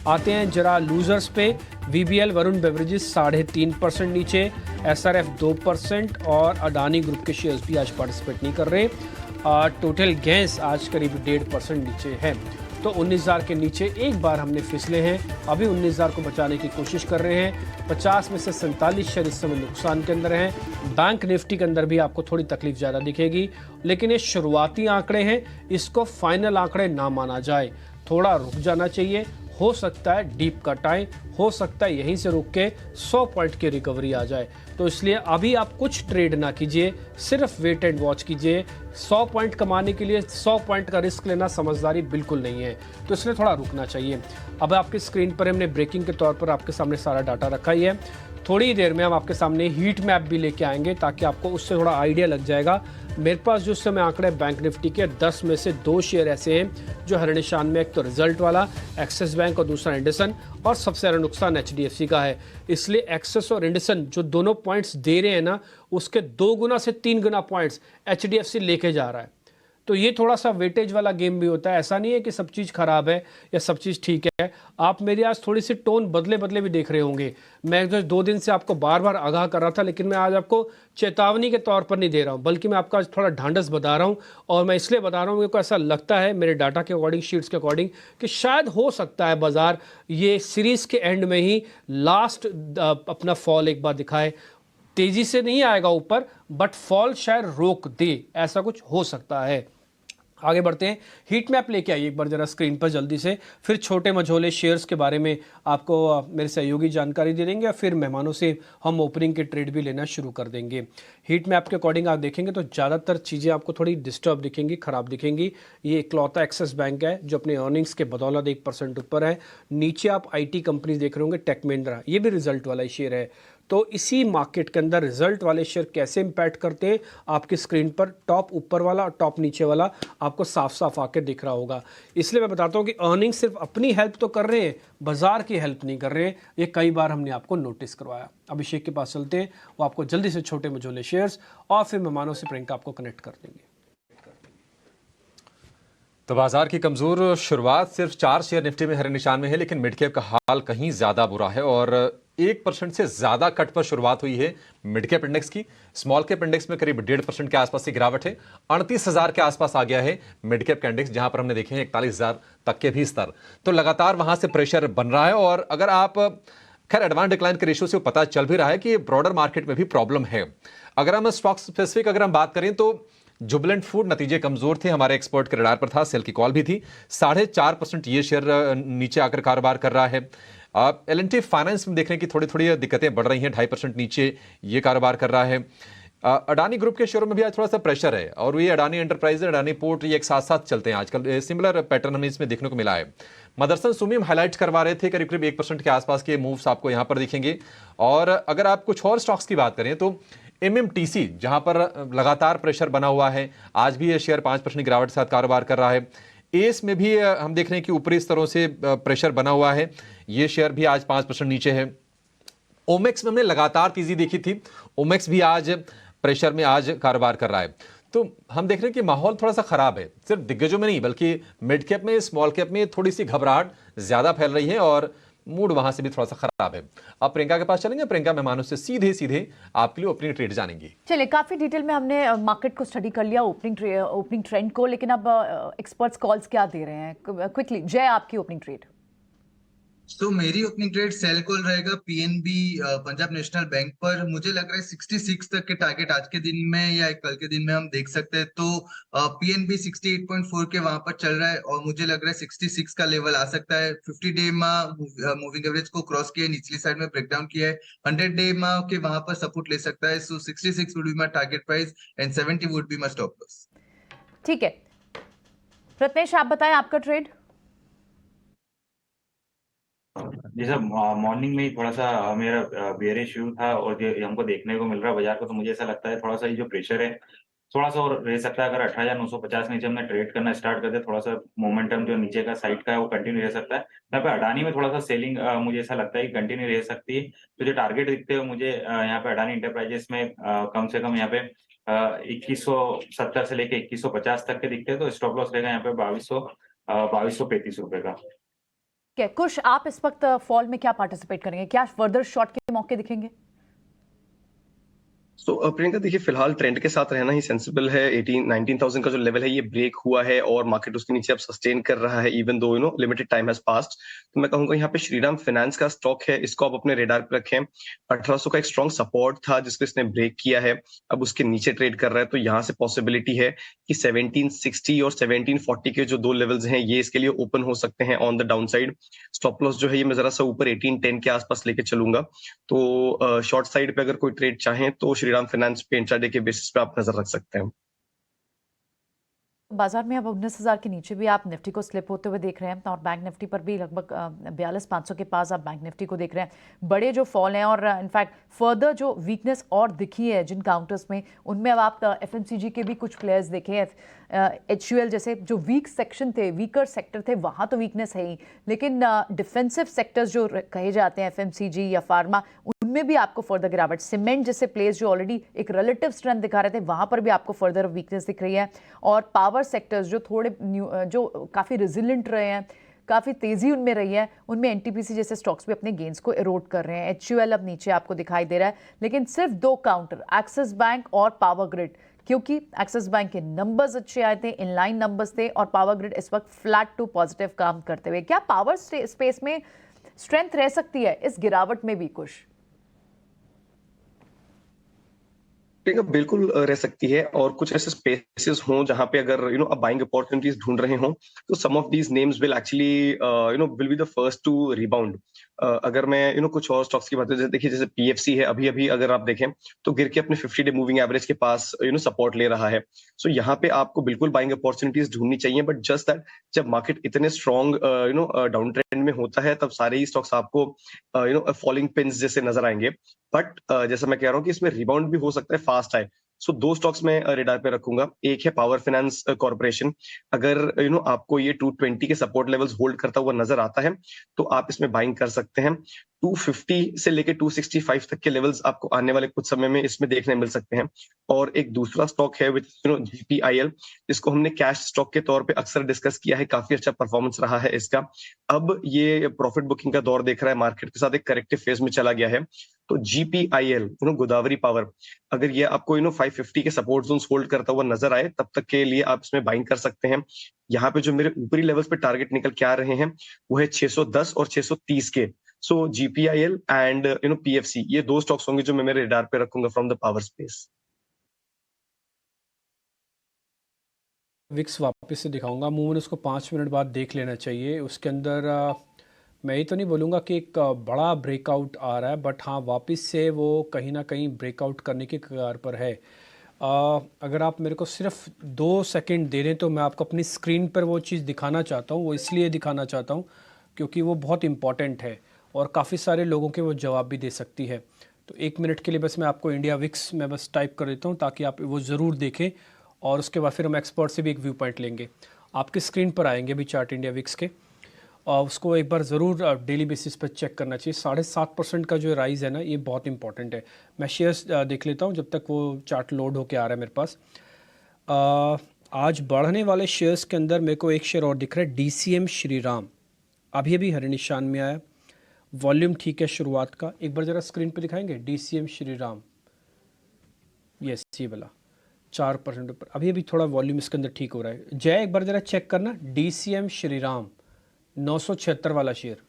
आते हैं जरा लूजर्स पे। VBL वरुण बेवरेजेस 3.5% नीचे, SRF 2% और अडानी ग्रुप के शेयर्स भी आज पार्टिसिपेट नहीं कर रहे। टोटल गैस आज करीब 1.5% नीचे है। तो 19,000 के नीचे एक बार हमने फिसले हैं, अभी 19,000 को बचाने की कोशिश कर रहे हैं। 50 में से 47 शेयर इस समय नुकसान के अंदर हैं। बैंक निफ्टी के अंदर भी आपको थोड़ी तकलीफ ज़्यादा दिखेगी, लेकिन ये शुरुआती आंकड़े हैं, इसको फाइनल आंकड़े ना माना जाए, थोड़ा रुक जाना चाहिए। हो सकता है डीप कट आए, हो सकता है यहीं से रुक के 100 पॉइंट की रिकवरी आ जाए। तो इसलिए अभी आप कुछ ट्रेड ना कीजिए, सिर्फ वेट एंड वॉच कीजिए। 100 पॉइंट कमाने के लिए 100 पॉइंट का रिस्क लेना समझदारी बिल्कुल नहीं है, तो इसलिए थोड़ा रुकना चाहिए। अब आपकी स्क्रीन पर हमने ब्रेकिंग के तौर पर आपके सामने सारा डाटा रखा ही है। थोड़ी देर में हम आपके सामने हीट मैप भी लेके आएंगे ताकि आपको उससे थोड़ा आइडिया लग जाएगा। मेरे पास जो समय आंकड़े बैंक निफ्टी के 10 में से 2 शेयर ऐसे हैं जो हरे निशान में, एक तो रिजल्ट वाला एक्सिस बैंक और दूसरा इंडसन, और सबसे ज़्यादा नुकसान HDFC का है। इसलिए एक्सिस और इंडसन जो दोनों पॉइंट्स दे रहे हैं ना, उसके 2 गुना से 3 गुना पॉइंट्स HDFC लेके जा रहा है। तो ये थोड़ा सा वेटेज वाला गेम भी होता है, ऐसा नहीं है कि सब चीज़ खराब है या सब चीज़ ठीक है। आप मेरी आज थोड़ी सी टोन बदले बदले भी देख रहे होंगे। मैं जो 2 दिन से आपको बार बार आगाह कर रहा था, लेकिन मैं आज आपको चेतावनी के तौर पर नहीं दे रहा हूँ, बल्कि मैं आपको आज थोड़ा ढांढस बता रहा हूँ। और मैं इसलिए बता रहा हूँ क्योंकि ऐसा लगता है मेरे डाटा के अकॉर्डिंग, शीट्स के अकॉर्डिंग, कि शायद हो सकता है बाजार ये सीरीज़ के एंड में ही लास्ट अपना फॉल एक बार दिखाए। तेज़ी से नहीं आएगा ऊपर, बट फॉल शायद रोक दे, ऐसा कुछ हो सकता है। आगे बढ़ते हैं, हीट मैप लेके आइए एक बार जरा स्क्रीन पर जल्दी से, फिर छोटे मझोले शेयर्स के बारे में आपको मेरे सहयोगी जानकारी दे देंगे और फिर मेहमानों से हम ओपनिंग के ट्रेड भी लेना शुरू कर देंगे। हीट मैप के अकॉर्डिंग आप देखेंगे तो ज़्यादातर चीज़ें आपको थोड़ी डिस्टर्ब दिखेंगी, ख़राब दिखेंगी। ये इकलौता एक्सिस बैंक है जो अपने अर्निंग्स के बदौलत 1% ऊपर है। नीचे आप IT कंपनीज देख रहे होंगे, टेक महिंद्रा, ये भी रिजल्ट वाला ही शेयर है। तो इसी मार्केट के अंदर रिजल्ट वाले शेयर कैसे इम्पैक्ट करते हैं, आपकी स्क्रीन पर टॉप ऊपर वाला और टॉप नीचे वाला आपको साफ साफ आके दिख रहा होगा। इसलिए मैं बताता हूँ कि अर्निंग सिर्फ अपनी हेल्प तो कर रहे हैं, बाजार की हेल्प नहीं कर रहे हैं। ये कई बार हमने आपको नोटिस करवाया। अभिषेक के पास चलते हैं, वो आपको जल्दी से छोटे मझोले शेयर्स और फिर मेहमानों से प्रियंका आपको कनेक्ट कर देंगे। तो बाजार की कमजोर शुरुआत, सिर्फ 4 शेयर निफ्टी में हरे निशान में है, लेकिन मिड कैप का हाल कहीं ज्यादा बुरा है और 1% से ज्यादा कट पर शुरुआत हुई है मिड कैप इंडेक्स की। स्मॉल कैप इंडेक्स में करीब 1.5% के आसपास की गिरावट है। 38,000 के आसपास आ गया है मिड कैप का इंडेक्स, जहां पर हमने देखे हैं 41,000 तक के भी स्तर। तो लगातार वहां से प्रेशर बन रहा है और अगर आप खैर एडवांस डिक्लाइन के रेशियो से पता चल भी रहा है कि ब्रॉडर मार्केट में भी प्रॉब्लम है। अगर हम स्टॉक स्पेसिफिक अगर हम बात करें तो जुबिलेंट फूड नतीजे कमजोर थे, हमारे एक्सपर्ट के रडार पर था, सेल की कॉल भी थी। 4.5% ये शेयर नीचे आकर कारोबार कर रहा है। L&T फाइनेंस में देखने की थोड़ी थोड़ी दिक्कतें बढ़ रही हैं, 2.5% नीचे ये कारोबार कर रहा है। अडानी ग्रुप के शेयरों में भी आज थोड़ा सा प्रेशर है और ये अडानी एंटरप्राइज, अडानी पोर्ट, ये एक साथ साथ चलते हैं आजकल। सिमिलर पैटर्न हमें इसमें देखने को मिला है। मदरसन सुमी हम हाईलाइट करवा रहे थे, करीब करीब 1% के आसपास के मूव्स आपको यहां पर दिखेंगे। और अगर आप कुछ और स्टॉक्स की बात करें तो MMTC, जहां पर लगातार प्रेशर बना हुआ है, आज भी ये शेयर 5% गिरावट के साथ कारोबार कर रहा है। एस में भी हम देख रहे हैं कि ऊपरी स्तरों से प्रेशर बना हुआ है, ये शेयर भी आज 5% नीचे है। ओमेक्स में हमने लगातार तेजी देखी थी, ओमेक्स भी आज प्रेशर में आज कारोबार कर रहा है। तो हम देख रहे हैं कि माहौल थोड़ा सा खराब है, सिर्फ दिग्गजों में नहीं बल्कि मिड कैप में, स्मॉल कैप में थोड़ी सी घबराहट ज्यादा फैल रही है और मूड वहां से भी थोड़ा सा खराब है। अब प्रियंका के पास चलेंगे, प्रियंका मेहमानों से सीधे सीधे आपके लिए ओपनिंग ट्रेड जानेंगी। चलिए, काफी डिटेल में हमने मार्केट को स्टडी कर लिया, ओपनिंग ट्रेंड को, लेकिन अब एक्सपर्ट्स कॉल्स क्या दे रहे हैं क्विकली। जय, आपकी ओपनिंग ट्रेड। तो मेरी ओपनिंग ट्रेड सेल कॉल रहेगा PNB पंजाब नेशनल बैंक पर। मुझे लग रहा है 66 तक के टारगेट आज के दिन में या कल के दिन में हम देख सकते हैं। तो PNB 68.4 के वहां पर चल रहा है और मुझे लग रहा है 66 का लेवल आ सकता है। 50 डे मूविंग एवरेज को क्रॉस किया, निचली साइड में ब्रेकडाउन किया है। 100 डे के वहां पर सपोर्ट ले सकता है। सो 66 would be my target price and 70 would be my stop loss. ठीक है, प्रत्नेश आप बताएं आपका ट्रेड। जी सर, मॉर्निंग में ही थोड़ा सा मेरा बेयरिश व्यू था और जो हमको देखने को मिल रहा है बाजार को, तो मुझे ऐसा लगता है थोड़ा सा ये जो प्रेशर है थोड़ा सा और रह सकता है। अगर 18,950 नीचे हमने ट्रेड करना स्टार्ट कर दे, थोड़ा सा मोमेंटम जो नीचे का साइड का है वो कंटिन्यू रह सकता है। यहाँ पे अडानी में थोड़ा सा सेलिंग मुझे ऐसा लगता है कि कंटिन्यू रह सकती है। तो जो टारगेट दिखते हैं मुझे यहाँ पे अडानी इंटरप्राइजेस में कम से कम यहाँ पे 2170 से लेके 2150 तक के दिखते हैं। तो स्टॉप लॉस रहेगा यहाँ पे 2235 रुपए का। कुछ आप इस वक्त फॉल में क्या पार्टिसिपेट करेंगे, क्या फर्दर शॉर्ट के मौके दिखेंगे? प्रियंका देखिए, फिलहाल ट्रेंड के साथ रहना ही सेंसिबल है। 19,000 का जो लेवल है ये ब्रेक हुआ है और मार्केट उसके नीचे अब सस्टेन कर रहा है, even though limited time has passed. तो मैं कहूंगा यहाँ पे श्रीराम फाइनेंस का स्टॉक है, इसको आप अपने रेडार पे रखें। 1800 का एक स्ट्रॉन्ग सपोर्ट था जिसको इसने ब्रेक किया है, अब उसके नीचे ट्रेड कर रहा है। तो यहाँ से पॉसिबिलिटी है कि 1760 और 1740 के जो दो लेवल्स हैं ये इसके लिए ओपन हो सकते हैं on the down side. Stop loss जो है ये मैं जरा सा ऊपर 1810 के आसपास लेके चलूंगा। तो शॉर्ट साइड पे अगर कोई ट्रेड चाहें तो श्रीराम फाइनेंस पे इंट्राडे के बेसिस पे आप नजर रख सकते हैं। बाजार में अब 19,000 के नीचे भी आप निफ्टी को स्लिप होते हुए देख रहे हैं और बैंक निफ्टी पर भी लगभग 42,500 के पास आप बैंक निफ्टी को देख रहे हैं। बड़े जो फॉल हैं और इनफैक्ट फर्दर जो वीकनेस और दिखी है जिन काउंटर्स में, उनमें अब आप FMCG के भी कुछ प्लेयर्स देखें। HUL जैसे जो वीक सेक्शन थे, वीकर सेक्टर थे, वहाँ तो वीकनेस है ही, लेकिन डिफेंसिव सेक्टर्स जो कहे जाते हैं FMCG या फार्मा, उनमें भी आपको फर्दर गिरावट। सीमेंट जैसे प्लेस जो ऑलरेडी एक रिलेटिव स्ट्रेंथ दिखा रहे थे, वहाँ पर भी आपको फर्दर वीकनेस दिख रही है। और पावर सेक्टर्स जो थोड़े जो काफ़ी रेजिलेंट रहे हैं, काफ़ी तेज़ी उनमें रही है, उनमें NTPC जैसे स्टॉक्स भी अपने गेंस को एरोड कर रहे हैं। HUL अब नीचे आपको दिखाई दे रहा है, लेकिन सिर्फ दो काउंटर, एक्सिस बैंक और पावर ग्रिड, क्योंकि एक्सिस बैंक के नंबर्स अच्छे आए थे, इनलाइन नंबर्स थे, और पावर ग्रिड इस वक्त फ्लैट टू पॉजिटिव काम करते हुए। क्या पावर स्पेस में स्ट्रेंथ रह सकती है इस गिरावट में भी कुछ? बिल्कुल रह सकती है, और कुछ ऐसे स्पेसेस हों जहां पे अगर आप बाइंग अपॉर्चुनिटीज ढूंढ रहे हो, तो some of these names will actually will be the first to rebound. अगर मैं कुछ और स्टॉक्स की बात करें, देखिए जैसे पीएफसी है, अभी अभी अगर आप देखें तो गिर के अपने 50 डे मूविंग एवरेज के पास सपोर्ट ले रहा है। सो यहाँ पे आपको बिल्कुल बाइंग अपॉर्चुनिटीज ढूंढनी चाहिए, बट जस्ट दैट जब मार्केट इतने स्ट्रॉन्ग डाउन ट्रेंड में होता है, तब सारे ही स्टॉक्स आपको फॉलिंग पिंस जैसे नजर आएंगे। बट जैसा मैं कह रहा हूँ कि इसमें रिबाउंड भी हो सकता है, फास्ट आए। सो दो स्टॉक्स में रेडार पे रखूंगा। एक है पावर फाइनेंस कॉर्पोरेशन। अगर आपको ये 220 के सपोर्ट लेवल्स होल्ड करता हुआ नजर आता है, तो आप इसमें बाइंग कर सकते हैं। 250 से लेके 265 तक के लेवल्स आपको आने वाले कुछ समय में इसमें देखने मिल सकते हैं। और एक दूसरा स्टॉक है विच जीपीआईएल, जिसको हमने कैश स्टॉक के तौर पे अक्सर डिस्कस किया है, काफी अच्छा परफॉर्मेंस रहा है इसका। अब ये प्रॉफिट बुकिंग का दौर देख रहा है, मार्केट के साथ एक करेक्टिव फेज में चला गया है। तो जीपीआईएल गोदावरी पावर, अगर ये आपको 550 के सपोर्ट जोन्स होल्ड करता हुआ नजर आए, तब तक के लिए आप इसमें बाइंग कर सकते हैं। यहाँ पे जो मेरे ऊपरी लेवल्स पे टारगेट निकल के आ रहे हैं, वो है 610 और 630 के। सो जीपीआईएल एंड पीएफसी, ये दो स्टॉक्स होंगे जो मैं मेरे रेडार पे रखूंगा from the power space. VIX वापस से दिखाऊंगा, अमूमन उसको 5 मिनट बाद देख लेना चाहिए। उसके अंदर मैं ये तो नहीं बोलूँगा कि एक बड़ा ब्रेकआउट आ रहा है, बट हाँ वापस से वो कहीं ना कहीं ब्रेकआउट करने की कगार पर है। अगर आप मेरे को सिर्फ 2 सेकंड दे दें तो मैं आपको अपनी स्क्रीन पर वो चीज़ दिखाना चाहता हूँ। वो इसलिए दिखाना चाहता हूँ क्योंकि वो बहुत इम्पॉर्टेंट है और काफ़ी सारे लोगों के वो जवाब भी दे सकती है। तो 1 मिनट के लिए बस मैं आपको इंडिया विक्स में बस टाइप कर देता हूँ ताकि आप वो ज़रूर देखें, और उसके बाद फिर हम एक्सपर्ट से भी एक व्यू पॉइंट लेंगे। आपकी स्क्रीन पर आएंगे भी चार्ट इंडिया विक्स के, और उसको एक बार ज़रूर डेली बेसिस पर चेक करना चाहिए। 7.5% का जो राइज़ है ना, ये बहुत इंपॉर्टेंट है। मैं शेयर्स देख लेता हूँ जब तक वो चार्ट लोड होके आ रहा है मेरे पास। आज बढ़ने वाले शेयर्स के अंदर मेरे को एक शेयर और दिख रहा है, डीसीएम श्रीराम, अभी अभी हरे निशान में आया। वॉल्यूम ठीक है शुरुआत का, एक बार ज़रा स्क्रीन पे दिखाएंगे डीसीएम श्रीराम। यस, ये वाला 4% ऊपर, अभी अभी थोड़ा वॉल्यूम इसके अंदर ठीक हो रहा है। जय एक बार ज़रा चेक करना, डीसीएम श्रीराम 976 वाला शेयर।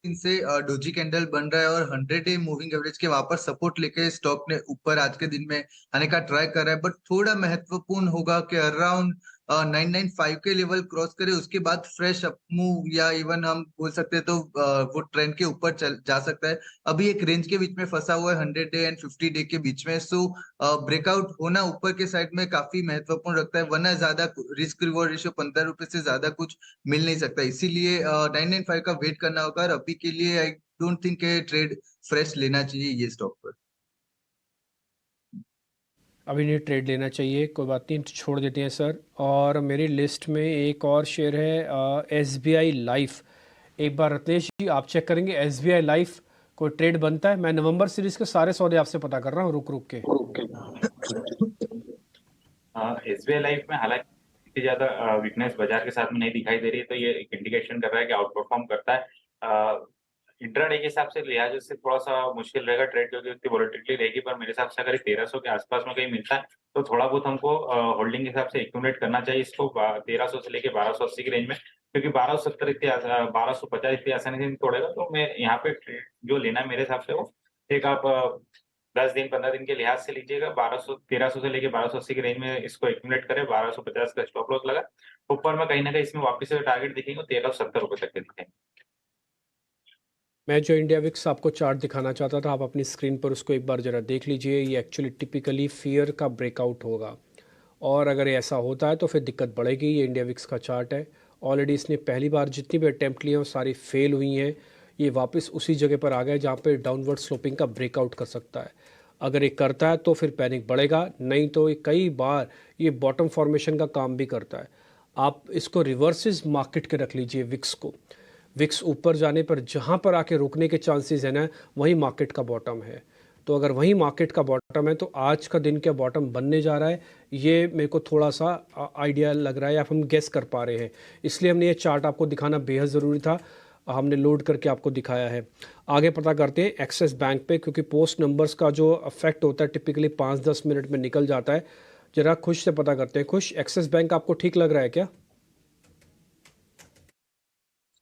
इनसे डोजी कैंडल बन रहा है और 100 डे मूविंग एवरेज के वहां पर सपोर्ट लेके स्टॉक ने ऊपर आज के दिन में आने का ट्राई कर रहा है, बट थोड़ा महत्वपूर्ण होगा कि अराउंड 995 के लेवल क्रॉस करे, उसके बाद फ्रेश अप मूव या इवन हम बोल सकते हैं तो वो ट्रेंड के ऊपर जा सकता है। अभी एक रेंज के बीच में फंसा हुआ है 100 डे एंड 50 डे के बीच में। सो ब्रेकआउट होना ऊपर के साइड में काफी महत्वपूर्ण रखता है, वरना ज्यादा रिस्क रिवॉर्ड रेशियो 15 रुपए से ज्यादा कुछ मिल नहीं सकता। इसीलिए 995 का वेट करना होगा, और अभी के लिए I don't think trade fresh लेना चाहिए ये स्टॉक पर। अभी नहीं ट्रेड लेना चाहिए, कोई बात नहीं, छोड़ देते हैं सर। और मेरी लिस्ट में एक और शेयर है एसबीआई लाइफ। एक बार रत्नेश जी आप चेक करेंगे एसबीआई लाइफ कोई ट्रेड बनता है? मैं नवंबर सीरीज के सारे सौदे आपसे पता कर रहा हूँ रुक रुक के। एसबीआई लाइफ में हालांकि इतनी ज्यादा वीकनेस बाजार के साथ में नहीं दिखाई दे रही है, तो ये एक इंडिकेशन कर रहा है कि आउट परफॉर्म करता है। इंट्राडे के हिसाब से लिहाज से थोड़ा सा मुश्किल रहेगा ट्रेड, क्योंकि उतनी वॉलेटिलिटी रहेगी, पर मेरे हिसाब से अगर 1300 के आसपास में कहीं मिलता है तो थोड़ा बहुत हमको होल्डिंग के हिसाब से एक्यूमुलेट करना चाहिए इसको 1300 से लेके 1280 की रेंज में, क्योंकि 1270 इतनी 1250 इतनी आसानी से नहीं तोड़ेगा। तो मैं यहाँ पे ट्रेड जो लेना है मेरे हिसाब से वो एक आप 10 दिन 15 दिन के लिहाज से लीजिएगा। 1300 से लेके 1280 की रेंज में इसको एक्यूमुलेट करें, 1250 का स्टॉप लॉस लगा, ऊपर में कहीं ना कहीं इसमें वापस से टारगेट दिखेंगे 1370 रुपए तक के दिखेंगे। मैं जो इंडिया विक्स आपको चार्ट दिखाना चाहता था, आप अपनी स्क्रीन पर उसको एक बार ज़रा देख लीजिए। ये एक्चुअली टिपिकली फियर का ब्रेकआउट होगा, और अगर ऐसा होता है तो फिर दिक्कत बढ़ेगी। ये इंडिया विक्स का चार्ट है, ऑलरेडी इसने पहली बार जितनी भी अटैम्प्ट लिए हैं वो सारी फेल हुई हैं। ये वापस उसी जगह पर आ गया जहाँ पे डाउनवर्ड स्लोपिंग का ब्रेकआउट कर सकता है। अगर ये करता है तो फिर पैनिक बढ़ेगा, नहीं तो ये कई बार ये बॉटम फॉर्मेशन का काम भी करता है। आप इसको रिवर्सेस मार्केट के रख लीजिए विक्स को। विक्स ऊपर जाने पर जहाँ पर आके रुकने के चांसेस है ना, वही मार्केट का बॉटम है। तो अगर वही मार्केट का बॉटम है तो आज का दिन क्या बॉटम बनने जा रहा है, ये मेरे को थोड़ा सा आइडिया लग रहा है, या हम गेस कर पा रहे हैं। इसलिए हमने ये चार्ट आपको दिखाना बेहद ज़रूरी था, हमने लोड करके आपको दिखाया है। आगे पता करते हैं एक्सिस बैंक पे, क्योंकि पोस्ट नंबर्स का जो इफेक्ट होता है टिपिकली 5-10 मिनट में निकल जाता है। जरा खुश से पता करते हैं। खुश, एक्सिस बैंक आपको ठीक लग रहा है क्या?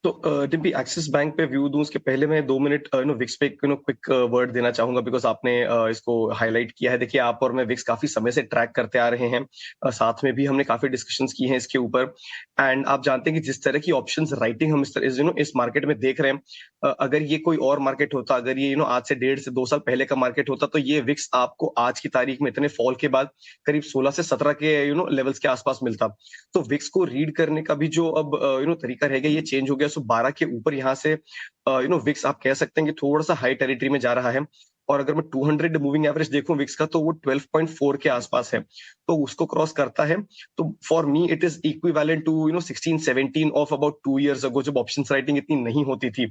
तो डिम्पी, एक्सिस बैंक पे व्यू दूं उसके पहले मैं 2 मिनट विक्स पे क्विक वर्ड देना चाहूंगा, बिकॉज आपने इसको हाईलाइट किया है। देखिए, आप और मैं विक्स काफी समय से ट्रैक करते आ रहे हैं, साथ में भी हमने काफी डिस्कशंस की हैं इसके ऊपर। एंड आप जानते हैं कि जिस तरह की ऑप्शंस राइटिंग हम इस मार्केट में देख रहे हैं, अगर ये कोई और मार्केट होता, अगर ये आज से 1.5 से 2 साल पहले का मार्केट होता, तो ये विक्स आपको आज की तारीख में इतने फॉल के बाद करीब 16 से 17 के लेवल्स के आसपास मिलता। तो विक्स को रीड करने का भी जो अब तरीका रहेगा, ये चेंज हो गया। सो 12 के ऊपर यहाँ से विक्स आप कह सकते हैं कि थोड़ा सा हाई टेरिटरी में जा रहा है। और अगर मैं 200 मूविंग एवरेज देखूं विक्स का, तो वो 12.4 के आसपास है, तो उसको क्रॉस करता है। तो for me it is equivalent to 16-17 of about 2 years ago, जब ऑप्शंस राइटिंग इतनी नहीं होती थी।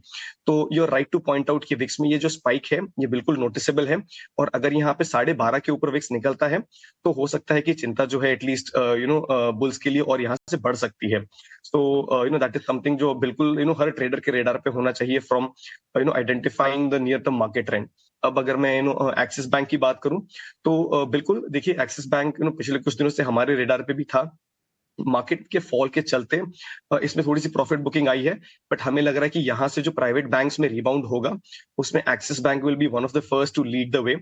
तो you are right to point out कि विक्स में ये जो स्पाइक है ये बिल्कुल नोटिसेबल है। और अगर यहाँ पे 12.5 के ऊपर विक्स निकलता है, तो हो सकता है कि चिंता जो है एटलीस्ट बुल्स के लिए और यहाँ से बढ़ सकती है। सो दैट इज समथिंग जो बिल्कुल हर ट्रेडर के रेडार पे होना चाहिए from identifying the near term market trend. अब अगर मैं एक्सिस बैंक की बात करूं, तो बिल्कुल देखिए, एक्सिस बैंक पिछले कुछ दिनों से हमारे रेडार पे भी था। मार्केट के फॉल के चलते इसमें थोड़ी सी प्रॉफिट बुकिंग आई है, बट हमें लग रहा है कि यहाँ से जो प्राइवेट बैंक्स में रिबाउंड होगा, उसमें Axis bank will be one of the first to lead the way.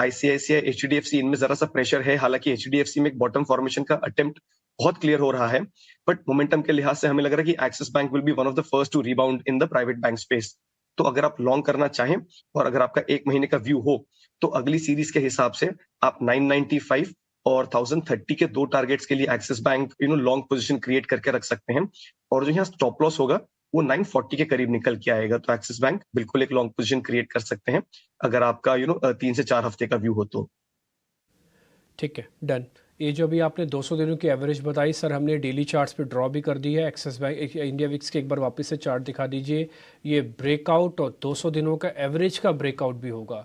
ICICI, HDFC, इनमें जरा सा प्रेशर है। हालांकि एचडीएफसी में एक बॉटम फॉर्मेशन का अटेम्प्ट बहुत क्लियर हो रहा है, बट मोमेंटम के लिहाज से हमें लग रहा है कि axis bank will be one of the first to rebound in the private bank space. तो अगर आप लॉन्ग करना चाहें और अगर आपका 1 महीने का व्यू हो, तो अगली सीरीज के हिसाब से आप 995 और 1030 के 2 टारगेट्स के लिए axis bank long position create करके रख सकते हैं। और जो यहाँ स्टॉप लॉस होगा वो 940 के करीब निकल के आएगा। तो एक्सिस बैंक बिल्कुल एक लॉन्ग पोजीशन क्रिएट कर सकते हैं अगर आपका 3 से 4 हफ्ते का व्यू हो तो। ठीक है, डन। ये जो अभी आपने 200 दिनों की एवरेज बताई सर, हमने डेली चार्ट्स पे ड्रॉ भी कर दी है। एक्सिस बैंक इंडिया विक्स के एक बार वापस से चार्ट दिखा दीजिए। ये ब्रेकआउट और 200 दिनों का एवरेज का ब्रेकआउट भी होगा,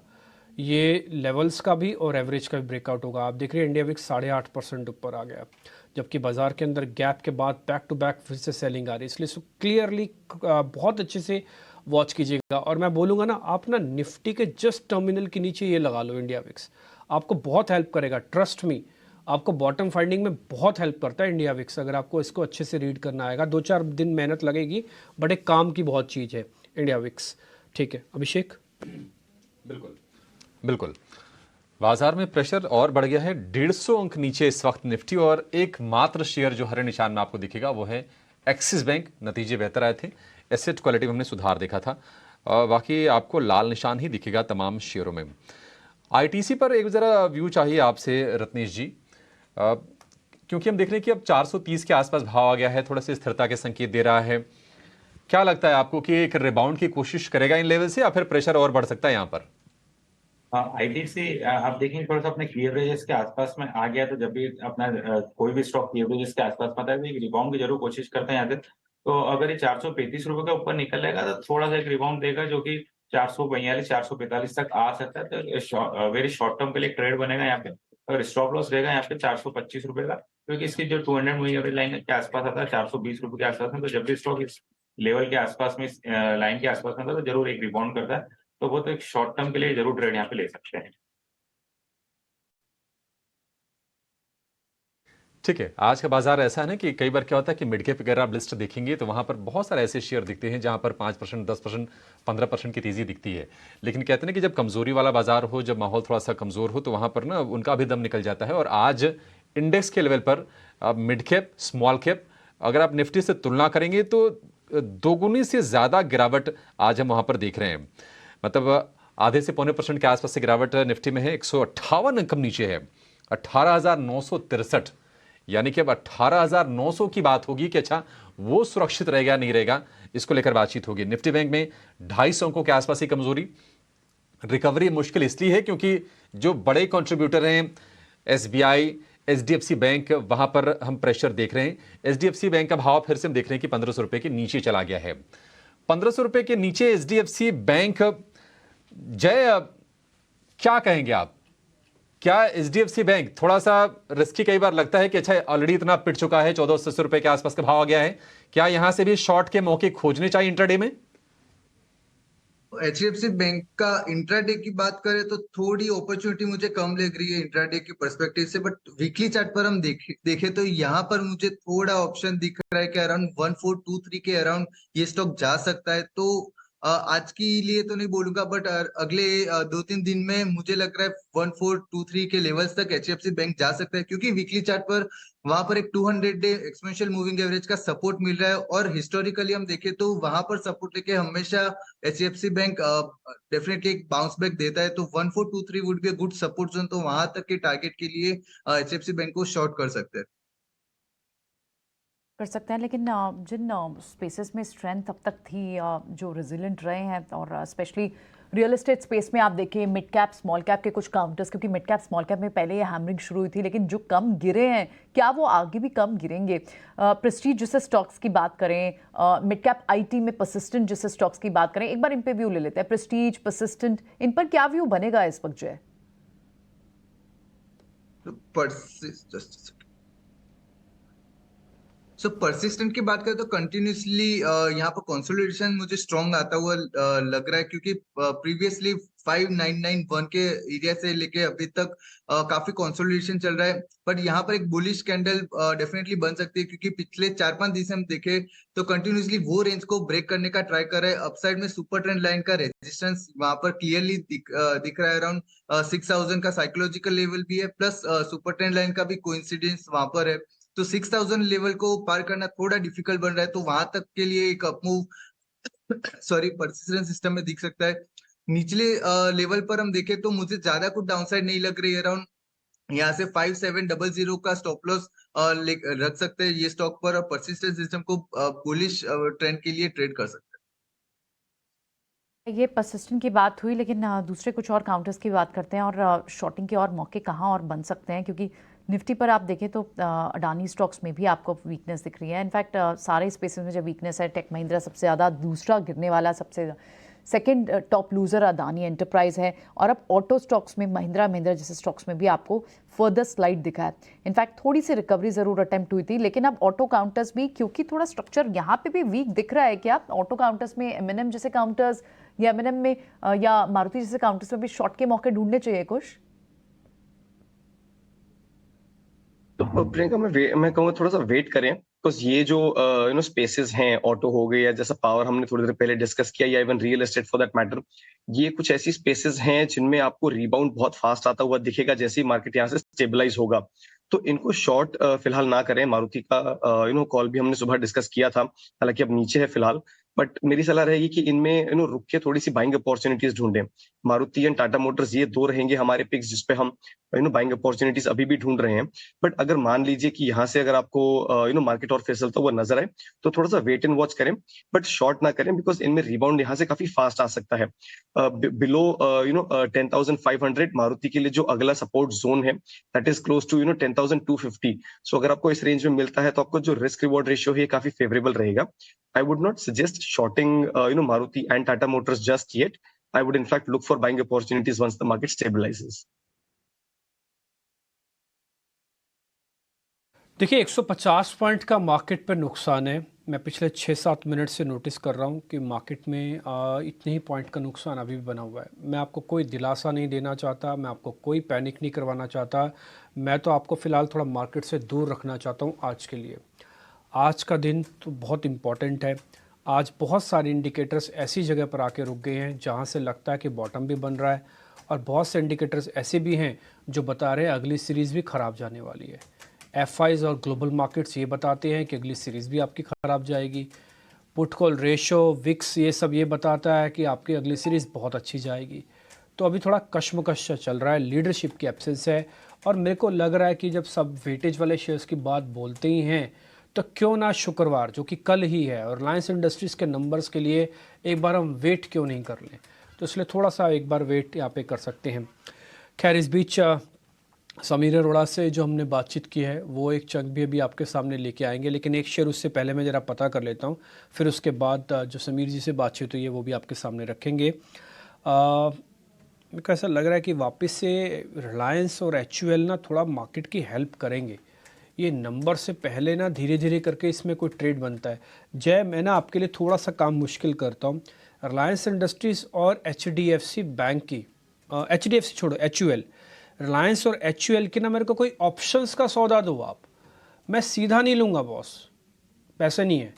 ये लेवल्स का भी और एवरेज का भी ब्रेकआउट होगा। आप देख रहे हैं इंडिया विक्स 8.5% ऊपर आ गया, जबकि बाजार के अंदर गैप के बाद बैक टू बैक फिर से सेलिंग आ रही है। इसलिए क्लियरली बहुत अच्छे से वॉच कीजिएगा। और मैं बोलूँगा ना, आप ना निफ्टी के जस्ट टर्मिनल के नीचे ये लगा लो इंडिया विक्स, आपको बहुत हेल्प करेगा। ट्रस्ट मी, आपको बॉटम फाइंडिंग में बहुत हेल्प करता है इंडिया विक्स। अगर आपको इसको अच्छे से रीड करना आएगा, 2-4 दिन मेहनत लगेगी, बट एक काम की बहुत चीज़ है इंडिया विक्स। ठीक है अभिषेक। बिल्कुल बाजार में प्रेशर और बढ़ गया है। 150 अंक नीचे इस वक्त निफ्टी, और एकमात्र शेयर जो हरे निशान में आपको दिखेगा वो है एक्सिस बैंक। नतीजे बेहतर आए थे, एसेट क्वालिटी में हमने सुधार देखा था, बाकी आपको लाल निशान ही दिखेगा तमाम शेयरों में। आईटीसी पर एक ज़रा व्यू चाहिए आपसे रत्नेश जी, क्योंकि हम देख रहे हैं कि अब 430 के आसपास भाव आ गया है, थोड़ा सा स्थिरता के संकेत दे रहा है। क्या लगता है आपको कि एक रिबाउंड की कोशिश करेगा इन लेवल से, या फिर प्रेशर और बढ़ सकता है यहाँ पर? आईटीसी आप देखेंगे थोड़ा सा अपने की एवरेजेस के आसपास में आ गया, तो जब भी अपना कोई भी स्टॉक की एवरेजेस के आसपास आता है तो एक रिबाउंड की जरूर कोशिश करते हैं यहाँ से। तो अगर ये 435 रुपए के ऊपर निकल जाएगा तो थोड़ा सा एक रिबाउंड देगा, जो कि 442 445 तक आ सकता है। तो वेरी शॉर्ट टर्म के लिए ट्रेड बनेगा यहाँ पे। अगर स्टॉप लॉस रहेगा यहाँ पे 425 रुपए का, क्योंकि इसकी जो 200 मूविंग एवरेज लाइन के आसपास आता है 420 रुपए के आसपास में। तो जब भी स्टॉक इस लेवल के आसपास में, इस लाइन के आसपास में आता है, तो जरूर एक रिबाउंड करता है। तो वो तो एक शॉर्ट टर्म के लिए जरूर ट्रेड यहाँ पे ले सकते हैं। ठीक है, आज का बाजार ऐसा है ना कि कई बार क्या होता है कि मिड कैप वगैरह आप लिस्ट देखेंगे तो वहां पर बहुत सारे ऐसे शेयर दिखते हैं जहां पर 5%, 10%, 15% की तेजी दिखती है। लेकिन कहते हैं कि जब कमजोरी वाला बाजार हो, जब माहौल थोड़ा सा कमजोर हो, तो वहां पर ना उनका भी दम निकल जाता है। और आज इंडेक्स के लेवल पर मिड कैप, स्मॉल कैप, अगर आप निफ्टी से तुलना करेंगे तो 2 गुनी से ज्यादा गिरावट आज हम वहां पर देख रहे हैं। मतलब आधे से 0.25% के आसपास से गिरावट निफ्टी में है। 158 अंक नीचे है, 18,963। यानी कि अब 18,900 की बात होगी कि अच्छा वो सुरक्षित रहेगा नहीं रहेगा, इसको लेकर बातचीत होगी। निफ्टी बैंक में 250 अंकों के आसपास ही कमजोरी। रिकवरी मुश्किल इसलिए है क्योंकि जो बड़े कंट्रीब्यूटर हैं एसबीआई, एचडीएफसी बैंक, वहां पर हम प्रेशर देख रहे हैं। एचडीएफसी बैंक का भाव फिर से हम देख रहे हैं कि 1500 रुपए के नीचे चला गया है। 1500 रुपए के नीचे एचडीएफसी बैंक। जय, क्या कहेंगे आप? क्या एचडीएफसी बैंक थोड़ा सा रिस्की कई बार लगता है कि अच्छा ऑलरेडी इतना पिट चुका है, 1480 रुपए के आसपास का भाव आ गया है, क्या यहां से भी शॉर्ट के मौके खोजने चाहिए इंट्राडे में? HDFC बैंक का इंट्राडे की बात करें तो थोड़ी अपॉर्चुनिटी मुझे कम लग रही है इंट्राडे के पर्सपेक्टिव से, बट वीकली चार्ट पर हम देखें तो यहाँ पर मुझे थोड़ा ऑप्शन दिख रहा है कि अराउंड 1423 के अराउंड ये स्टॉक जा सकता है। तो आज के लिए तो नहीं बोलूंगा, बट अगले 2-3 दिन में मुझे लग रहा है 1423 के लेवल्स तक HDFC बैंक जा सकता है, क्योंकि वीकली चार्ट पर वहां पर एक 200 डे एक्सपोनेंशियल मूविंग एवरेज का सपोर्ट मिल रहा है, और हिस्टोरिकली हम देखें तो वहां पर सपोर्ट लेके हमेशा HDFC बैंक डेफिनेटली एक बाउंस बैक देता है। तो 1423 would be a good support zone, तो वहां तक के टारगेट के लिए HDFC बैंक को शॉर्ट कर सकते हैं। लेकिन जिन स्पेसेस में स्ट्रेंथ अब तक थी, जो रेजिलेंट रहे हैं, और स्पेशली रियल एस्टेट स्पेस में आप देखें मिड कैप स्मॉल कैप के कुछ काउंटर्स, क्योंकि मिड कैप स्मॉल कैप में पहले ये हैमरिंग शुरू हुई थी, लेकिन जो कम गिरे हैं क्या वो आगे भी कम गिरेंगे? प्रेस्टीज जैसे स्टॉक्स की बात करें, मिड कैप IT में परसिस्टेंट जैसे स्टॉक्स की बात करें, एक बार इन पे व्यू ले लेते हैं। प्रेस्टीज, परसिस्टेंट, इन पर क्या व्यू बनेगा इस वक्त जो है? सो परसिस्टेंट की बात करें तो कंटिन्यूसली यहाँ पर कंसोलिडेशन मुझे स्ट्रॉन्ग आता हुआ लग रहा है, क्योंकि प्रीवियसली 5991 के एरिया से लेके अभी तक काफी कंसोलिडेशन चल रहा है, बट यहाँ पर एक बुलिश कैंडल डेफिनेटली बन सकती है, क्योंकि पिछले 4-5 दिन से हम देखे तो कंटिन्यूसली वो रेंज को ब्रेक करने का ट्राई कर रहा है। अपसाइड में सुपर ट्रेंड लाइन का रेजिस्टेंस वहां पर क्लियरली दिख रहा है, अराउंड 6000 का साइकोलॉजिकल लेवल भी है, प्लस सुपर ट्रेंड लाइन का भी कोइंसिडेंस वहां पर है। तो 6000 लेवल को पार करना थोड़ा डिफिकल्ट बन रहा है, तो वहां तक के लिए एक अपमूव परसिस्टेंट सिस्टम में दिख सकता है। निचले लेवल पर हम देखें तो मुझे ज्यादा कुछ डाउनसाइड नहीं लग रही है, अराउंड यहाँ से 5700 का स्टॉप लॉस रख सकते हैं ये स्टॉक पर, और परसिस्टेंट सिस्टम को बुलिश ट्रेंड के लिए ट्रेड कर सकते हैं। ये परसिस्टेंट की बात हुई, लेकिन दूसरे कुछ और काउंटर्स की बात करते हैं, और शॉर्टिंग के और मौके कहाँ और बन सकते हैं, क्योंकि निफ्टी पर आप देखें तो अडानी स्टॉक्स में भी आपको वीकनेस दिख रही है। इनफैक्ट सारे स्पेसेस में जब वीकनेस है, टेक महिंद्रा सबसे ज़्यादा, दूसरा गिरने वाला सबसे second top loser Adani enterprise है, और अब ऑटो स्टॉक्स में महिंद्रा जैसे स्टॉक्स में भी आपको फर्दर स्लाइड दिखा है। इनफैक्ट थोड़ी सी रिकवरी ज़रूर अटेम्प्ट हुई थी, लेकिन अब ऑटो काउंटर्स भी, क्योंकि थोड़ा स्ट्रक्चर यहाँ पे भी वीक दिख रहा है, क्या ऑटो काउंटर्स में M&M जैसे काउंटर्स या M&M में या मारुति जैसे काउंटर्स में भी शॉर्ट के मौके ढूंढने चाहिए कुछ? तो प्रियंका मैं कहूँगा थोड़ा सा वेट करें, बिकॉज ये जो स्पेसेस हैं, ऑटो हो गए या जैसा पावर हमने थोड़ी देर पहले डिस्कस किया, या even real estate for that matter, ये कुछ ऐसी स्पेसेस हैं जिनमें आपको रिबाउंड बहुत फास्ट आता हुआ दिखेगा जैसे ही मार्केट यहाँ से स्टेबलाइज होगा। तो इनको शॉर्ट फिलहाल ना करें। मारुति का कॉल भी हमने सुबह डिस्कस किया था, हालांकि अब नीचे है फिलहाल, बट मेरी सलाह रहेगी कि इनमें रुक के थोड़ी सी बाइंग अपॉर्चुनिटीज ढूंढें। मारुति एंड टाटा मोटर्स ये दो रहेंगे हमारे पिक्स जिसपे हम बाइंग अपॉर्चुनिटीज अभी भी ढूंढ रहे हैं। बट अगर मान लीजिए कि यहाँ से अगर आपको मार्केट और फिसलता हुआ नजर आए तो थोड़ा सा वेट एंड वॉच करें, बट शॉर्ट ना करें, बिकॉज इनमें रिबाउंड यहाँ से काफी फास्ट आ सकता है। बिलो 10,500 मारुति के लिए जो अगला सपोर्ट जोन है दैट इज क्लोज टू 10,250। सो अगर आपको इस रेंज में मिलता है तो आपको जो रिस्क रिवॉर्ड रेशियो है काफी फेवरेबल रहेगा। I would not suggest shorting, Maruti and Tata Motors just yet. I would in fact look for buying opportunities once the market stabilizes. देखिए 150 पॉइंट का मार्केट पर नुकसान है। मैं पिछले 6-7 मिनट से नोटिस कर रहा हूँ कि मार्केट में इतने ही पॉइंट का नुकसान अभी भी बना हुआ है। मैं आपको कोई दिलासा नहीं देना चाहता, मैं आपको कोई पैनिक नहीं करवाना चाहता, मैं तो आपको फ़िलहाल थोड़ा मार्केट से दूर रखना चाहता हूँ आज के लिए। आज का दिन तो बहुत इम्पॉर्टेंट है। आज बहुत सारे इंडिकेटर्स ऐसी जगह पर आके रुक गए हैं जहाँ से लगता है कि बॉटम भी बन रहा है, और बहुत से इंडिकेटर्स ऐसे भी हैं जो बता रहे हैं अगली सीरीज़ भी ख़राब जाने वाली है। FIs और ग्लोबल मार्केट्स ये बताते हैं कि अगली सीरीज़ भी आपकी ख़राब जाएगी। पुट कॉल रेशो, विक्स, ये सब ये बताता है कि आपकी अगली सीरीज़ बहुत अच्छी जाएगी। तो अभी थोड़ा कश्मकश चल रहा है, लीडरशिप की एब्सेंस है, और मेरे को लग रहा है कि जब सब वेटेज वाले शेयर्स की बात बोलते ही हैं तो क्यों ना शुक्रवार, जो कि कल ही है, और रिलायंस इंडस्ट्रीज़ के नंबर्स के लिए एक बार हम वेट क्यों नहीं कर लें। तो इसलिए थोड़ा सा एक बार वेट यहाँ पे कर सकते हैं। खैर, इस बीच समीर अरोड़ा से जो हमने बातचीत की है वो एक चंक भी अभी आपके सामने लेके आएंगे, लेकिन एक शेयर उससे पहले मैं ज़रा पता कर लेता हूँ, फिर उसके बाद जो समीर जी से बातचीत हुई है वो भी आपके सामने रखेंगे। मेरे को ऐसा लग रहा है कि वापस से रिलायंस और HUL ना थोड़ा मार्केट की हेल्प करेंगे। ये नंबर से पहले ना धीरे धीरे करके इसमें कोई ट्रेड बनता है। जय, मैं ना आपके लिए थोड़ा सा काम मुश्किल करता हूँ। रिलायंस इंडस्ट्रीज़ और HDFC बैंक की, HDFC छोड़ो, HUL, रिलायंस और HUL की ना मेरे को कोई ऑप्शंस का सौदा दो आप, मैं सीधा नहीं लूँगा बॉस, पैसे नहीं है,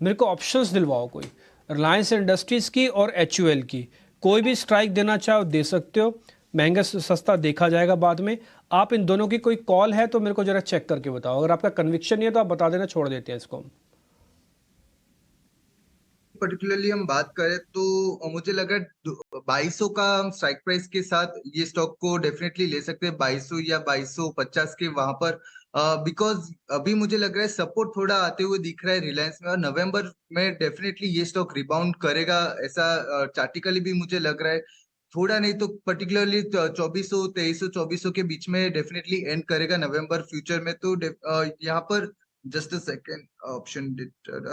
मेरे को ऑप्शंस दिलवाओ कोई, रिलायंस इंडस्ट्रीज़ की और HUL की, कोई भी स्ट्राइक देना चाहो दे सकते हो, महंगा से सस्ता देखा जाएगा बाद में। आप इन दोनों की कोई कॉल है तो मेरे को जरा चेक करके बताओ, अगर आपका कन्विक्शन नहीं है तो आप बता देना, छोड़ देते हैं इसको हम। पर्टिकुलरली हम बात करें तो मुझे लग रहा है 2200 का हम स्ट्राइक प्राइस के साथ ये स्टॉक को डेफिनेटली ले सकते हैं, 2200 या 2250 के वहां पर, बिकॉज अभी मुझे लग रहा है सपोर्ट थोड़ा आते हुए दिख रहा है रिलायंस में, और नवंबर में डेफिनेटली ये स्टॉक रिबाउंड करेगा, ऐसा चार्टिकली भी मुझे लग रहा है। थोड़ा नहीं तो पर्टिकुलरली 2400 2300 2400 के बीच में डेफिनेटली एंड करेगा नवंबर फ्यूचर में। तो यहाँ पर just a second option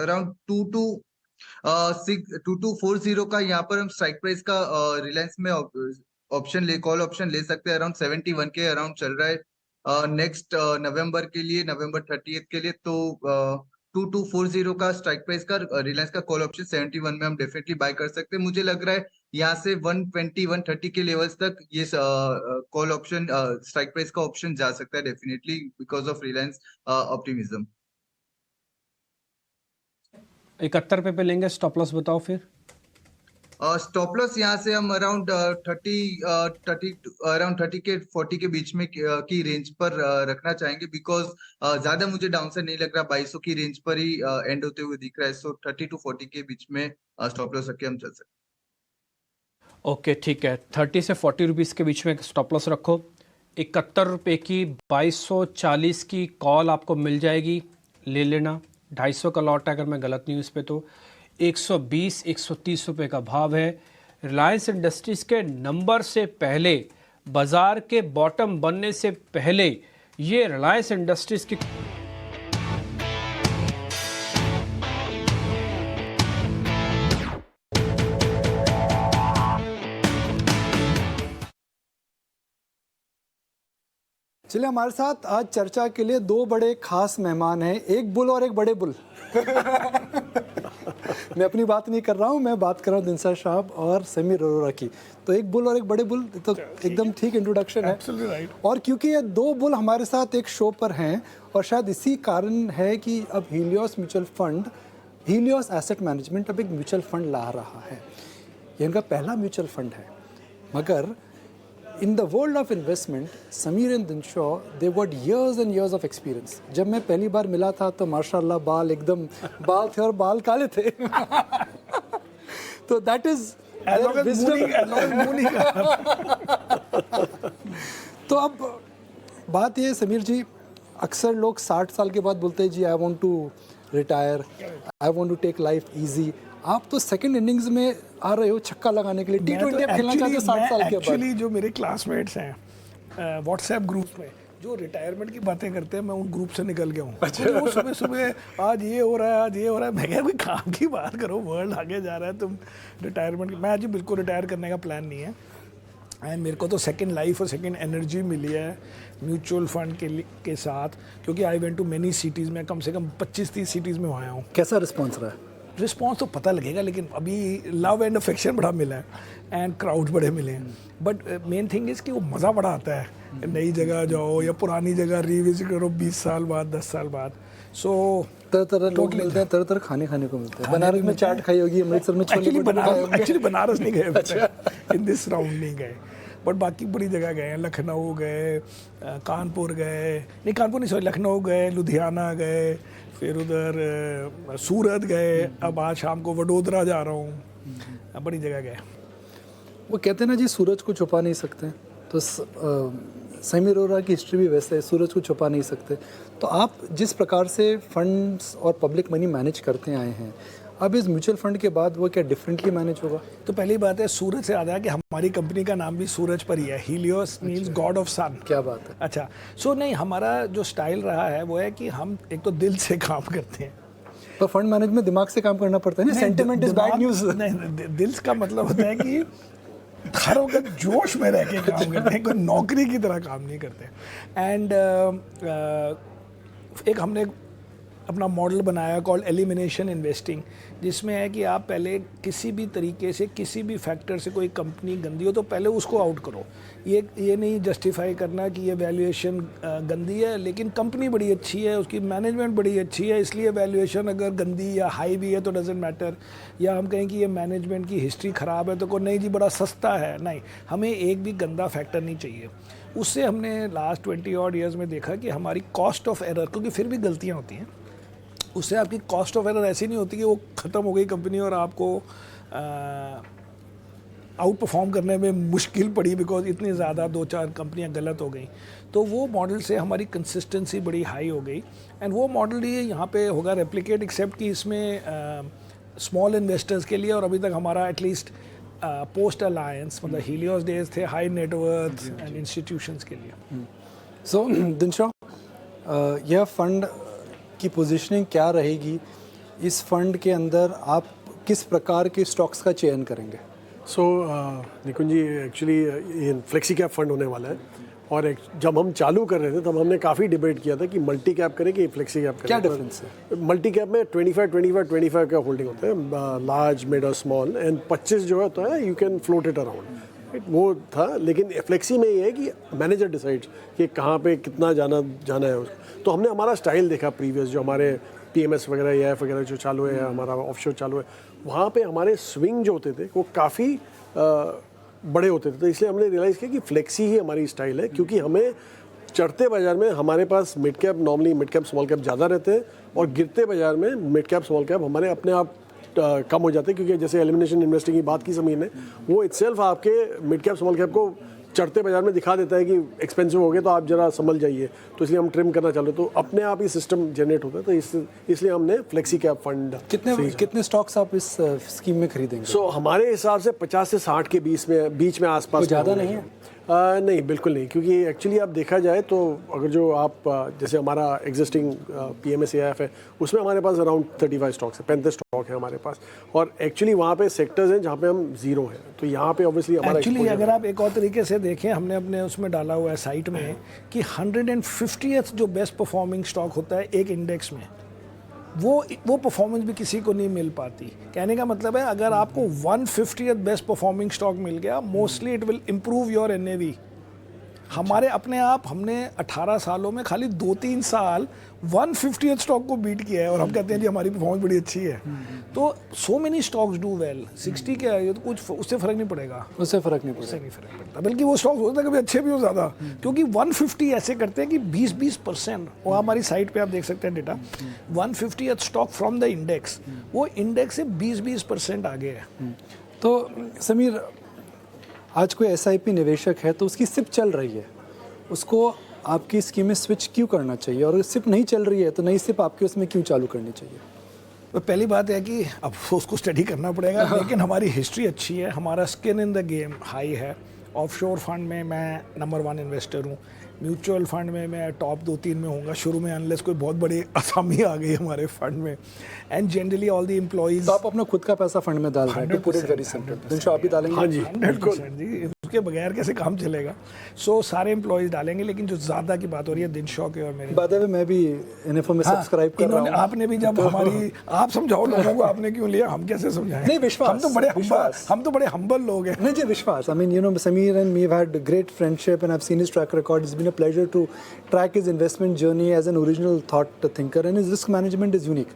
around 2240 का यहाँ पर हम स्ट्राइक प्राइस का रिलायंस में ऑप्शन कॉल ऑप्शन ले सकते हैं, अराउंड 71 के अराउंड चल रहा है नेक्स्ट नवंबर के लिए, नवंबर 30 के लिए। तो 2240 का स्ट्राइक प्राइस का रिलायंस का कॉल ऑप्शन 71 में हम डेफिनेटली बाय कर सकते हैं। मुझे लग रहा है यहाँ से 120 130 के लेवल्स तक ये कॉल ऑप्शन स्ट्राइक प्राइस का ऑप्शन जा सकता है definitely, because of Reliance optimism. 71 रुपये पे लेंगे, स्टॉप लॉस बताओ फिर। स्टॉप लॉस यहाँ से हम अराउंड 30 के 40 के बीच में की रेंज पर रखना चाहेंगे, बिकॉज ज्यादा मुझे डाउन से नहीं लग रहा, 2200 की रेंज पर ही एंड होते हुए दिख रहा है। सो 30 to 40 के बीच में स्टॉप लॉस रख के हम चल सकते हैं। ओके ठीक है, 30 से 40 रुपीज़ के बीच में स्टॉप लॉस रखो। 71 रुपये की 2240 की कॉल आपको मिल जाएगी, ले लेना। 250 का लॉट है अगर मैं गलत नहीं हूँ इस पर, तो 120 130 रुपये का भाव है। रिलायंस इंडस्ट्रीज़ के नंबर से पहले, बाज़ार के बॉटम बनने से पहले ये रिलायंस इंडस्ट्रीज़ की चलिए, हमारे साथ आज चर्चा के लिए दो बड़े खास मेहमान हैं, एक बुल और एक बड़े बुल। मैं अपनी बात नहीं कर रहा हूँ, मैं बात कर रहा हूँ दिनसा साहब और समीर अरोड़ा की। तो एक बुल और एक बड़े बुल, तो एकदम ठीक इंट्रोडक्शन है। और क्योंकि ये दो बुल हमारे साथ एक शो पर हैं, और शायद इसी कारण है कि अब Helios mutual fund, Helios asset management अब एक म्यूचुअल फंड ला रहा है। ये इनका पहला म्यूचुअल फंड है, मगर in the world of investment, Sameer and Dinshaw, they've got years and years of experience. जब मैं पहली बार मिला था तो माशाल्लाह बाल एकदम बाल थे और बाल काले थे। तो that is तो अब बात ये समीर जी, अक्सर लोग 60 साल के बाद बोलते हैं जी I want to retire, I want to take life easy. आप तो सेकंड इनिंग्स में आ रहे हो छक्का लगाने के लिए, T20 आप खेलना चाहते हो 60 साल के बाद। एक्चुअली जो मेरे क्लासमेट्स हैं व्हाट्सएप ग्रुप में जो रिटायरमेंट की बातें करते हैं, मैं उन ग्रुप से निकल गया हूँ। तो सुबह सुबह आज ये हो रहा है, आज ये हो रहा है, मैं क्या कोई काम की बात करो, वर्ल्ड आगे जा रहा है, तुम रिटायरमेंट की। मैं आज बिल्कुल रिटायर करने का प्लान नहीं है, एंड मेरे को तो सेकंड लाइफ और सेकंड एनर्जी मिली है म्यूचुअल फंड के साथ, क्योंकि I went to many cities में, कम से कम 25-30 सिटीज़ में आया हूँ। कैसा रिस्पॉन्स रहा है? रिस्पॉन्स तो पता लगेगा, लेकिन अभी लव एंड अफेक्शन बड़ा मिला है एंड क्राउड बड़े मिले हैं। बट मेन थिंग इज़ कि वो मज़ा बड़ा आता है, नई जगह जाओ या पुरानी जगह रिविजिट करो 20 साल बाद 10 साल बाद। सो तरह तरह लोग मिलते हैं, तरह तरह खाने को मिलते हैं। बनारस में चाट खाई होगी, अमृतसर में छोले भटूरे। एक्चुअली बनारस नहीं गए, इन दिस राउंड नहीं गए, बट बाकी बड़ी जगह गए हैं। लखनऊ गए, कानपुर गए, नहीं कानपुर नहीं सॉरी, लखनऊ गए, लुधियाना गए, फिर उधर सूरत गए, अब आज शाम को वडोदरा जा रहा हूँ, बड़ी जगह गए। वो कहते हैं ना जी, सूरज को छुपा नहीं सकते, तो समीर अरोड़ा की हिस्ट्री भी वैसे है, सूरज को छुपा नहीं सकते। तो आप जिस प्रकार से फंड्स और पब्लिक मनी मैनेज करते आए हैं, अब इस म्यूचुअल फंड के बाद वो क्या डिफरेंटली मैनेज होगा? तो पहली बात है, सूरज से याद है कि हमारी कंपनी का नाम भी सूरज पर ही है, हीलियोस मीन्स गॉड ऑफ सन। क्या बात है। अच्छा, सो नहीं, हमारा जो स्टाइल रहा है वो है कि हम एक तो दिल से काम करते हैं। पर फंड मैनेजमेंट में दिमाग से काम करना पड़ता है ना, सेंटिमेंट इज बैड न्यूज़। नहीं, दिल का मतलब होता है कि हर वक्त जोश में रह के काम करते हैं, कोई नौकरी की तरह काम नहीं करते। एंड एक हमने अपना मॉडल बनाया कॉल्ड एलिमिनेशन इन्वेस्टिंग, जिसमें है कि आप पहले किसी भी तरीके से किसी भी फैक्टर से कोई कंपनी गंदी हो तो पहले उसको आउट करो। ये नहीं जस्टिफाई करना कि ये वैल्यूएशन गंदी है लेकिन कंपनी बड़ी अच्छी है, उसकी मैनेजमेंट बड़ी अच्छी है, इसलिए वैल्यूएशन अगर गंदी या हाई भी है तो डजेंट मैटर। या हम कहें कि ये मैनेजमेंट की हिस्ट्री ख़राब है तो को नहीं जी बड़ा सस्ता है, नहीं, हमें एक भी गंदा फैक्टर नहीं चाहिए। उससे हमने लास्ट 20 ऑड ईयर्स में देखा कि हमारी कॉस्ट ऑफ एरर, क्योंकि फिर भी गलतियाँ होती हैं, उससे आपकी कॉस्ट ऑफ एरर ऐसी नहीं होती कि वो ख़त्म हो गई कंपनी और आपको आउट परफॉर्म करने में मुश्किल पड़ी बिकॉज इतनी ज़्यादा 2-4 कंपनियां गलत हो गई। तो वो मॉडल से हमारी कंसिस्टेंसी बड़ी हाई हो गई एंड वो मॉडल ये यहाँ पे होगा रेप्लिकेट, एक्सेप्ट कि इसमें स्मॉल इन्वेस्टर्स के लिए और अभी तक हमारा एटलीस्ट पोस्ट अलायंस मतलब हीलियोस डेज थे हाई नेटवर्थ एंड इंस्टीट्यूशंस के लिए। सो दिनशा, यह फंड की पोजीशनिंग क्या रहेगी? इस फंड के अंदर आप किस प्रकार के स्टॉक्स का चयन करेंगे? सो निकुंज जी, एक्चुअली ये फ्लेक्सी कैप फंड होने वाला है और जब हम चालू कर रहे थे तब हमने काफ़ी डिबेट किया था कि मल्टी कैप करें कि फ्लेक्सी कैप करें। क्या डिफरेंस है? मल्टी कैप में 25 का होल्डिंग होता है, लार्ज मिड और स्मॉल, एंड 25 जो होता है you can float it around, वो था। लेकिन फ्लेक्सी में ये है कि मैनेजर डिसाइड्स कि कहाँ पे कितना जाना है उसको। तो हमने हमारा स्टाइल देखा प्रीवियस जो हमारे PMS वगैरह या EF वगैरह जो चालू है, हमारा ऑफशोर चालू है, वहाँ पे हमारे स्विंग जो होते थे वो काफ़ी बड़े होते थे। तो इसलिए हमने रियलाइज़ किया कि फ्लेक्सी ही हमारी स्टाइल है, क्योंकि हमें चढ़ते बाजार में हमारे पास mid cap, normally mid cap small cap ज़्यादा रहते हैं और गिरते बाजार में मिड कैप स्मॉल कैप हमारे अपने आप कम हो जाते हैं, क्योंकि जैसे एलिमिनेशन इन्वेस्टिंग की बात की समीर ने, वो इटसेल्फ आपके मिड कैप स्मॉल कैप को चढ़ते बाजार में दिखा देता है कि एक्सपेंसिव हो गए तो आप जरा संभल जाइए। तो इसलिए हम ट्रिम करना चाह रहे, तो अपने आप ही सिस्टम जनरेट होता है। तो इसलिए हमने फ्लेक्सी कैप फंड। कितने स्टॉक्स आप इस स्कीम में खरीदेंगे? सो हमारे हिसाब से 50 से 60 के बीच में आसपास। ज़्यादा नहीं है? नहीं, बिल्कुल नहीं, क्योंकि एक्चुअली आप देखा जाए तो अगर जो आप जैसे हमारा एग्जिस्टिंग PMS EF है उसमें हमारे पास अराउंड 35 स्टॉक्स है, 35 स्टॉक है हमारे पास, और एक्चुअली वहाँ पे सेक्टर्स हैं जहाँ पे हम जीरो हैं। तो यहाँ पे ऑब्वियसली हमारा एक्चुअली अगर आप एक और तरीके से देखें, हमने अपने उसमें डाला हुआ है साइट में कि 150th जो बेस्ट परफॉर्मिंग स्टॉक होता है एक इंडेक्स में, वो परफॉर्मेंस भी किसी को नहीं मिल पाती। कहने का मतलब है अगर आपको 150th बेस्ट परफॉर्मिंग स्टॉक मिल गया, mostly it will improve your NAV। हमारे अपने आप हमने 18 सालों में खाली 2-3 साल 150th स्टॉक को बीट किया है और हम कहते हैं जी हमारी परफॉर्मेंस बड़ी अच्छी है। तो so many stocks do well, 60 के आए तो कुछ उससे फ़र्क नहीं पड़ेगा, उससे फ़र्क नहीं पड़ता, बल्कि वो स्टॉक्स होते हैं कभी अच्छे भी हो ज़्यादा, क्योंकि 150 ऐसे करते हैं कि 20% और हमारी साइट पे आप देख सकते हैं data, 150th stock from the index, वो इंडेक्स से 20% आगे है। तो समीर, आज कोई SIP निवेशक है तो उसकी SIP चल रही है, उसको आपकी स्कीम में स्विच क्यों करना चाहिए? और SIP नहीं चल रही है तो नई SIP आपकी उसमें क्यों चालू करनी चाहिए? तो पहली बात है कि अब उसको स्टडी करना पड़ेगा, लेकिन हमारी हिस्ट्री अच्छी है, हमारा skin in the game high है। ऑफशोर फंड में मैं नंबर 1 इन्वेस्टर हूँ, म्यूचुअल फंड में मैं टॉप 2-3 में होऊंगा शुरू में, अनलेस कोई बहुत बड़ी आसामी आ गई हमारे फंड में। And generally all the employees. तो आप अपना खुद का पैसा फंड में डाल रहे हैं? पूरे वेरी सिंपल। दिनशा, आप भी डालेंगे? हाँ जी, 100% जी, उसके बगैर कैसे काम चलेगा। सो सारे एम्प्लॉइज डालेंगे, लेकिन जो ज़्यादा की बात हो रही है दिनशा के और मेरे, बात है मैं भी NFO में सब्सक्राइब कर रहा हूं। आपने भी जब हमारी आप समझाओ लोगों को, आपने क्यों लिया, हम कैसे समझाएं? नहीं, विश्वास, हम तो बड़े हम्बल लोग हैं। नहीं जी, विश्वास। I mean, you know, Sameer and me have had great friendship and I've seen his track record. It's been a pleasure to track his investment journey as an original thought thinker, and his risk management is unique.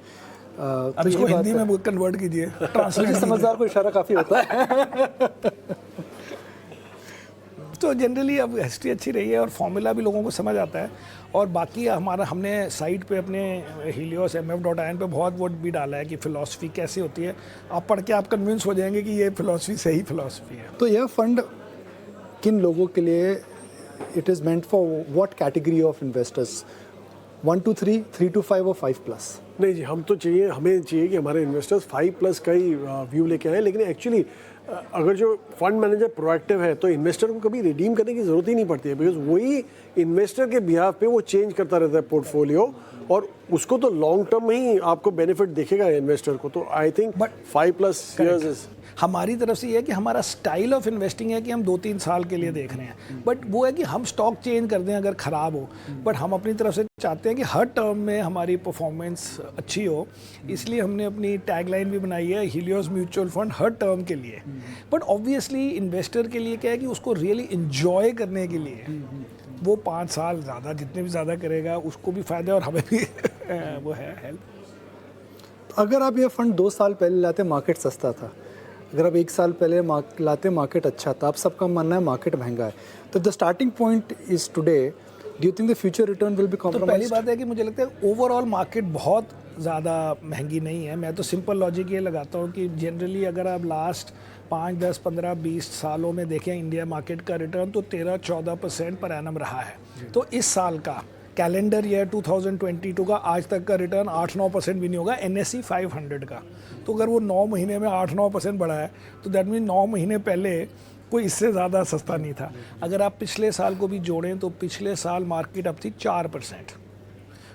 अब इसको हिंदी में convert कीजिए, translate. समझदार को इशारा काफ़ी होता है। तो जनरली अब हिस्ट्री अच्छी रही है और फॉर्मूला भी लोगों को समझ आता है। और बाकी हमने साइट पे अपने हीलियोस MF.in पे बहुत वो भी डाला है कि फ़िलासफ़ी कैसी होती है, आप पढ़ के आप कन्विंस हो जाएंगे कि ये फ़िलासफ़ी सही फ़िलासफ़ी है। तो यह फंड किन लोगों के लिए, it is meant for what category of investors? 1 to 3, 3 to 5 और 5+? नहीं जी, हमें चाहिए कि हमारे इन्वेस्टर्स 5+ का ही व्यू लेके आए। लेकिन एक्चुअली अगर जो फंड मैनेजर प्रोएक्टिव है तो इन्वेस्टर को कभी रिडीम करने की ज़रूरत ही नहीं पड़ती है, बिकॉज वही इन्वेस्टर के बिहाफ पे वो चेंज करता रहता है पोर्टफोलियो, और उसको तो लॉन्ग टर्म में ही आपको बेनिफिट दिखेगा इन्वेस्टर को। तो आई थिंक 5+ ईयर्स इज हमारी तरफ से ये है कि हमारा स्टाइल ऑफ इन्वेस्टिंग है कि हम 2-3 साल के लिए देख रहे हैं, बट वो है कि हम स्टॉक चेंज कर दें अगर ख़राब हो, बट हम अपनी तरफ से चाहते हैं कि हर टर्म में हमारी परफॉर्मेंस अच्छी हो, इसलिए हमने अपनी टैगलाइन भी बनाई है हीलियोस म्यूचुअल फंड हर टर्म के लिए। बट ऑब्वियसली इन्वेस्टर के लिए क्या है कि उसको रियली इंजॉय करने के लिए वो 5 साल ज़्यादा जितने भी ज़्यादा करेगा उसको भी फ़ायदा और हमें भी वो है हेल्प। अगर आप ये फंड 2 साल पहले लाते मार्केट सस्ता था, अगर आप 1 साल पहले लाते मार्केट अच्छा था, आप सबका मानना है मार्केट महंगा है, तो the starting point is today, do you think the future return will be compromised? तो पहली बात है कि मुझे लगता है ओवरऑल मार्केट बहुत ज़्यादा महंगी नहीं है। मैं तो सिंपल लॉजिक ये लगाता हूँ कि जनरली अगर आप लास्ट 5, 10, 15, 20 सालों में देखें इंडिया मार्केट का रिटर्न तो 13-14% पर एनम रहा है। तो इस साल का कैलेंडर ईयर 2022 का आज तक का रिटर्न 8-9% भी नहीं होगा NSE 500 का। तो अगर वो 9 महीने में 8-9% बढ़ा है तो दैट मीन 9 महीने पहले कोई इससे ज़्यादा सस्ता नहीं था। अगर आप पिछले साल को भी जोड़ें तो पिछले साल मार्केट अब थी 4%,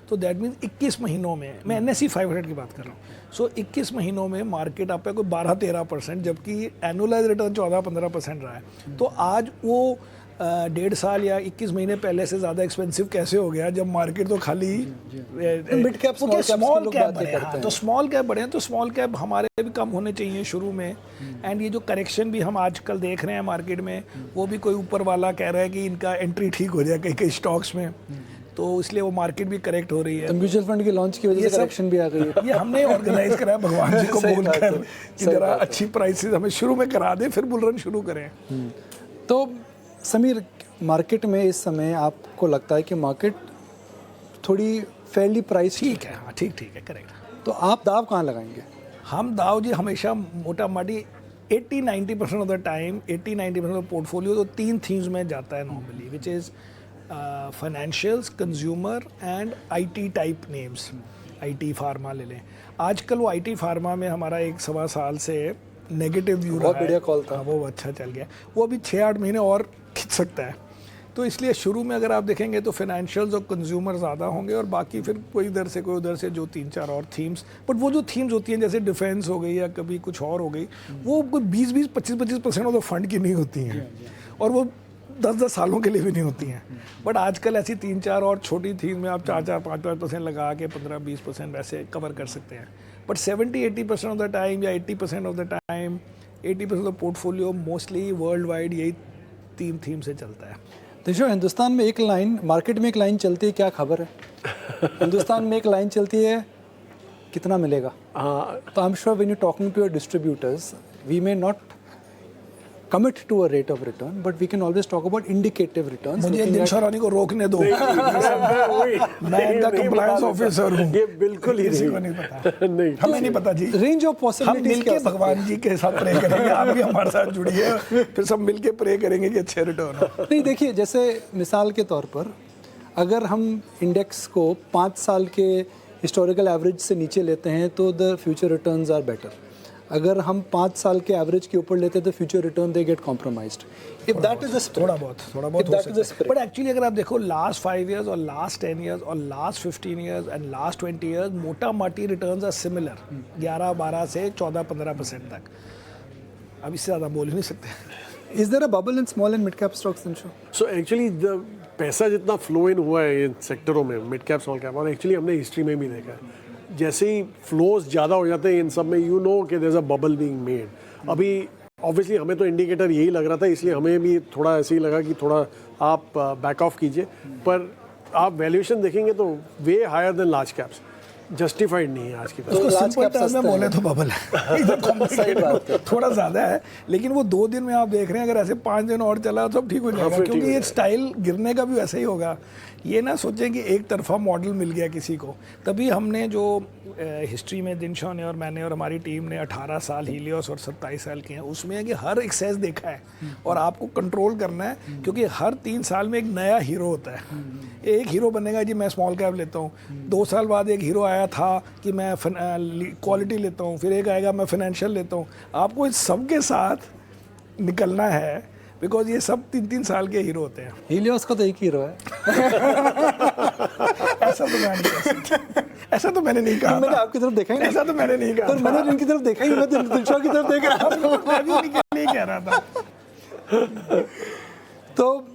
तो दैट मीन 21 महीनों में, मैं NSE 500 की बात कर रहा हूँ, सो 21 महीनों में मार्केट आप पे कोई 12-13%, जबकि एनुअलाइज रिटर्न 14-15% रहा है। तो आज वो 1.5 साल या 21 महीने पहले से ज़्यादा एक्सपेंसिव कैसे हो गया जब मार्केट तो खाली मिड कैप स्मॉल कैप बढ़े हैं। तो स्मॉल कैप बढ़े हैं तो स्मॉल कैप हमारे भी कम होने चाहिए शुरू में। एंड ये जो करेक्शन भी हम आजकल देख रहे हैं मार्केट में, वो भी कोई ऊपर वाला कह रहा है कि इनका एंट्री ठीक हो जाए कई स्टॉक्स में, तो इसलिए वो मार्केट भी करेक्ट हो रही है। तो म्यूचुअल फंड की लॉन्च की वजह से करेक्शन भी आ गई है। ये हमने ऑर्गेनाइज करा है भगवान जी को बोलकर कि जरा अच्छी प्राइसेस हमें शुरू में करा दे, फिर बुल रन शुरू करें। तो समीर, मार्केट में इस समय आपको लगता है कि मार्केट थोड़ी फेयरली प्राइस ठीक है? हाँ, ठीक है, करेक्ट। तो आप दाव कहाँ लगाएंगे? हम दाव जी हमेशा मोटा मोटी 80-90% of the time, 80-90% of portfolio तो 3 थीम्स में जाता है normally, which is financials, consumer and IT type names. IT pharma ले लें, आजकल वो IT फार्मा में हमारा 1-1.25 साल से नेगेटिव व्यू रहा है। बहुत बढ़िया कॉल था। वो अच्छा चल गया, वो अभी 6-8 महीने और खिंच सकता है। तो इसलिए शुरू में अगर आप देखेंगे तो फाइनेंशियल्स और कंज्यूमर ज़्यादा होंगे और बाकी फिर कोई इधर से कोई उधर से जो 3-4 और थीम्स। बट वो जो थीम्स होती हैं जैसे डिफेंस हो गई या कभी कुछ और हो गई, वो कोई 20-20, 25-25% ऑफ द फंड की नहीं होती हैं और वो 10-10 सालों के लिए भी नहीं होती हैं। बट आजकल ऐसी 3-4 और छोटी थीम में आप 4-4, 5-5% लगा के 15-20% वैसे कवर कर सकते हैं। बट 70-80% ऑफ द टाइम या 80% of the time, 80% of the portfolio mostly world wide यही 3 थीम से चलता है। देखो, हिंदुस्तान में एक लाइन, मार्केट में एक लाइन चलती है, क्या खबर है? हिंदुस्तान में एक लाइन चलती है, कितना मिलेगा? तो I am sure when you talking to your distributors, we may not commit to a rate of return, but we can always talk about indicative returns. मुझे दिलशा रानी को रोकने दो, मैं इनका कंप्लायंस ऑफिसर हूँ। ये बिल्कुल ही किसी को नहीं पता, नहीं हमें नहीं पता जी। रेंज ऑफ पॉसिबिलिटीज, हम मिलके भगवान जी के साथ प्रे करेंगे, आप भी हमारे साथ जुड़िए, फिर सब मिलके प्रे करेंगे कि अच्छे रिटर्न हो। नहीं, देखिए, जैसे मिसाल के तौर पर अगर हम इंडेक्स को 5 साल के हिस्टोरिकल एवरेज से नीचे लेते हैं तो the future returns are better. अगर हम 5 साल के एवरेज के ऊपर लेते हैं तो future return they get compromised. If that is थोड़ा बहुत हो सकता है। बट एक्चुअली अगर आप देखो लास्ट 5 इयर्स और लास्ट 10 इयर्स और last 15 years and last 20 years, मोटा मोटी रिटर्न्स आर सिमिलर, 11-12 से 14-15% तक। अब इससे ज़्यादा बोल ही नहीं सकते। Is there a bubble in small and mid cap stocks? So actually पैसा जितना फ्लो इन हुआ है इन सेक्टरों में, मिड कैप, स्मॉल कैप, और एक्चुअली हमने हिस्ट्री में भी देखा है, जैसे ही फ्लोज ज़्यादा हो जाते हैं इन सब में, यू नो कि there is a bubble being made. अभी ऑब्वियसली हमें तो इंडिकेटर यही लग रहा था, इसलिए हमें भी थोड़ा ऐसे ही लगा कि थोड़ा आप बैक ऑफ कीजिए, पर आप वैल्यूएशन देखेंगे तो they higher than large caps, justified नहीं है आज की तो सिंपल टर्म में बोले तो बबल है। थोड़ा ज़्यादा है, लेकिन वो 2 दिन में आप देख रहे हैं, अगर ऐसे 5 दिन और चला तो ठीक हो जाएगा, क्योंकि ये स्टाइल गिरने का भी वैसे ही होगा। ये ना सोचें कि एक तरफा मॉडल मिल गया किसी को। तभी हमने जो हिस्ट्री में दिनशा ने और मैंने और हमारी टीम ने 18 साल हीलियोस और 27 साल के हैं, उसमें है कि हर एक्सेस देखा है और आपको कंट्रोल करना है, क्योंकि हर 3 साल में एक नया हीरो होता है। एक हीरो बनेगा जी मैं स्मॉल कैप लेता हूँ, 2 साल बाद एक हीरो आया था कि मैं क्वालिटी लेता हूँ, फिर एक आएगा मैं फाइनेंशियल लेता हूँ। आपको इस सब के साथ निकलना है, बिकॉज ये सब 3-3 साल के हीरो होते हैं। हीलियोस का तो एक हीरो है। ऐसा तो मैंने नहीं कहा। मैंने आपकी तरफ देखा ही नहीं। ऐसा तो मैंने नहीं कहा। पर मैंने इनकी तरफ देखा ही, मैं दिलशा की तरफ देख रहा था। मैं भी नहीं कह रहा था। तो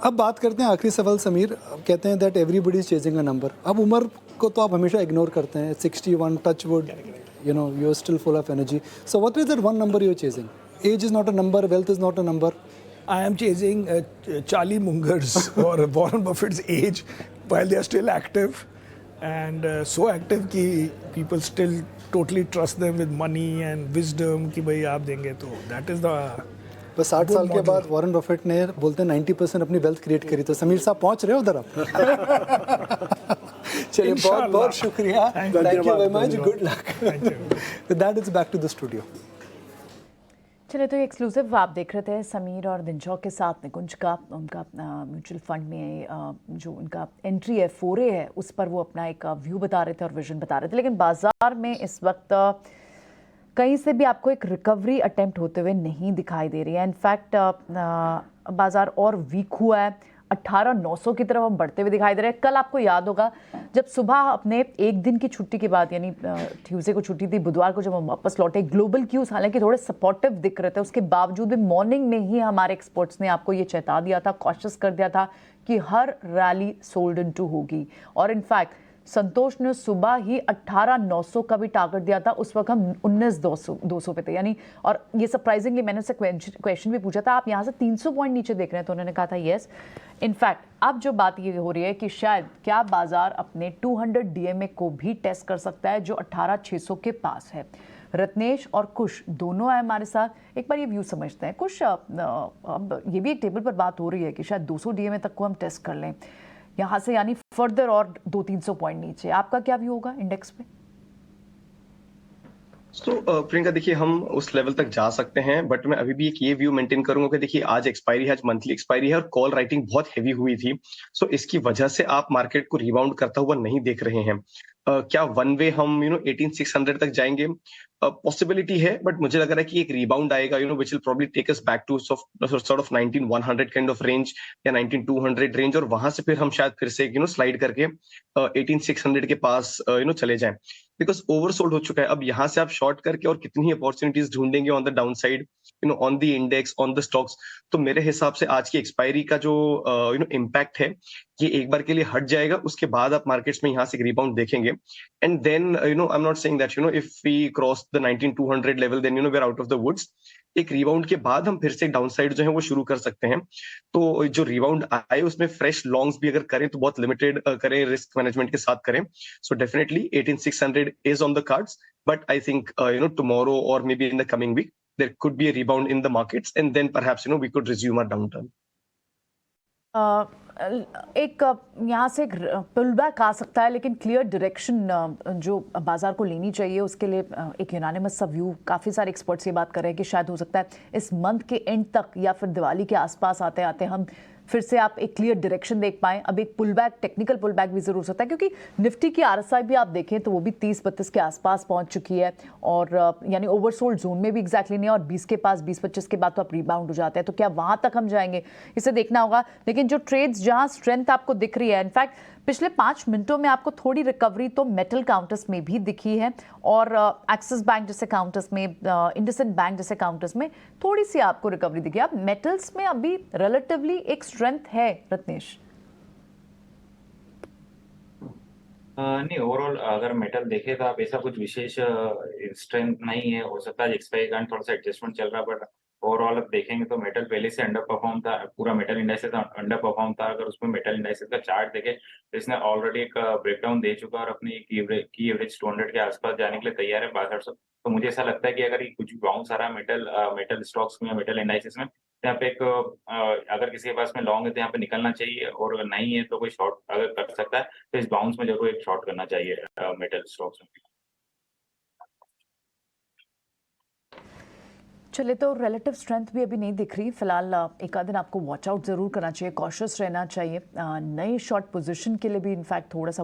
अब बात करते हैं आखिरी सवाल समीर, कहते हैं that everybody is chasing a number. अब उम्र को तो आप हमेशा इग्नोर करते हैं, 61 touch wood, you know you are still full of energy, so what is that one number you are chasing? Age is not a number, wealth is not a number. I am chasing Charlie Munger's or Warren Buffett's age while they are still active and so active कि people still totally trust them with money and wisdom कि भाई आप देंगे तो that is the बस 60 साल के बाद वॉरेन बफेट ने बोलते हैं 90% अपनी वेल्थ क्रिएट करी, तो समीर साहब पहुंच रहे हो उधर आप? चलिए बहुत बहुत शुक्रिया, thank you very much, good luck. That is back to the studio. चलिए तो ये एक्सक्लूसिव आप देख रहे थे समीर और दिनचौक के साथ निकुंज का, उनका म्यूचुअल फंड में जो उनका एंट्री है, फोरे है, उस पर वो अपना एक व्यू बता रहे थे और विजन बता रहे थे. लेकिन बाजार में इस वक्त कहीं से भी आपको एक रिकवरी अटेम्प्ट होते हुए नहीं दिखाई दे रही है. इनफैक्ट बाजार और वीक हुआ है, 18,900 की तरफ हम बढ़ते हुए दिखाई दे रहे हैं. कल आपको याद होगा जब सुबह अपने एक दिन की छुट्टी के बाद, यानी ट्यूसडे को छुट्टी थी, बुधवार को जब हम वापस लौटे, ग्लोबल क्यूज हालांकि थोड़े सपोर्टिव दिख रहे थे, उसके बावजूद भी मॉर्निंग में ही हमारे एक्सपर्ट्स ने आपको ये चेता दिया था, कॉशियस कर दिया था कि हर रैली सोल्ड इनटू होगी. और इनफैक्ट संतोष ने सुबह ही 18,900 का भी टारगेट दिया था, उस वक्त हम 19,200 पे थे, यानी. और ये सरप्राइजिंगली मैंने उससे क्वेश्चन भी पूछा था, आप यहाँ से 300 पॉइंट नीचे देख रहे हैं, तो उन्होंने कहा था येस. इनफैक्ट अब जो बात ये हो रही है कि शायद क्या बाजार अपने 200 DMA को भी टेस्ट कर सकता है जो 18,600 के पास है. रत्नेश और कुश दोनों है हमारे साथ, एक बार ये व्यू समझते हैं. कुश, अब ये भी एक टेबल पर बात हो रही है कि शायद 200 DMA तक को हम टेस्ट कर लें यहाँ से, यानी फर्दर और 200-300 पॉइंट नीचे. आपका क्या व्यू होगा इंडेक्स पे? प्रियंका देखिए, हम उस लेवल तक जा सकते हैं, बट मैं अभी भी एक ये व्यू मेंटेन करूंगा कि देखिए आज एक्सपायरी है, आज मंथली एक्सपायरी है और कॉल राइटिंग बहुत हेवी हुई थी. सो इसकी वजह से आप मार्केट को रिबाउंड करता हुआ नहीं देख रहे हैं. क्या वन वे हम 18,600 तक जाएंगे? पॉसिबिलिटी है, बट मुझे लग रहा है कि एक रिबाउंड आएगा which will probably take us back to sort of 19,100 kind of range या 19,200 रेंज, और वहां से फिर हम शायद फिर से स्लाइड करके 18,600 के पास चले जाएं. बिकॉज ओवरसोल्ड हो चुका है. अब यहाँ से आप शॉर्ट करके और कितनी ही अपॉर्चुनिटीज ढूंढेंगे on the down side, on the index, on the stocks. तो मेरे हिसाब से आज की एक्सपायरी का जो इम्पैक्ट है ये एक बार के लिए हट जाएगा. उसके बाद आप मार्केट्स में यहाँ से रिबाउंड देखेंगे. And then I am not saying that if we cross the 19,200 level then we are out of the woods. एक रिबाउंड के बाद हम फिर से डाउन साइड जो है वो शुरू कर सकते हैं. तो जो रिबाउंड आए उसमें फ्रेश लॉन्ग्स भी अगर करें तो बहुत लिमिटेड करें, रिस्क मैनेजमेंट के साथ करें. So definitely 18,600 is on the cards, but I think tomorrow or maybe in the coming week there could be a rebound in the markets, and then perhaps we could resume our downturn. एक यहाँ से एक pull back आ सकता है, लेकिन clear direction जो बाजार को लेनी चाहिए उसके लिए एक यूनानिमस सा व्यू, काफ़ी सारे एक्सपर्ट्स ये बात कर रहे हैं कि शायद हो सकता है इस मंथ के एंड तक या फिर दिवाली के आसपास आते आते हम फिर से आप एक क्लियर डायरेक्शन देख पाएं. अब एक pull back, technical pull back भी जरूर सकता है, क्योंकि निफ्टी की RSI भी आप देखें तो वो भी 30-32 के आसपास पहुंच चुकी है, और यानी ओवरसोल्ड जोन में भी एग्जैक्टली नहीं है, और 20 के पास, 20-25 के बाद तो आप रिबाउंड हो जाते हैं. तो क्या वहां तक हम जाएंगे, इसे देखना होगा. लेकिन जो ट्रेड्स जहां स्ट्रेंथ आपको दिख रही है, इनफैक्ट पिछले 5 मिनटों में आपको थोड़ी रिकवरी तो मेटल काउंटर्स में भी दिखी है, और एक्सिस बैंक जैसे काउंटर्स में, इंडसइंड बैंक जैसे काउंटर्स में थोड़ी सी आपको रिकवरी दिखी. अब मेटल्स में अभी रिलेटिवली एक स्ट्रेंथ है. रत्नेश, नहीं, ओवरऑल अगर मेटल देखे तो आप ऐसा कुछ विशेष स्ट्रेंथ नहीं है. हो सकता है एक्सपायरी कारण थोड़ा सा एडजस्टमेंट चल रहा है, बट ओवरऑल अब देखेंगे तो मेटल पहले से अंडर परफॉर्म था, पूरा मेटल इंडाइसेस अंडर परफॉर्म था. अगर उसमें मेटल इंडाइसेस का चार्ट देखे तो इसने ऑलरेडी एक ब्रेकडाउन दे चुका है और अपनी की एवरेज 200 के आसपास जाने के लिए तैयार है 6200. तो मुझे ऐसा लगता है कि अगर कुछ बाउंस आ रहा है मेटल स्टॉक्स में, मेटल इंडाइसेस में, तो यहाँ पे एक अगर किसी के पास में लॉन्ग है तो यहाँ पे निकलना चाहिए, और नहीं है तो कोई शॉर्ट अगर कर सकता है तो इस बाउंस में जरूर एक शॉर्ट करना चाहिए मेटल स्टॉक्स में. चले तो रिलेटिव स्ट्रेंथ भी अभी नहीं दिख रही फिलहाल. एक आध दिन आपको वॉच आउट जरूर करना चाहिए, कॉशियस रहना चाहिए. नए शॉर्ट पोजीशन के लिए भी इनफैक्ट थोड़ा सा